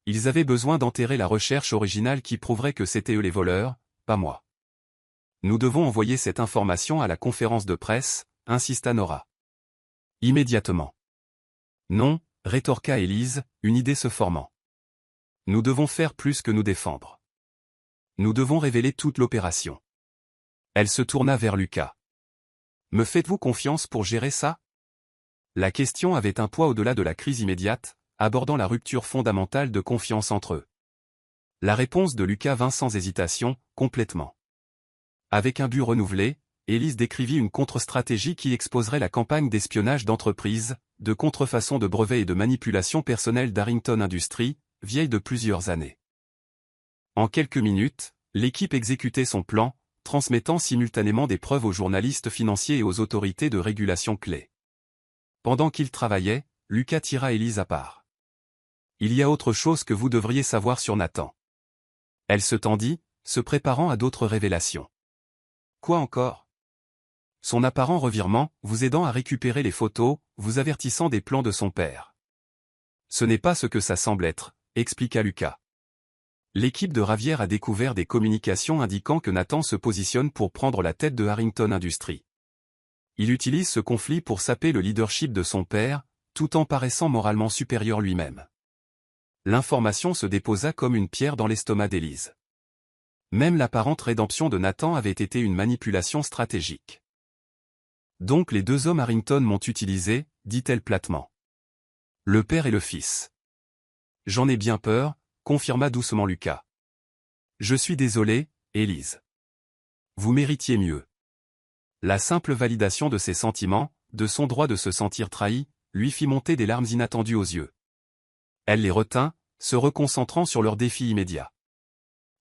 Ils avaient besoin d'enterrer la recherche originale qui prouverait que c'était eux les voleurs, pas moi. Nous devons envoyer cette information à la conférence de presse, insista Nora. Immédiatement. Non, rétorqua Élise, une idée se formant. Nous devons faire plus que nous défendre. Nous devons révéler toute l'opération. Elle se tourna vers Lucas. Me faites-vous confiance pour gérer ça? La question avait un poids au-delà de la crise immédiate, abordant la rupture fondamentale de confiance entre eux. La réponse de Lucas vint sans hésitation, complètement. Avec un but renouvelé, Élise décrivit une contre-stratégie qui exposerait la campagne d'espionnage d'entreprise, de contrefaçon de brevets et de manipulation personnelle d'Harrington Industries, vieille de plusieurs années. En quelques minutes, l'équipe exécutait son plan, transmettant simultanément des preuves aux journalistes financiers et aux autorités de régulation clés. Pendant qu'il travaillait, Lucas tira Élise à part. « Il y a autre chose que vous devriez savoir sur Nathan. » Elle se tendit, se préparant à d'autres révélations. « Quoi encore ?» Son apparent revirement, vous aidant à récupérer les photos, vous avertissant des plans de son père. « Ce n'est pas ce que ça semble être, » expliqua Lucas. L'équipe de Ravière a découvert des communications indiquant que Nathan se positionne pour prendre la tête de Harrington Industries. Il utilise ce conflit pour saper le leadership de son père, tout en paraissant moralement supérieur lui-même. L'information se déposa comme une pierre dans l'estomac d'Élise. Même l'apparente rédemption de Nathan avait été une manipulation stratégique. Donc les deux hommes Harrington m'ont utilisé, dit-elle platement. Le père et le fils. J'en ai bien peur, confirma doucement Lucas. Je suis désolé, Élise. Vous méritiez mieux. La simple validation de ses sentiments, de son droit de se sentir trahi, lui fit monter des larmes inattendues aux yeux. Elle les retint, se reconcentrant sur leur défi immédiat.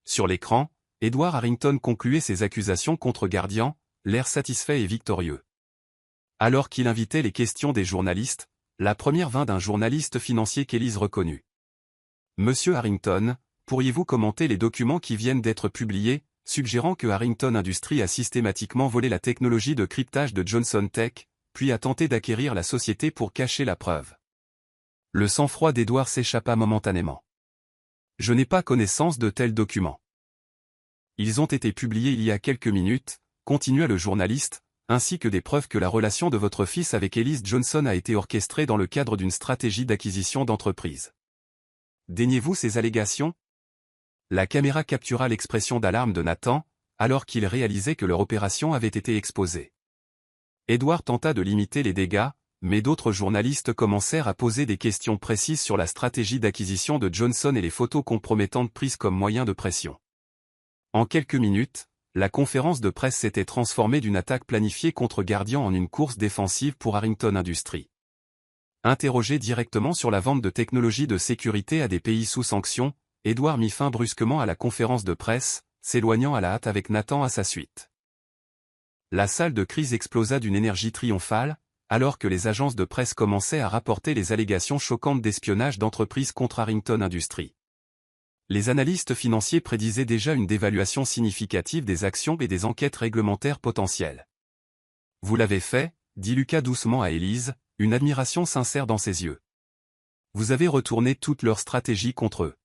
Sur l'écran, Edward Harrington concluait ses accusations contre Guardian, l'air satisfait et victorieux. Alors qu'il invitait les questions des journalistes, la première vint d'un journaliste financier qu'Élise reconnut. « Monsieur Harrington, pourriez-vous commenter les documents qui viennent d'être publiés, suggérant que Harrington Industries a systématiquement volé la technologie de cryptage de Johnson Tech, puis a tenté d'acquérir la société pour cacher la preuve ?» Le sang-froid d'Edward s'échappa momentanément. « Je n'ai pas connaissance de tels documents. » Ils ont été publiés il y a quelques minutes, continua le journaliste, ainsi que des preuves que la relation de votre fils avec Élise Johnson a été orchestrée dans le cadre d'une stratégie d'acquisition d'entreprise. Daignez-vous ces allégations? La caméra captura l'expression d'alarme de Nathan, alors qu'il réalisait que leur opération avait été exposée. Edward tenta de limiter les dégâts, mais d'autres journalistes commencèrent à poser des questions précises sur la stratégie d'acquisition de Johnson et les photos compromettantes prises comme moyen de pression. En quelques minutes, la conférence de presse s'était transformée d'une attaque planifiée contre Guardian en une course défensive pour Harrington Industries. Interrogé directement sur la vente de technologies de sécurité à des pays sous sanctions, Edward mit fin brusquement à la conférence de presse, s'éloignant à la hâte avec Nathan à sa suite. La salle de crise explosa d'une énergie triomphale, alors que les agences de presse commençaient à rapporter les allégations choquantes d'espionnage d'entreprises contre Harrington Industries. Les analystes financiers prédisaient déjà une dévaluation significative des actions et des enquêtes réglementaires potentielles. « Vous l'avez fait », dit Lucas doucement à Élise, une admiration sincère dans ses yeux. « Vous avez retourné toute leur stratégie contre eux. »«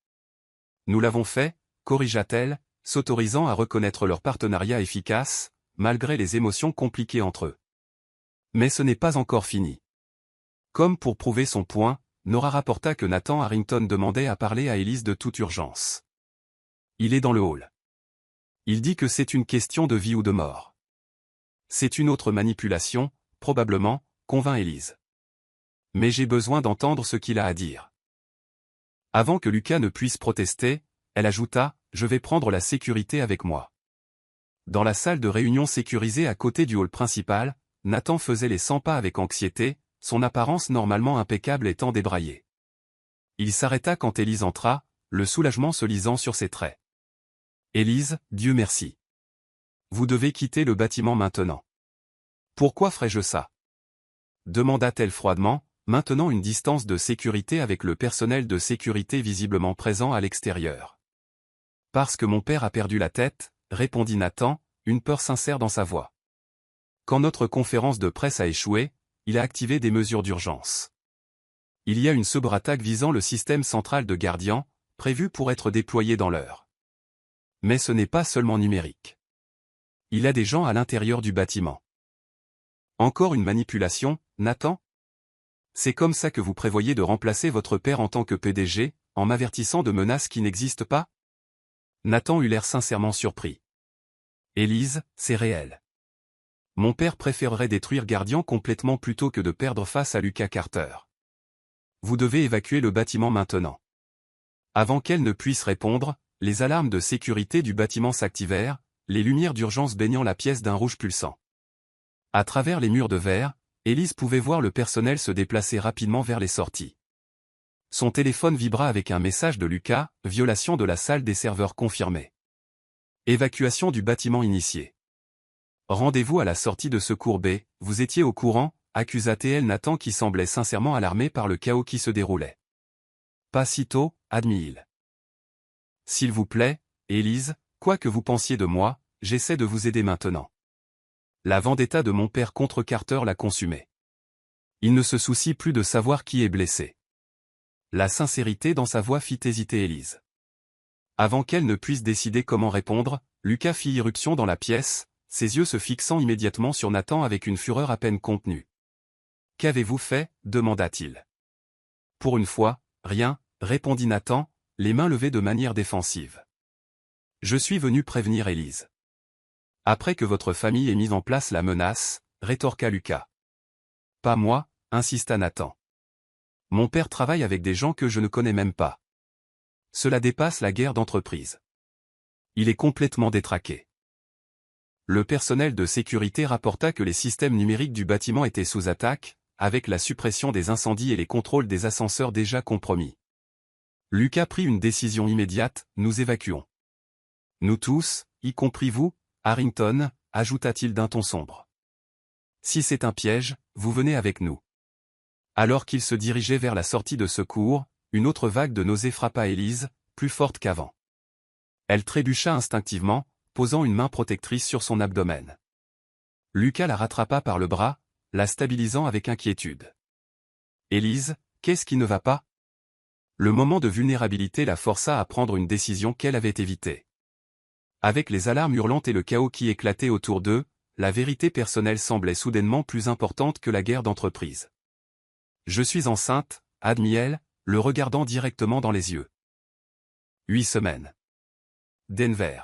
Nous l'avons fait », corrigea-t-elle, s'autorisant à reconnaître leur partenariat efficace, malgré les émotions compliquées entre eux. Mais ce n'est pas encore fini. Comme pour prouver son point, Nora rapporta que Nathan Harrington demandait à parler à Élise de toute urgence. Il est dans le hall. Il dit que c'est une question de vie ou de mort. C'est une autre manipulation, probablement, convint Élise. Mais j'ai besoin d'entendre ce qu'il a à dire. Avant que Lucas ne puisse protester, elle ajouta, « Je vais prendre la sécurité avec moi. » Dans la salle de réunion sécurisée à côté du hall principal, Nathan faisait les 100 pas avec anxiété, son apparence normalement impeccable étant débraillée. Il s'arrêta quand Élise entra, le soulagement se lisant sur ses traits. « Élise, Dieu merci. Vous devez quitter le bâtiment maintenant. »« Pourquoi ferais-je ça ?» demanda-t-elle froidement, maintenant une distance de sécurité avec le personnel de sécurité visiblement présent à l'extérieur. « Parce que mon père a perdu la tête, » répondit Nathan, une peur sincère dans sa voix. Quand notre conférence de presse a échoué, il a activé des mesures d'urgence. Il y a une cyberattaque visant le système central de Guardian, prévue pour être déployée dans l'heure. Mais ce n'est pas seulement numérique. Il a des gens à l'intérieur du bâtiment. Encore une manipulation, Nathan? C'est comme ça que vous prévoyez de remplacer votre père en tant que PDG, en m'avertissant de menaces qui n'existent pas? Nathan eut l'air sincèrement surpris. Élise, c'est réel. Mon père préférerait détruire Guardian complètement plutôt que de perdre face à Lucas Carter. Vous devez évacuer le bâtiment maintenant. Avant qu'elle ne puisse répondre, les alarmes de sécurité du bâtiment s'activèrent, les lumières d'urgence baignant la pièce d'un rouge pulsant. À travers les murs de verre, Élise pouvait voir le personnel se déplacer rapidement vers les sorties. Son téléphone vibra avec un message de Lucas, violation de la salle des serveurs confirmée. Évacuation du bâtiment initiée. Rendez-vous à la sortie de secours B, vous étiez au courant, accusa TL Nathan qui semblait sincèrement alarmé par le chaos qui se déroulait. Pas si tôt, admit-il. S'il vous plaît, Élise, quoi que vous pensiez de moi, j'essaie de vous aider maintenant. La vendetta de mon père contre Carter l'a consumé. Il ne se soucie plus de savoir qui est blessé. La sincérité dans sa voix fit hésiter Élise. Avant qu'elle ne puisse décider comment répondre, Lucas fit irruption dans la pièce, ses yeux se fixant immédiatement sur Nathan avec une fureur à peine contenue. « Qu'avez-vous fait » demanda-t-il. « Pour une fois, rien » répondit Nathan, les mains levées de manière défensive. « Je suis venu prévenir Élise. »« Après que votre famille ait mis en place la menace » rétorqua Lucas. « Pas moi » insista Nathan. « Mon père travaille avec des gens que je ne connais même pas. Cela dépasse la guerre d'entreprise. Il est complètement détraqué. » Le personnel de sécurité rapporta que les systèmes numériques du bâtiment étaient sous attaque, avec la suppression des incendies et les contrôles des ascenseurs déjà compromis. Lucas prit une décision immédiate, nous évacuons. Nous tous, y compris vous, Harrington, ajouta-t-il d'un ton sombre. Si c'est un piège, vous venez avec nous. Alors qu'il se dirigeait vers la sortie de secours, une autre vague de nausées frappa Élise, plus forte qu'avant. Elle trébucha instinctivement, posant une main protectrice sur son abdomen. Lucas la rattrapa par le bras, la stabilisant avec inquiétude. « Élise, qu'est-ce qui ne va pas ?» Le moment de vulnérabilité la força à prendre une décision qu'elle avait évitée. Avec les alarmes hurlantes et le chaos qui éclatait autour d'eux, la vérité personnelle semblait soudainement plus importante que la guerre d'entreprise. « Je suis enceinte » admit-elle, le regardant directement dans les yeux. 8 semaines. Denver.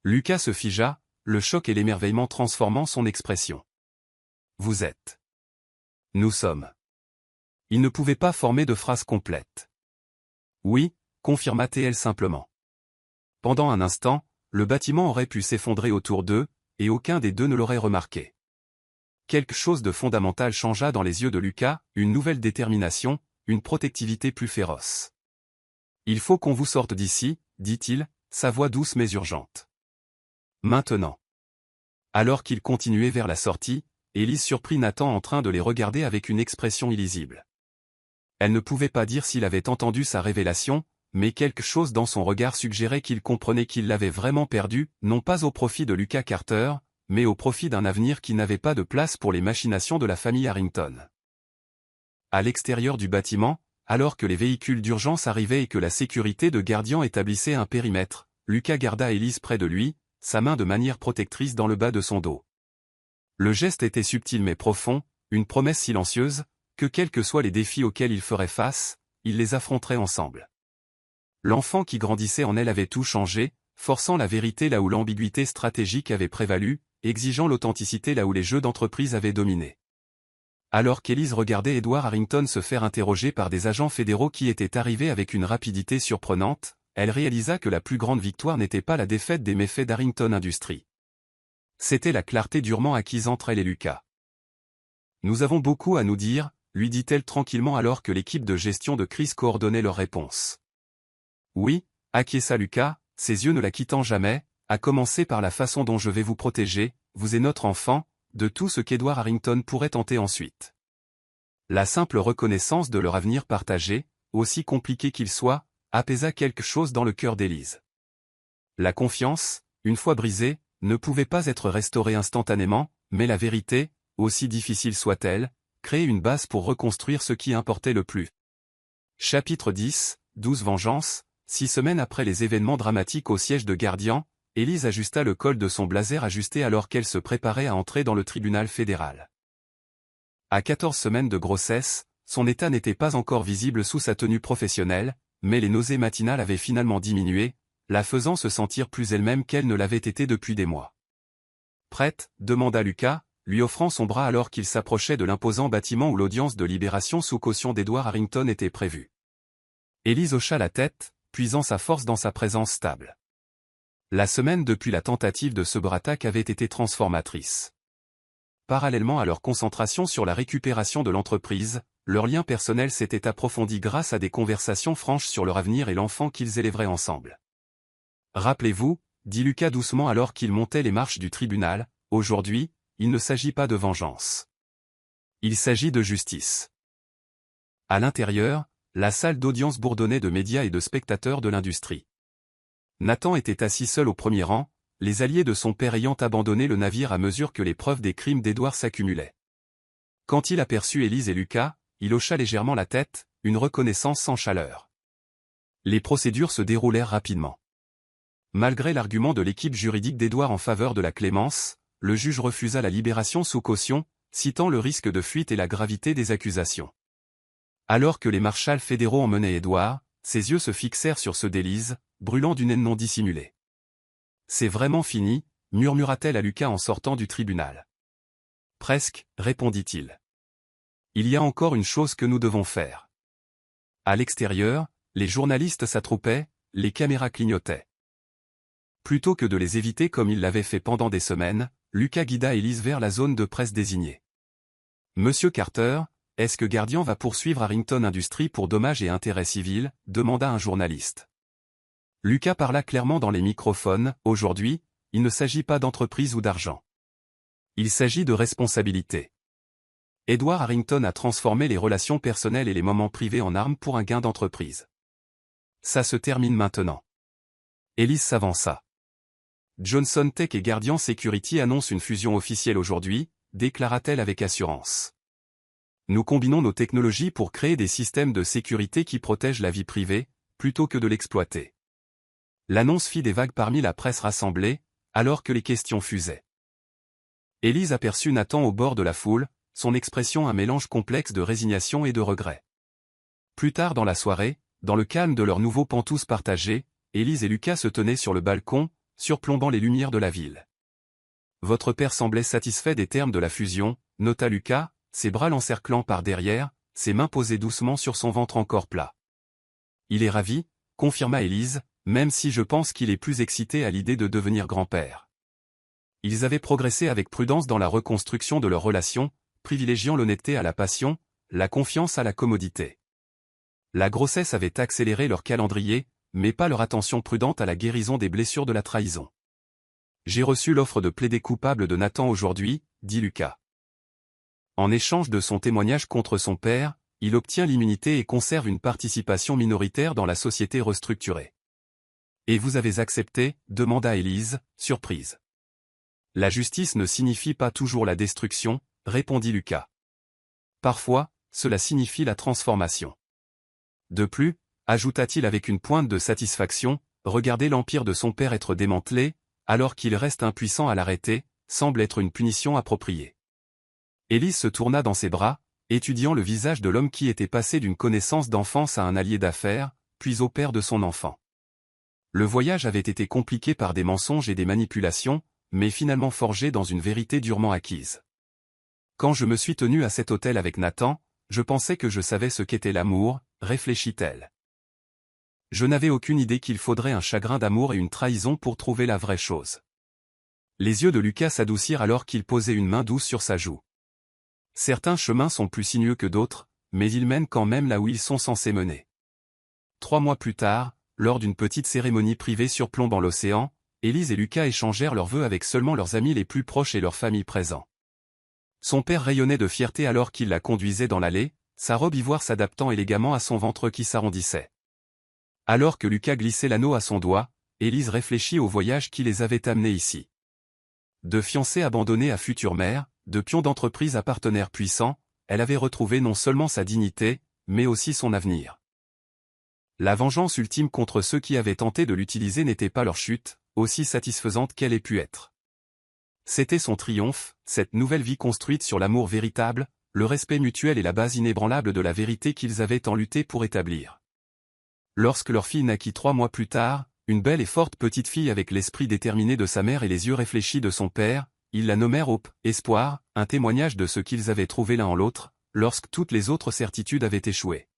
Lucas se figea, le choc et l'émerveillement transformant son expression. « Vous êtes. »« Nous sommes. » Il ne pouvait pas former de phrase complète. « Oui » confirma-t-elle simplement. Pendant un instant, le bâtiment aurait pu s'effondrer autour d'eux, et aucun des deux ne l'aurait remarqué. Quelque chose de fondamental changea dans les yeux de Lucas, une nouvelle détermination, une protectivité plus féroce. « Il faut qu'on vous sorte d'ici » dit-il, sa voix douce mais urgente. Maintenant. Alors qu'il continuait vers la sortie, Élise surprit Nathan en train de les regarder avec une expression illisible. Elle ne pouvait pas dire s'il avait entendu sa révélation, mais quelque chose dans son regard suggérait qu'il comprenait qu'il l'avait vraiment perdu, non pas au profit de Lucas Carter, mais au profit d'un avenir qui n'avait pas de place pour les machinations de la famille Harrington. À l'extérieur du bâtiment, alors que les véhicules d'urgence arrivaient et que la sécurité de gardiens établissait un périmètre, Lucas garda Élise près de lui, sa main de manière protectrice dans le bas de son dos. Le geste était subtil mais profond, une promesse silencieuse, que quels que soient les défis auxquels ils feraient face, ils les affronteraient ensemble. L'enfant qui grandissait en elle avait tout changé, forçant la vérité là où l'ambiguïté stratégique avait prévalu, exigeant l'authenticité là où les jeux d'entreprise avaient dominé. Alors qu'Élise regardait Edward Harrington se faire interroger par des agents fédéraux qui étaient arrivés avec une rapidité surprenante, elle réalisa que la plus grande victoire n'était pas la défaite des méfaits d'Harrington Industries. C'était la clarté durement acquise entre elle et Lucas. « Nous avons beaucoup à nous dire » lui dit-elle tranquillement alors que l'équipe de gestion de crise coordonnait leurs réponses. « Oui » acquiesça Lucas, ses yeux ne la quittant jamais, à commencer par la façon dont je vais vous protéger, vous et notre enfant, de tout ce qu'Edward Harrington pourrait tenter ensuite. La simple reconnaissance de leur avenir partagé, aussi compliqué qu'il soit, apaisa quelque chose dans le cœur d'Élise. La confiance, une fois brisée, ne pouvait pas être restaurée instantanément, mais la vérité, aussi difficile soit-elle, créait une base pour reconstruire ce qui importait le plus. Chapitre 10, 12 Vengeance. 6 semaines après les événements dramatiques au siège de Guardian, Élise ajusta le col de son blazer ajusté alors qu'elle se préparait à entrer dans le tribunal fédéral. À 14 semaines de grossesse, son état n'était pas encore visible sous sa tenue professionnelle, mais les nausées matinales avaient finalement diminué, la faisant se sentir plus elle-même qu'elle ne l'avait été depuis des mois. « Prête » demanda Lucas, lui offrant son bras alors qu'il s'approchait de l'imposant bâtiment où l'audience de libération sous caution d'Edward Harrington était prévue. Élise hocha la tête, puisant sa force dans sa présence stable. La semaine depuis la tentative de cyberattaque avait été transformatrice. Parallèlement à leur concentration sur la récupération de l'entreprise, leur lien personnel s'était approfondi grâce à des conversations franches sur leur avenir et l'enfant qu'ils élèveraient ensemble. « Rappelez-vous, dit Lucas doucement alors qu'il montait les marches du tribunal, aujourd'hui, il ne s'agit pas de vengeance. Il s'agit de justice. » À l'intérieur, la salle d'audience bourdonnait de médias et de spectateurs de l'industrie. Nathan était assis seul au premier rang, les alliés de son père ayant abandonné le navire à mesure que les preuves des crimes d'Edward s'accumulaient. Quand il aperçut Élise et Lucas, il hocha légèrement la tête, une reconnaissance sans chaleur. Les procédures se déroulèrent rapidement. Malgré l'argument de l'équipe juridique d'Edward en faveur de la clémence, le juge refusa la libération sous caution, citant le risque de fuite et la gravité des accusations. Alors que les marshals fédéraux emmenaient Edward, ses yeux se fixèrent sur ceux d'Élise, brûlant d'une haine non dissimulée. « C'est vraiment fini » murmura-t-elle à Lucas en sortant du tribunal. « Presque » répondit-il. « Il y a encore une chose que nous devons faire. » À l'extérieur, les journalistes s'attroupaient, les caméras clignotaient. Plutôt que de les éviter comme il l'avait fait pendant des semaines, Lucas guida Élise vers la zone de presse désignée. « Monsieur Carter, est-ce que Guardian va poursuivre Harrington Industries pour dommages et intérêts civils » demanda un journaliste. Lucas parla clairement dans les microphones, « Aujourd'hui, il ne s'agit pas d'entreprise ou d'argent. Il s'agit de responsabilité. Edward Harrington a transformé les relations personnelles et les moments privés en armes pour un gain d'entreprise. Ça se termine maintenant. » Élise s'avança. « Johnson Tech et Guardian Security annoncent une fusion officielle aujourd'hui, déclara-t-elle avec assurance. Nous combinons nos technologies pour créer des systèmes de sécurité qui protègent la vie privée, plutôt que de l'exploiter. » L'annonce fit des vagues parmi la presse rassemblée, alors que les questions fusaient. Élise aperçut Nathan au bord de la foule, son expression un mélange complexe de résignation et de regret. Plus tard dans la soirée, dans le calme de leur nouveau penthouse partagé, Élise et Lucas se tenaient sur le balcon, surplombant les lumières de la ville. « Votre père semblait satisfait des termes de la fusion » nota Lucas, ses bras l'encerclant par derrière, ses mains posées doucement sur son ventre encore plat. « Il est ravi » confirma Élise, même si je pense qu'il est plus excité à l'idée de devenir grand-père. Ils avaient progressé avec prudence dans la reconstruction de leur relation, privilégiant l'honnêteté à la passion, la confiance à la commodité. La grossesse avait accéléré leur calendrier, mais pas leur attention prudente à la guérison des blessures de la trahison. « J'ai reçu l'offre de plaider coupable de Nathan aujourd'hui, » dit Lucas. En échange de son témoignage contre son père, il obtient l'immunité et conserve une participation minoritaire dans la société restructurée. « Et vous avez accepté » demanda Élise, surprise. « La justice ne signifie pas toujours la destruction » répondit Lucas. « Parfois, cela signifie la transformation. » De plus, ajouta-t-il avec une pointe de satisfaction, regarder l'empire de son père être démantelé, alors qu'il reste impuissant à l'arrêter, semble être une punition appropriée. Élise se tourna dans ses bras, étudiant le visage de l'homme qui était passé d'une connaissance d'enfance à un allié d'affaires, puis au père de son enfant. Le voyage avait été compliqué par des mensonges et des manipulations, mais finalement forgé dans une vérité durement acquise. Quand je me suis tenu à cet hôtel avec Nathan, je pensais que je savais ce qu'était l'amour, réfléchit-elle. Je n'avais aucune idée qu'il faudrait un chagrin d'amour et une trahison pour trouver la vraie chose. Les yeux de Lucas s'adoucirent alors qu'il posait une main douce sur sa joue. Certains chemins sont plus sinueux que d'autres, mais ils mènent quand même là où ils sont censés mener. 3 mois plus tard, lors d'une petite cérémonie privée surplombant l'océan, Élise et Lucas échangèrent leurs vœux avec seulement leurs amis les plus proches et leur famille présents. Son père rayonnait de fierté alors qu'il la conduisait dans l'allée, sa robe ivoire s'adaptant élégamment à son ventre qui s'arrondissait. Alors que Lucas glissait l'anneau à son doigt, Élise réfléchit au voyage qui les avait amenés ici. De fiancée abandonnée à future mère, de pion d'entreprise à partenaire puissant, elle avait retrouvé non seulement sa dignité, mais aussi son avenir. La vengeance ultime contre ceux qui avaient tenté de l'utiliser n'était pas leur chute, aussi satisfaisante qu'elle ait pu être. C'était son triomphe, cette nouvelle vie construite sur l'amour véritable, le respect mutuel et la base inébranlable de la vérité qu'ils avaient tant lutté pour établir. Lorsque leur fille naquit 3 mois plus tard, une belle et forte petite fille avec l'esprit déterminé de sa mère et les yeux réfléchis de son père, ils la nommèrent Hope, espoir, un témoignage de ce qu'ils avaient trouvé l'un en l'autre, lorsque toutes les autres certitudes avaient échoué.